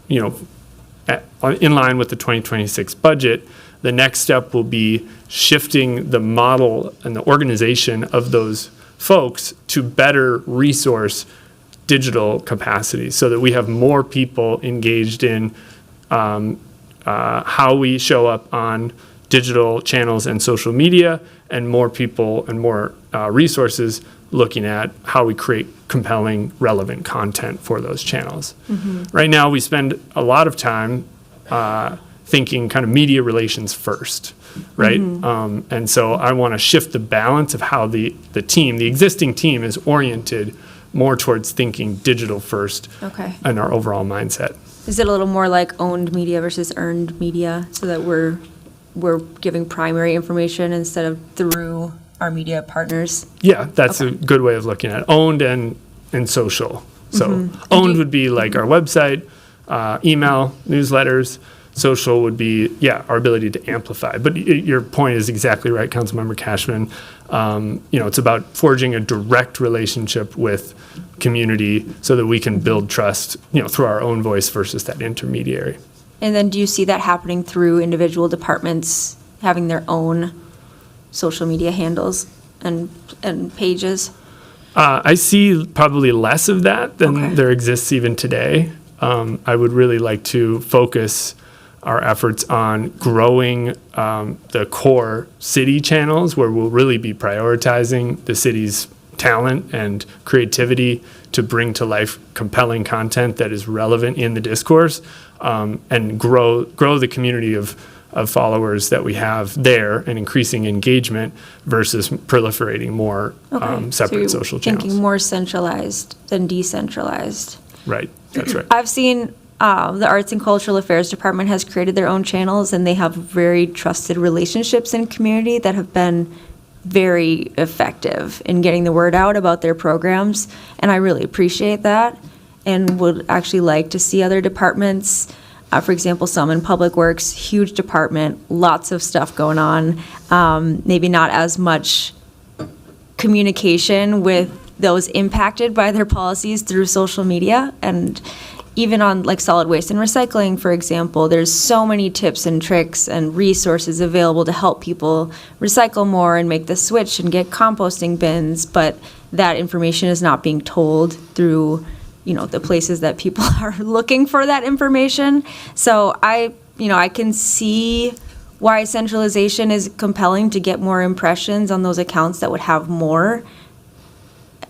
line with the 2026 budget, the next step will be shifting the model and the organization of those folks to better resource digital capacity so that we have more people engaged in how we show up on digital channels and social media, and more people and more resources looking at how we create compelling, relevant content for those channels. Right now, we spend a lot of time thinking kind of media relations first, right? And so I want to shift the balance of how the existing team is oriented more towards thinking digital first in our overall mindset.
Is it a little more like owned media versus earned media, so that we're giving primary information instead of through our media partners?
Yeah, that's a good way of looking at it. Owned and social. So owned would be like our website, email, newsletters. Social would be, our ability to amplify. But your point is exactly right, Councilmember Cashman. It's about forging a direct relationship with community so that we can build trust, through our own voice versus that intermediary.
And then do you see that happening through individual departments having their own social media handles and pages?
I see probably less of that than there exists even today. I would really like to focus our efforts on growing the core city channels, where we'll really be prioritizing the city's talent and creativity to bring to life compelling content that is relevant in the discourse, and grow the community of followers that we have there, and increasing engagement versus proliferating more separate social channels.
Thinking more centralized than decentralized.
Right, that's right.
I've seen the Arts and Cultural Affairs Department has created their own channels, and they have very trusted relationships in community that have been very effective in getting the word out about their programs, and I really appreciate that, and would actually like to see other departments, for example, some in Public Works, huge department, lots of stuff going on, maybe not as much communication with those impacted by their policies through social media. And even on like solid waste and recycling, for example, there's so many tips and tricks and resources available to help people recycle more and make the switch and get composting bins, but that information is not being told through, the places that people are looking for that information. So I can see why centralization is compelling to get more impressions on those accounts that would have more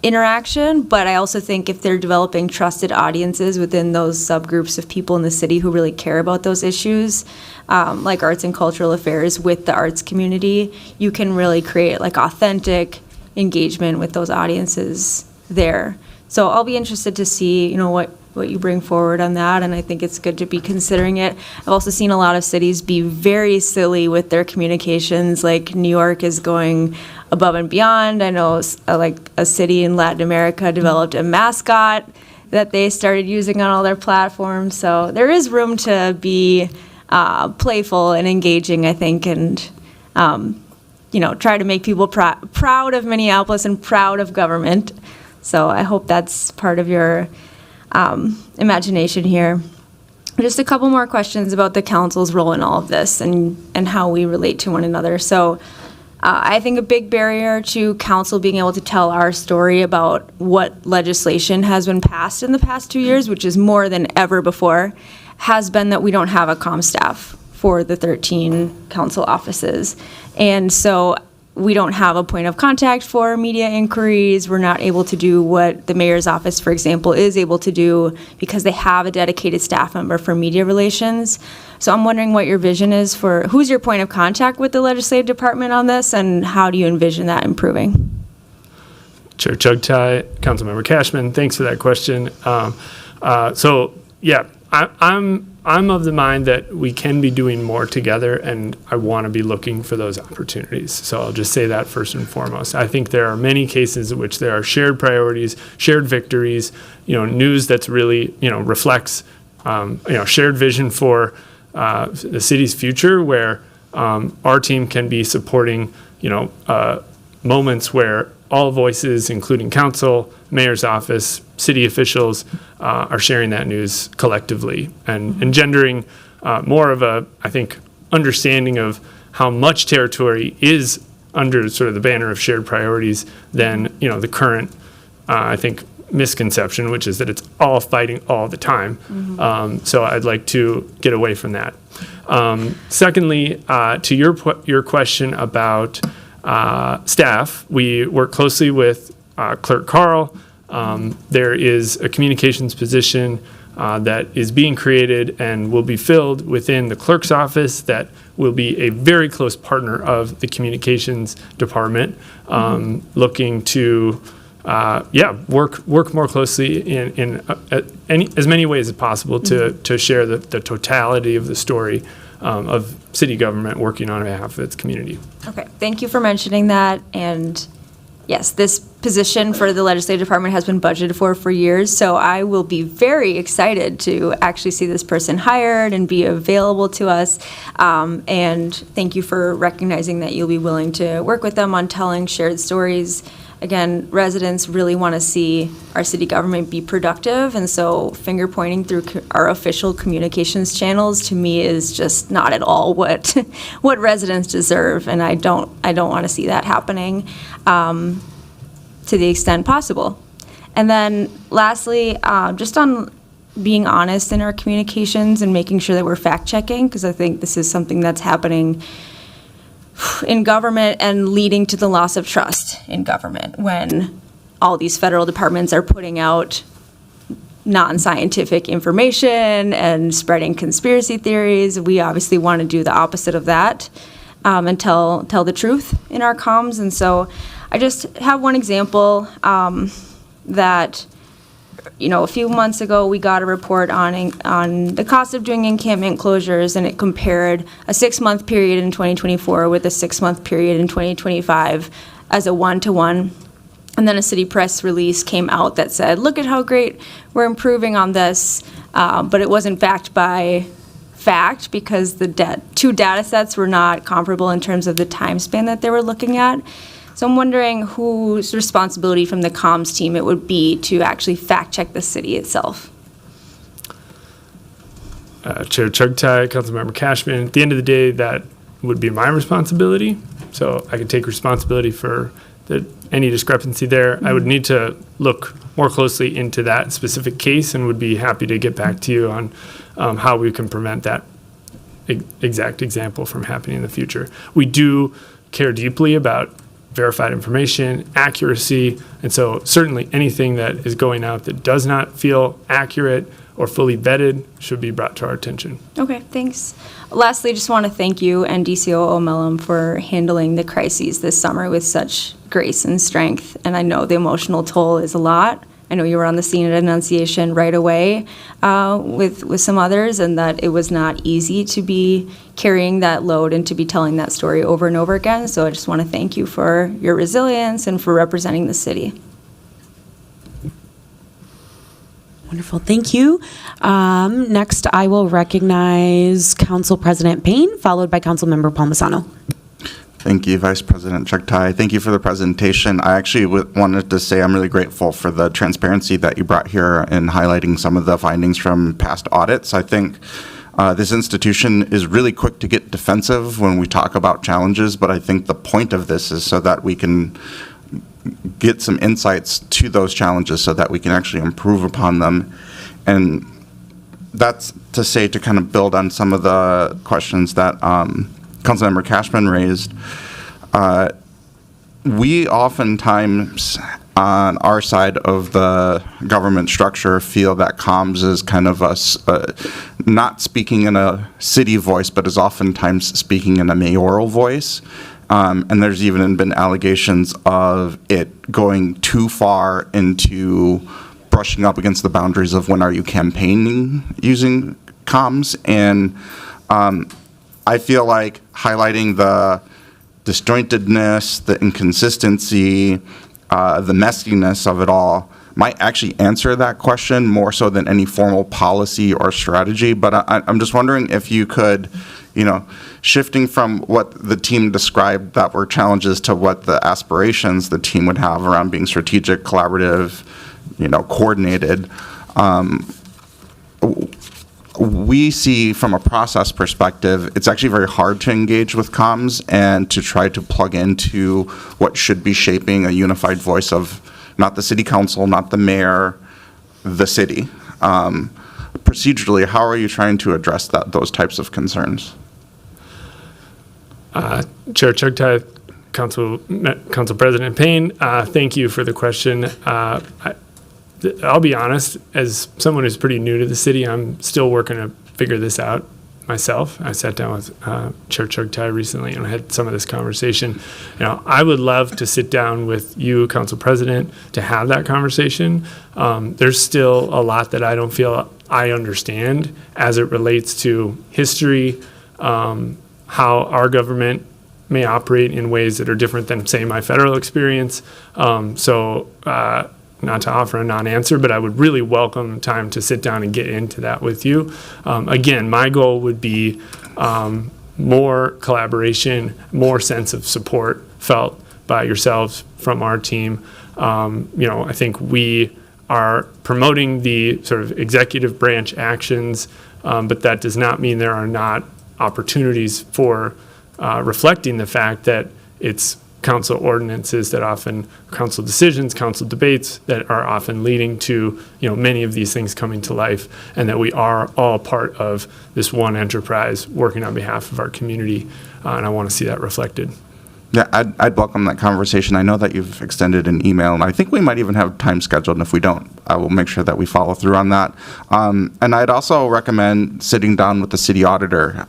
interaction, but I also think if they're developing trusted audiences within those subgroups of people in the city who really care about those issues, like Arts and Cultural Affairs with the arts community, you can really create like authentic engagement with those audiences there. So I'll be interested to see, what you bring forward on that, and I think it's good to be considering it. I've also seen a lot of cities be very silly with their communications, like New York is going above and beyond. I know like a city in Latin America developed a mascot that they started using on all their platforms, so there is room to be playful and engaging, I think, and try to make people proud of Minneapolis and proud of government. So I hope that's part of your imagination here. Just a couple more questions about the council's role in all of this and how we relate to one another. So I think a big barrier to council being able to tell our story about what legislation has been passed in the past 2 years, which is more than ever before, has been that we don't have a comm staff for the 13 council offices. And so we don't have a point of contact for media inquiries. We're not able to do what the mayor's office, for example, is able to do because they have a dedicated staff member for media relations. So I'm wondering what your vision is for who's your point of contact with the legislative department on this, and how do you envision that improving?
Chair Chugtai, Councilmember Cashman, thanks for that question. I'm of the mind that we can be doing more together, and I want to be looking for those opportunities. So I'll just say that first and foremost. I think there are many cases in which there are shared priorities, shared victories, news that's really, reflects, shared vision for the city's future, where our team can be supporting, moments where all voices, including council, mayor's office, city officials, are sharing that news collectively and engendering more of a, I think, understanding of how much territory is under sort of the banner of shared priorities than, the current, I think, misconception, which is that it's all fighting all the time. So I'd like to get away from that. Secondly, to your question about staff, we work closely with Clerk Carl. There is a communications position that is being created and will be filled within the clerk's office that will be a very close partner of the communications department, looking to work more closely in as many ways as possible to share the totality of the story of city government working on behalf of its community.
Okay, thank you for mentioning that. And yes, this position for the legislative department has been budgeted for years, so I will be very excited to actually see this person hired and be available to us. And thank you for recognizing that you'll be willing to work with them on telling shared stories. Again, residents really want to see our city government be productive, and so finger pointing through our official communications channels to me is just not at all what residents deserve, and I don't want to see that happening to the extent possible. And then lastly, just on being honest in our communications and making sure that we're fact checking, because I think this is something that's happening in government and leading to the loss of trust in government when all these federal departments are putting out non-scientific information and spreading conspiracy theories. We obviously want to do the opposite of that and tell the truth in our comms. And so I just have one example that, a few months ago, we got a report on the cost of doing encampment closures, and it compared a 6-month period in 2024 with a 6-month period in 2025 as a 1-to-1. And then a city press release came out that said, look at how great we're improving on this, but it wasn't backed by fact because the two data sets were not comparable in terms of the time span that they were looking at. So I'm wondering whose responsibility from the comms team it would be to actually fact check the city itself.
Chair Chugtai, Councilmember Cashman, at the end of the day, that would be my responsibility. So I could take responsibility for any discrepancy there. I would need to look more closely into that specific case and would be happy to get back to you on how we can prevent that exact example from happening in the future. We do care deeply about verified information, accuracy, and so certainly anything that is going out that does not feel accurate or fully vetted should be brought to our attention.
Okay, thanks. Lastly, just want to thank you and DCO O'Mellum for handling the crises this summer with such grace and strength, and I know the emotional toll is a lot. I know you were on the scene at Annunciation right away with some others, and that it was not easy to be carrying that load and to be telling that story over and over again. So I just want to thank you for your resilience and for representing the city.
Wonderful, thank you. Next, I will recognize Council President Payne, followed by Councilmember Palmisano.
Thank you, Vice President Chugtai. Thank you for the presentation. I actually wanted to say I'm really grateful for the transparency that you brought here in highlighting some of the findings from past audits. I think this institution is really quick to get defensive when we talk about challenges, but I think the point of this is so that we can get some insights to those challenges so that we can actually improve upon them. And that's to say, to kind of build on some of the questions that Councilmember Cashman raised, we oftentimes on our side of the government structure feel that comms is kind of us not speaking in a city voice, but is oftentimes speaking in a mayoral voice. And there's even been allegations of it going too far into brushing up against the boundaries of when are you campaigning using comms. And I feel like highlighting the disjointedness, the inconsistency, the messiness of it all might actually answer that question more so than any formal policy or strategy. But I'm just wondering if you could, shifting from what the team described that were challenges to what the aspirations the team would have around being strategic, collaborative, coordinated. We see from a process perspective, it's actually very hard to engage with comms and to try to plug into what should be shaping a unified voice of not the city council, not the mayor, the city. Procedurally, how are you trying to address those types of concerns?
Chair Chugtai, Council President Payne, thank you for the question. I'll be honest, as someone who's pretty new to the city, I'm still working to figure this out myself. I sat down with Chair Chugtai recently and I had some of this conversation. I would love to sit down with you, Council President, to have that conversation. There's still a lot that I don't feel I understand as it relates to history, how our government may operate in ways that are different than, say, my federal experience. Not to offer a non-answer, but I would really welcome time to sit down and get into that with you. Again, my goal would be more collaboration, more sense of support felt by yourselves from our team. I think we are promoting the sort of executive branch actions, but that does not mean there are not opportunities for reflecting the fact that it's council ordinances that often, council decisions, council debates that are often leading to, many of these things coming to life, and that we are all part of this one enterprise working on behalf of our community, and I want to see that reflected.
Yeah, I'd welcome that conversation. I know that you've extended an email, and I think we might even have time scheduled, and if we don't, I will make sure that we follow through on that. And I'd also recommend sitting down with the city auditor.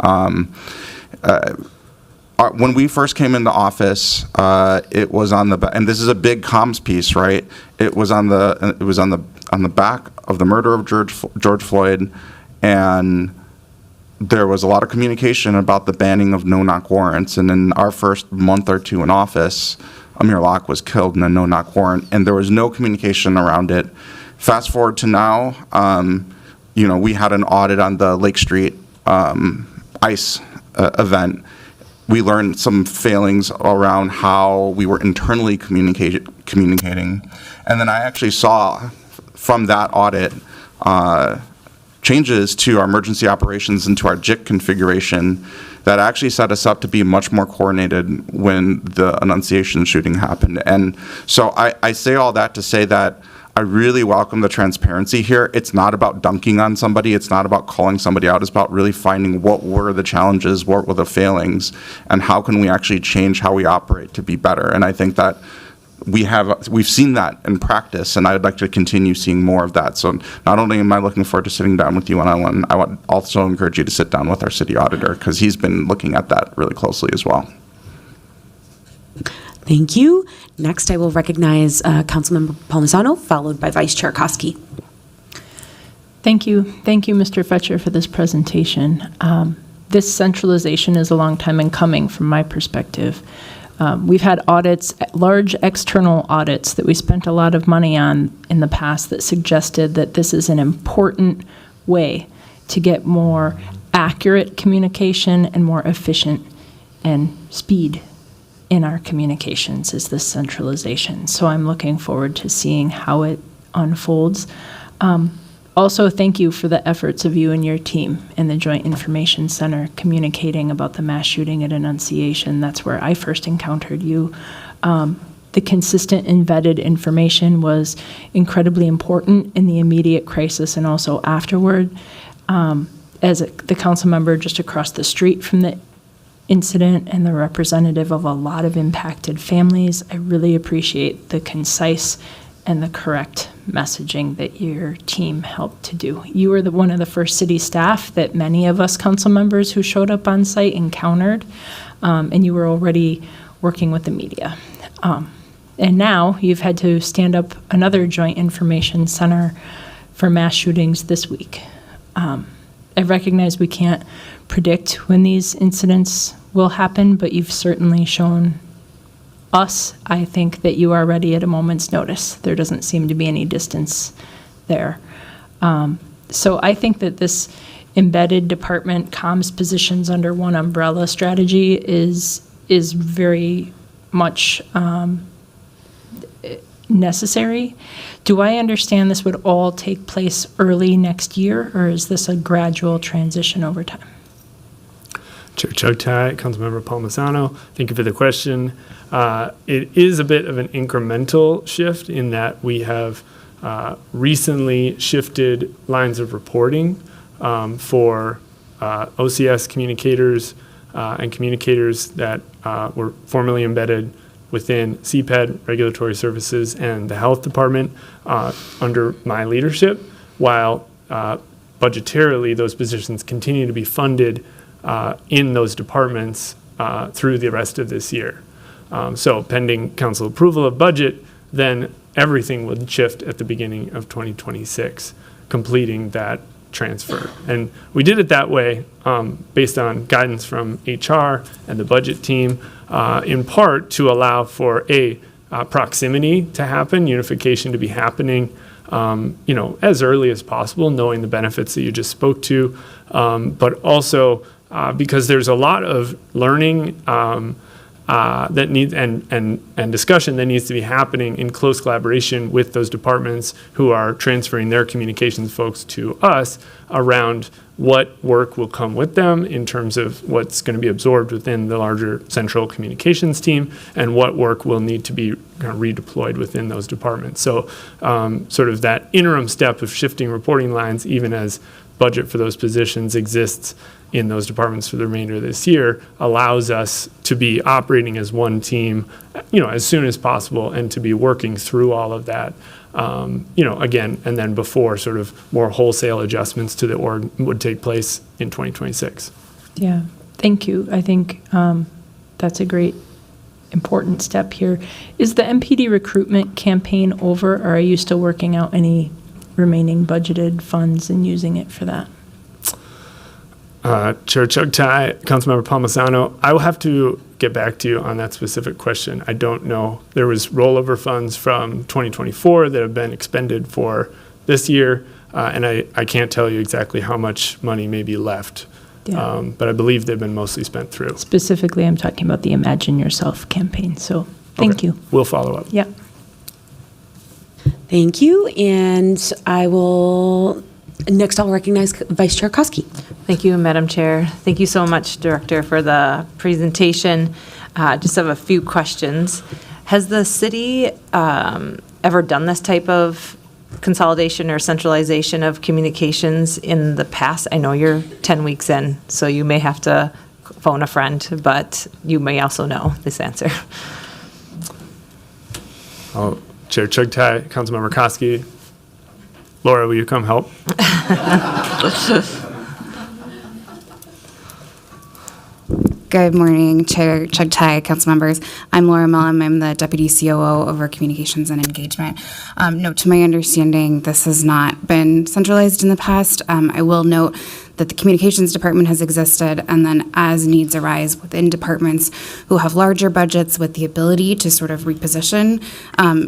When we first came into office, it was on the and this is a big comms piece, right? It was on the back of the murder of George Floyd, and there was a lot of communication about the banning of no-knock warrants. And in our first month or two in office, Amir Locke was killed in a no-knock warrant, and there was no communication around it. Fast forward to now, we had an audit on the Lake Street ICE event. We learned some failings around how we were internally communicating. And then I actually saw from that audit changes to our emergency operations and to our JIC configuration that actually set us up to be much more coordinated when the Annunciation shooting happened. And so I say all that to say that I really welcome the transparency here. It's not about dunking on somebody. It's not about calling somebody out. It's about really finding what were the challenges, what were the failings, and how can we actually change how we operate to be better. And I think that we've seen that in practice, and I'd like to continue seeing more of that. So not only am I looking forward to sitting down with you one-on-one, I would also encourage you to sit down with our city auditor, because he's been looking at that really closely as well.
Thank you. Next, I will recognize Councilmember Palmisano, followed by Vice Chair Koski.
Thank you. Thank you, Mr. Fetcher, for this presentation. This centralization is a long time in coming from my perspective. We've had audits, large external audits that we spent a lot of money on in the past that suggested that this is an important way to get more accurate communication and more efficient and speed in our communications is this centralization. So I'm looking forward to seeing how it unfolds. Also, thank you for the efforts of you and your team in the Joint Information Center communicating about the mass shooting at Annunciation. That's where I first encountered you. The consistent embedded information was incredibly important in the immediate crisis and also afterward. As the council member just across the street from the incident and the representative of a lot of impacted families, I really appreciate the concise and the correct messaging that your team helped to do. You were one of the first city staff that many of us council members who showed up on site encountered, and you were already working with the media. And now you've had to stand up another Joint Information Center for mass shootings this week. I recognize we can't predict when these incidents will happen, but you've certainly shown us, I think, that you are ready at a moment's notice. There doesn't seem to be any distance there. So I think that this embedded department comms positions under one umbrella strategy is very much necessary. Do I understand this would all take place early next year, or is this a gradual transition over time?
Chair Chugtai, Councilmember Palmisano, thank you for the question. It is a bit of an incremental shift in that we have recently shifted lines of reporting for OCS communicators and communicators that were formerly embedded within CPED, Regulatory Services, and the Health Department under my leadership, while budgetarily those positions continue to be funded in those departments through the rest of this year. So pending council approval of budget, then everything would shift at the beginning of 2026, completing that transfer. And we did it that way based on guidance from HR and the budget team, in part to allow for proximity to happen, unification to be happening, as early as possible, knowing the benefits that you just spoke to, but also because there's a lot of learning that needs and discussion that needs to be happening in close collaboration with those departments who are transferring their communications folks to us around what work will come with them in terms of what's going to be absorbed within the larger central communications team and what work will need to be kind of redeployed within those departments. So sort of that interim step of shifting reporting lines, even as budget for those positions exists in those departments for the remainder of this year, allows us to be operating as one team, as soon as possible, and to be working through all of that, again, and then before sort of more wholesale adjustments to the org would take place in 2026.
Yeah, thank you. I think that's a great, important step here. Is the MPD recruitment campaign over, or are you still working out any remaining budgeted funds and using it for that?
Chair Chugtai, Councilmember Palmisano, I will have to get back to you on that specific question. I don't know. There was rollover funds from 2024 that have been expended for this year, and I can't tell you exactly how much money may be left, but I believe they've been mostly spent through.
Specifically, I'm talking about the Imagine Yourself campaign, so thank you.
We'll follow up.
Yeah.
Thank you, and next I'll recognize Vice Chair Koski.
Thank you, Madam Chair. Thank you so much, Director, for the presentation. Just have a few questions. Has the city ever done this type of consolidation or centralization of communications in the past? I know you're 10 weeks in, so you may have to phone a friend, but you may also know this answer.
Chair Chugtai, Councilmember Koski, Laura, will you come help?
Good morning, Chair Chugtai, council members. I'm Laura Mellum. I'm the Deputy COO over Communications and Engagement. Note, to my understanding, this has not been centralized in the past. I will note that the Communications Department has existed, and then as needs arise within departments who have larger budgets with the ability to sort of reposition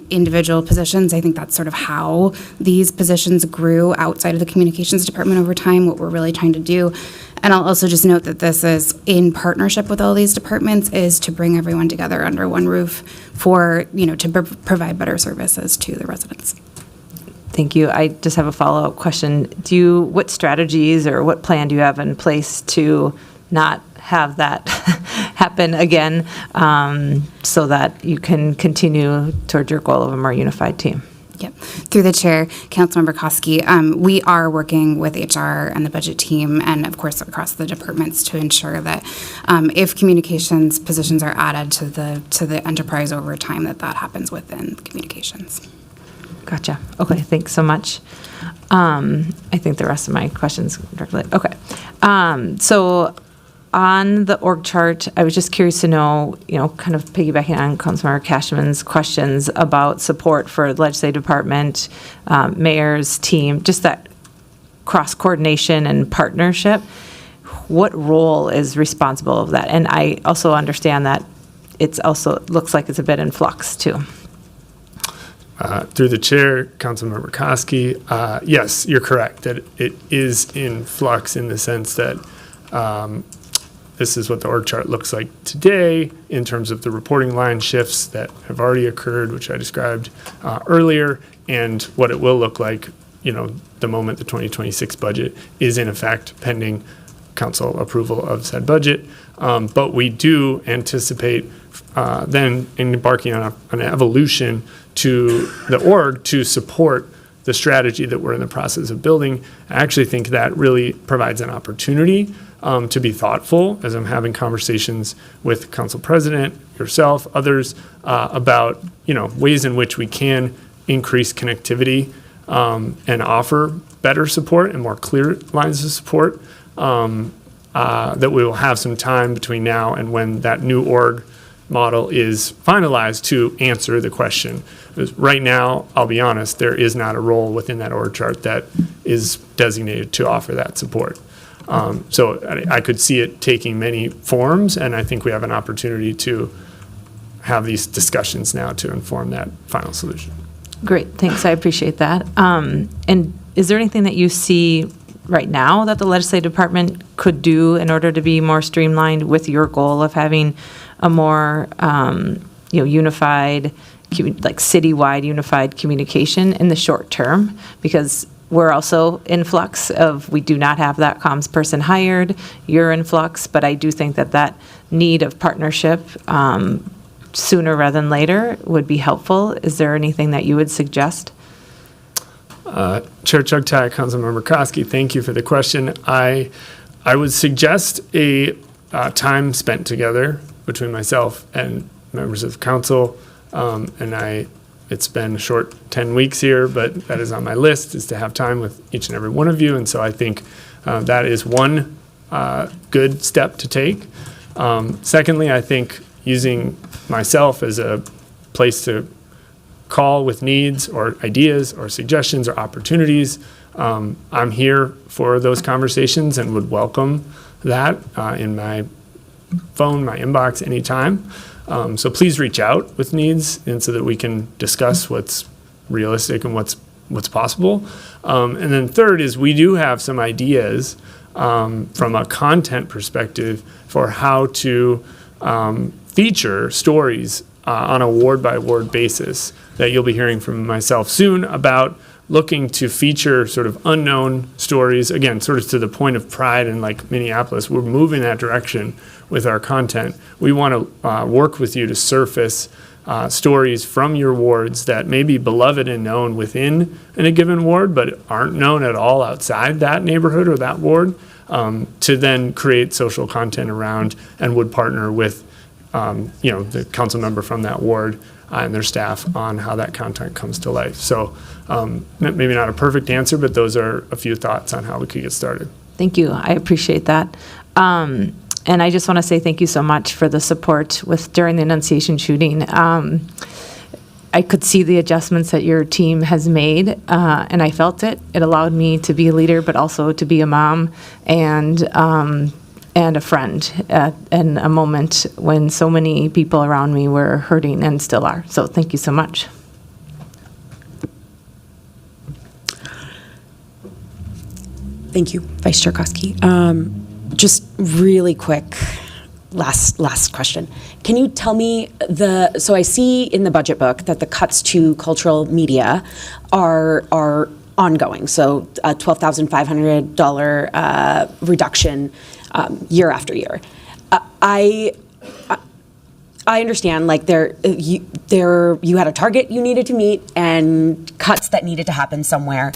individual positions, I think that's sort of how these positions grew outside of the Communications Department over time, what we're really trying to do. And I'll also just note that this is in partnership with all these departments, is to bring everyone together under one roof for, to provide better services to the residents.
Thank you. I just have a follow-up question. What strategies or what plan do you have in place to not have that happen again, so that you can continue towards your goal of a more unified team?
Yep. Through the chair, Councilmember Koski, we are working with HR and the budget team and, of course, across the departments to ensure that if communications positions are added to the enterprise over time, that happens within communications.
Gotcha. Okay, thanks so much. I think the rest of my questions directly. Okay. So on the org chart, I was just curious to know, kind of piggybacking on Councilmember Cashman's questions about support for the legislative department, mayor's team, just that cross-coordination and partnership. What role is responsible of that? And I also understand that it's also looks like it's a bit in flux too.
Through the chair, Councilmember Koski, yes, you're correct that it is in flux in the sense that this is what the org chart looks like today in terms of the reporting line shifts that have already occurred, which I described earlier, and what it will look like, the moment the 2026 budget is in effect, pending council approval of said budget. But we do anticipate then embarking on an evolution to the org to support the strategy that we're in the process of building. I actually think that really provides an opportunity to be thoughtful as I'm having conversations with council president, yourself, others, about ways in which we can increase connectivity and offer better support and more clear lines of support. That we will have some time between now and when that new org model is finalized to answer the question. Because right now, I'll be honest, there is not a role within that org chart that is designated to offer that support. So I could see it taking many forms, and I think we have an opportunity to have these discussions now to inform that final solution.
Great, thanks, I appreciate that. And is there anything that you see right now that the legislative department could do in order to be more streamlined with your goal of having a more unified, like citywide unified communication in the short term? Because we're also in flux of, we do not have that comms person hired, you're in flux, but I do think that need of partnership sooner rather than later would be helpful. Is there anything that you would suggest?
Chair Chugtai, Councilmember Koski, thank you for the question. I would suggest a time spent together between myself and members of council, and it's been a short 10 weeks here, but that is on my list, is to have time with each and every one of you, and so I think that is one good step to take. Secondly, I think using myself as a place to call with needs or ideas or suggestions or opportunities. I'm here for those conversations and would welcome that in my phone, my inbox, anytime. So please reach out with needs, and so that we can discuss what's realistic and what's possible. And then third is, we do have some ideas from a content perspective for how to feature stories on a ward-by-ward basis that you'll be hearing from myself soon about looking to feature sort of unknown stories, again, sort of to the point of pride in like Minneapolis. We're moving that direction with our content. We want to work with you to surface stories from your wards that may be beloved and known within a given ward, but aren't known at all outside that neighborhood or that ward, to then create social content around, and would partner with the council member from that ward and their staff on how that content comes to life. So maybe not a perfect answer, but those are a few thoughts on how we could get started.
Thank you. I appreciate that. And I just want to say thank you so much for the support during the Annunciation shooting. I could see the adjustments that your team has made, and I felt it. It allowed me to be a leader, but also to be a mom and a friend in a moment when so many people around me were hurting and still are. So thank you so much.
Thank you, Vice Chair Koski. Just really quick, last question. Can you tell me so I see in the budget book that the cuts to cultural media are ongoing. So a $12,500 reduction year after year. I understand, like you had a target you needed to meet and cuts that needed to happen somewhere.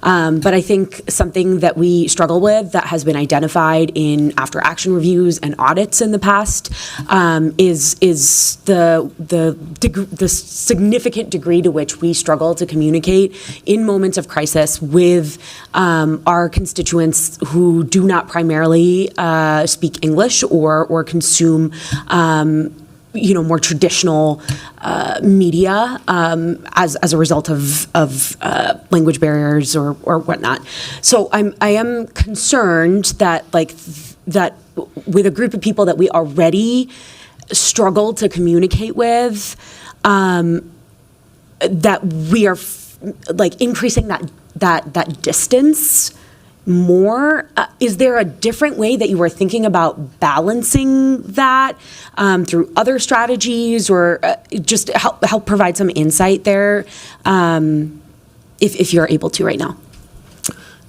But I think something that we struggle with that has been identified in after action reviews and audits in the past is the significant degree to which we struggle to communicate in moments of crisis with our constituents who do not primarily speak English or consume more traditional media as a result of language barriers or whatnot. So I am concerned that that with a group of people that we already struggle to communicate with, that we are increasing that distance more. Is there a different way that you were thinking about balancing that through other strategies, or just help provide some insight there, if you're able to right now?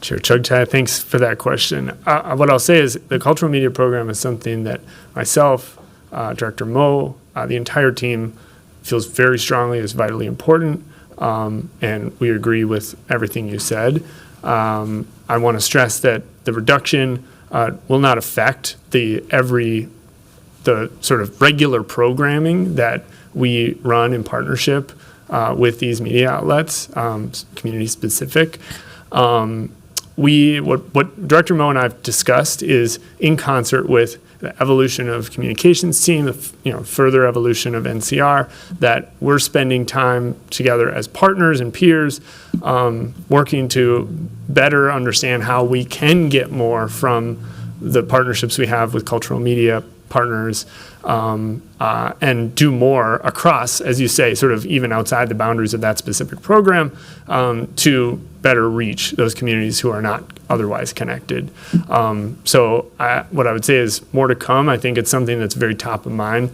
Chair Chugtai, thanks for that question. What I'll say is the cultural media program is something that myself, Director Mo, the entire team feels very strongly is vitally important, and we agree with everything you said. I want to stress that the reduction will not affect the sort of regular programming that we run in partnership with these media outlets, community specific. What Director Mo and I have discussed is in concert with the evolution of communications team, further evolution of NCR, that we're spending time together as partners and peers, working to better understand how we can get more from the partnerships we have with cultural media partners, and do more across, as you say, sort of even outside the boundaries of that specific program, to better reach those communities who are not otherwise connected. So what I would say is more to come. I think it's something that's very top of mind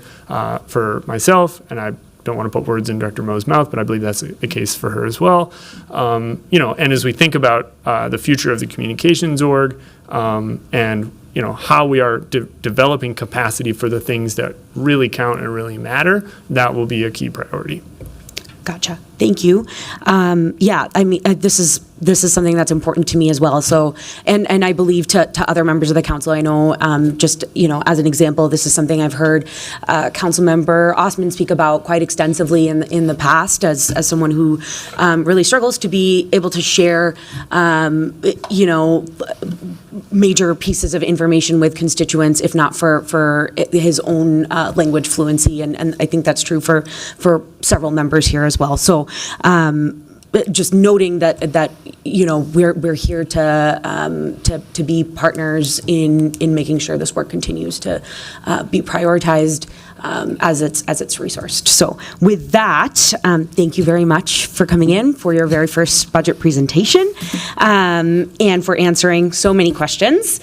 for myself, and I don't want to put words in Director Mo's mouth, but I believe that's the case for her as well. And as we think about the future of the communications org, and how we are developing capacity for the things that really count and really matter, that will be a key priority.
Gotcha. Thank you. This is something that's important to me as well. So, and I believe to other members of the council, I know, as an example, this is something I've heard Councilmember Osman speak about quite extensively in the past as someone who really struggles to be able to share, major pieces of information with constituents, if not for his own language fluency. And I think that's true for several members here as well. So, just noting that we're here to be partners in making sure this work continues to be prioritized as it's resourced. So with that, thank you very much for coming in for your very first budget presentation, and for answering so many questions.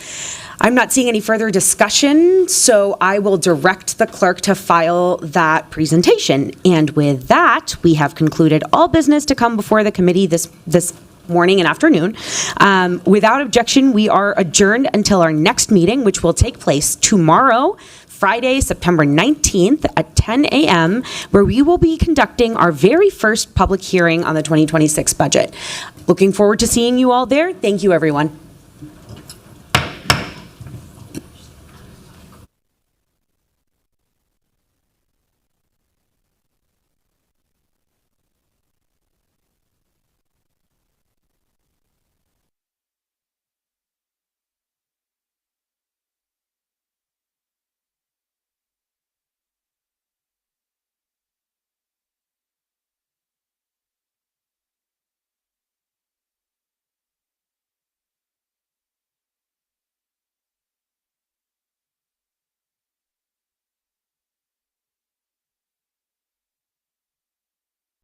I'm not seeing any further discussion, so I will direct the clerk to file that presentation. And with that, we have concluded all business to come before the committee this morning and afternoon. Without objection, we are adjourned until our next meeting, which will take place tomorrow, Friday, September 19th at 10 a.m., where we will be conducting our very first public hearing on the 2026 budget. Looking forward to seeing you all there. Thank you, everyone.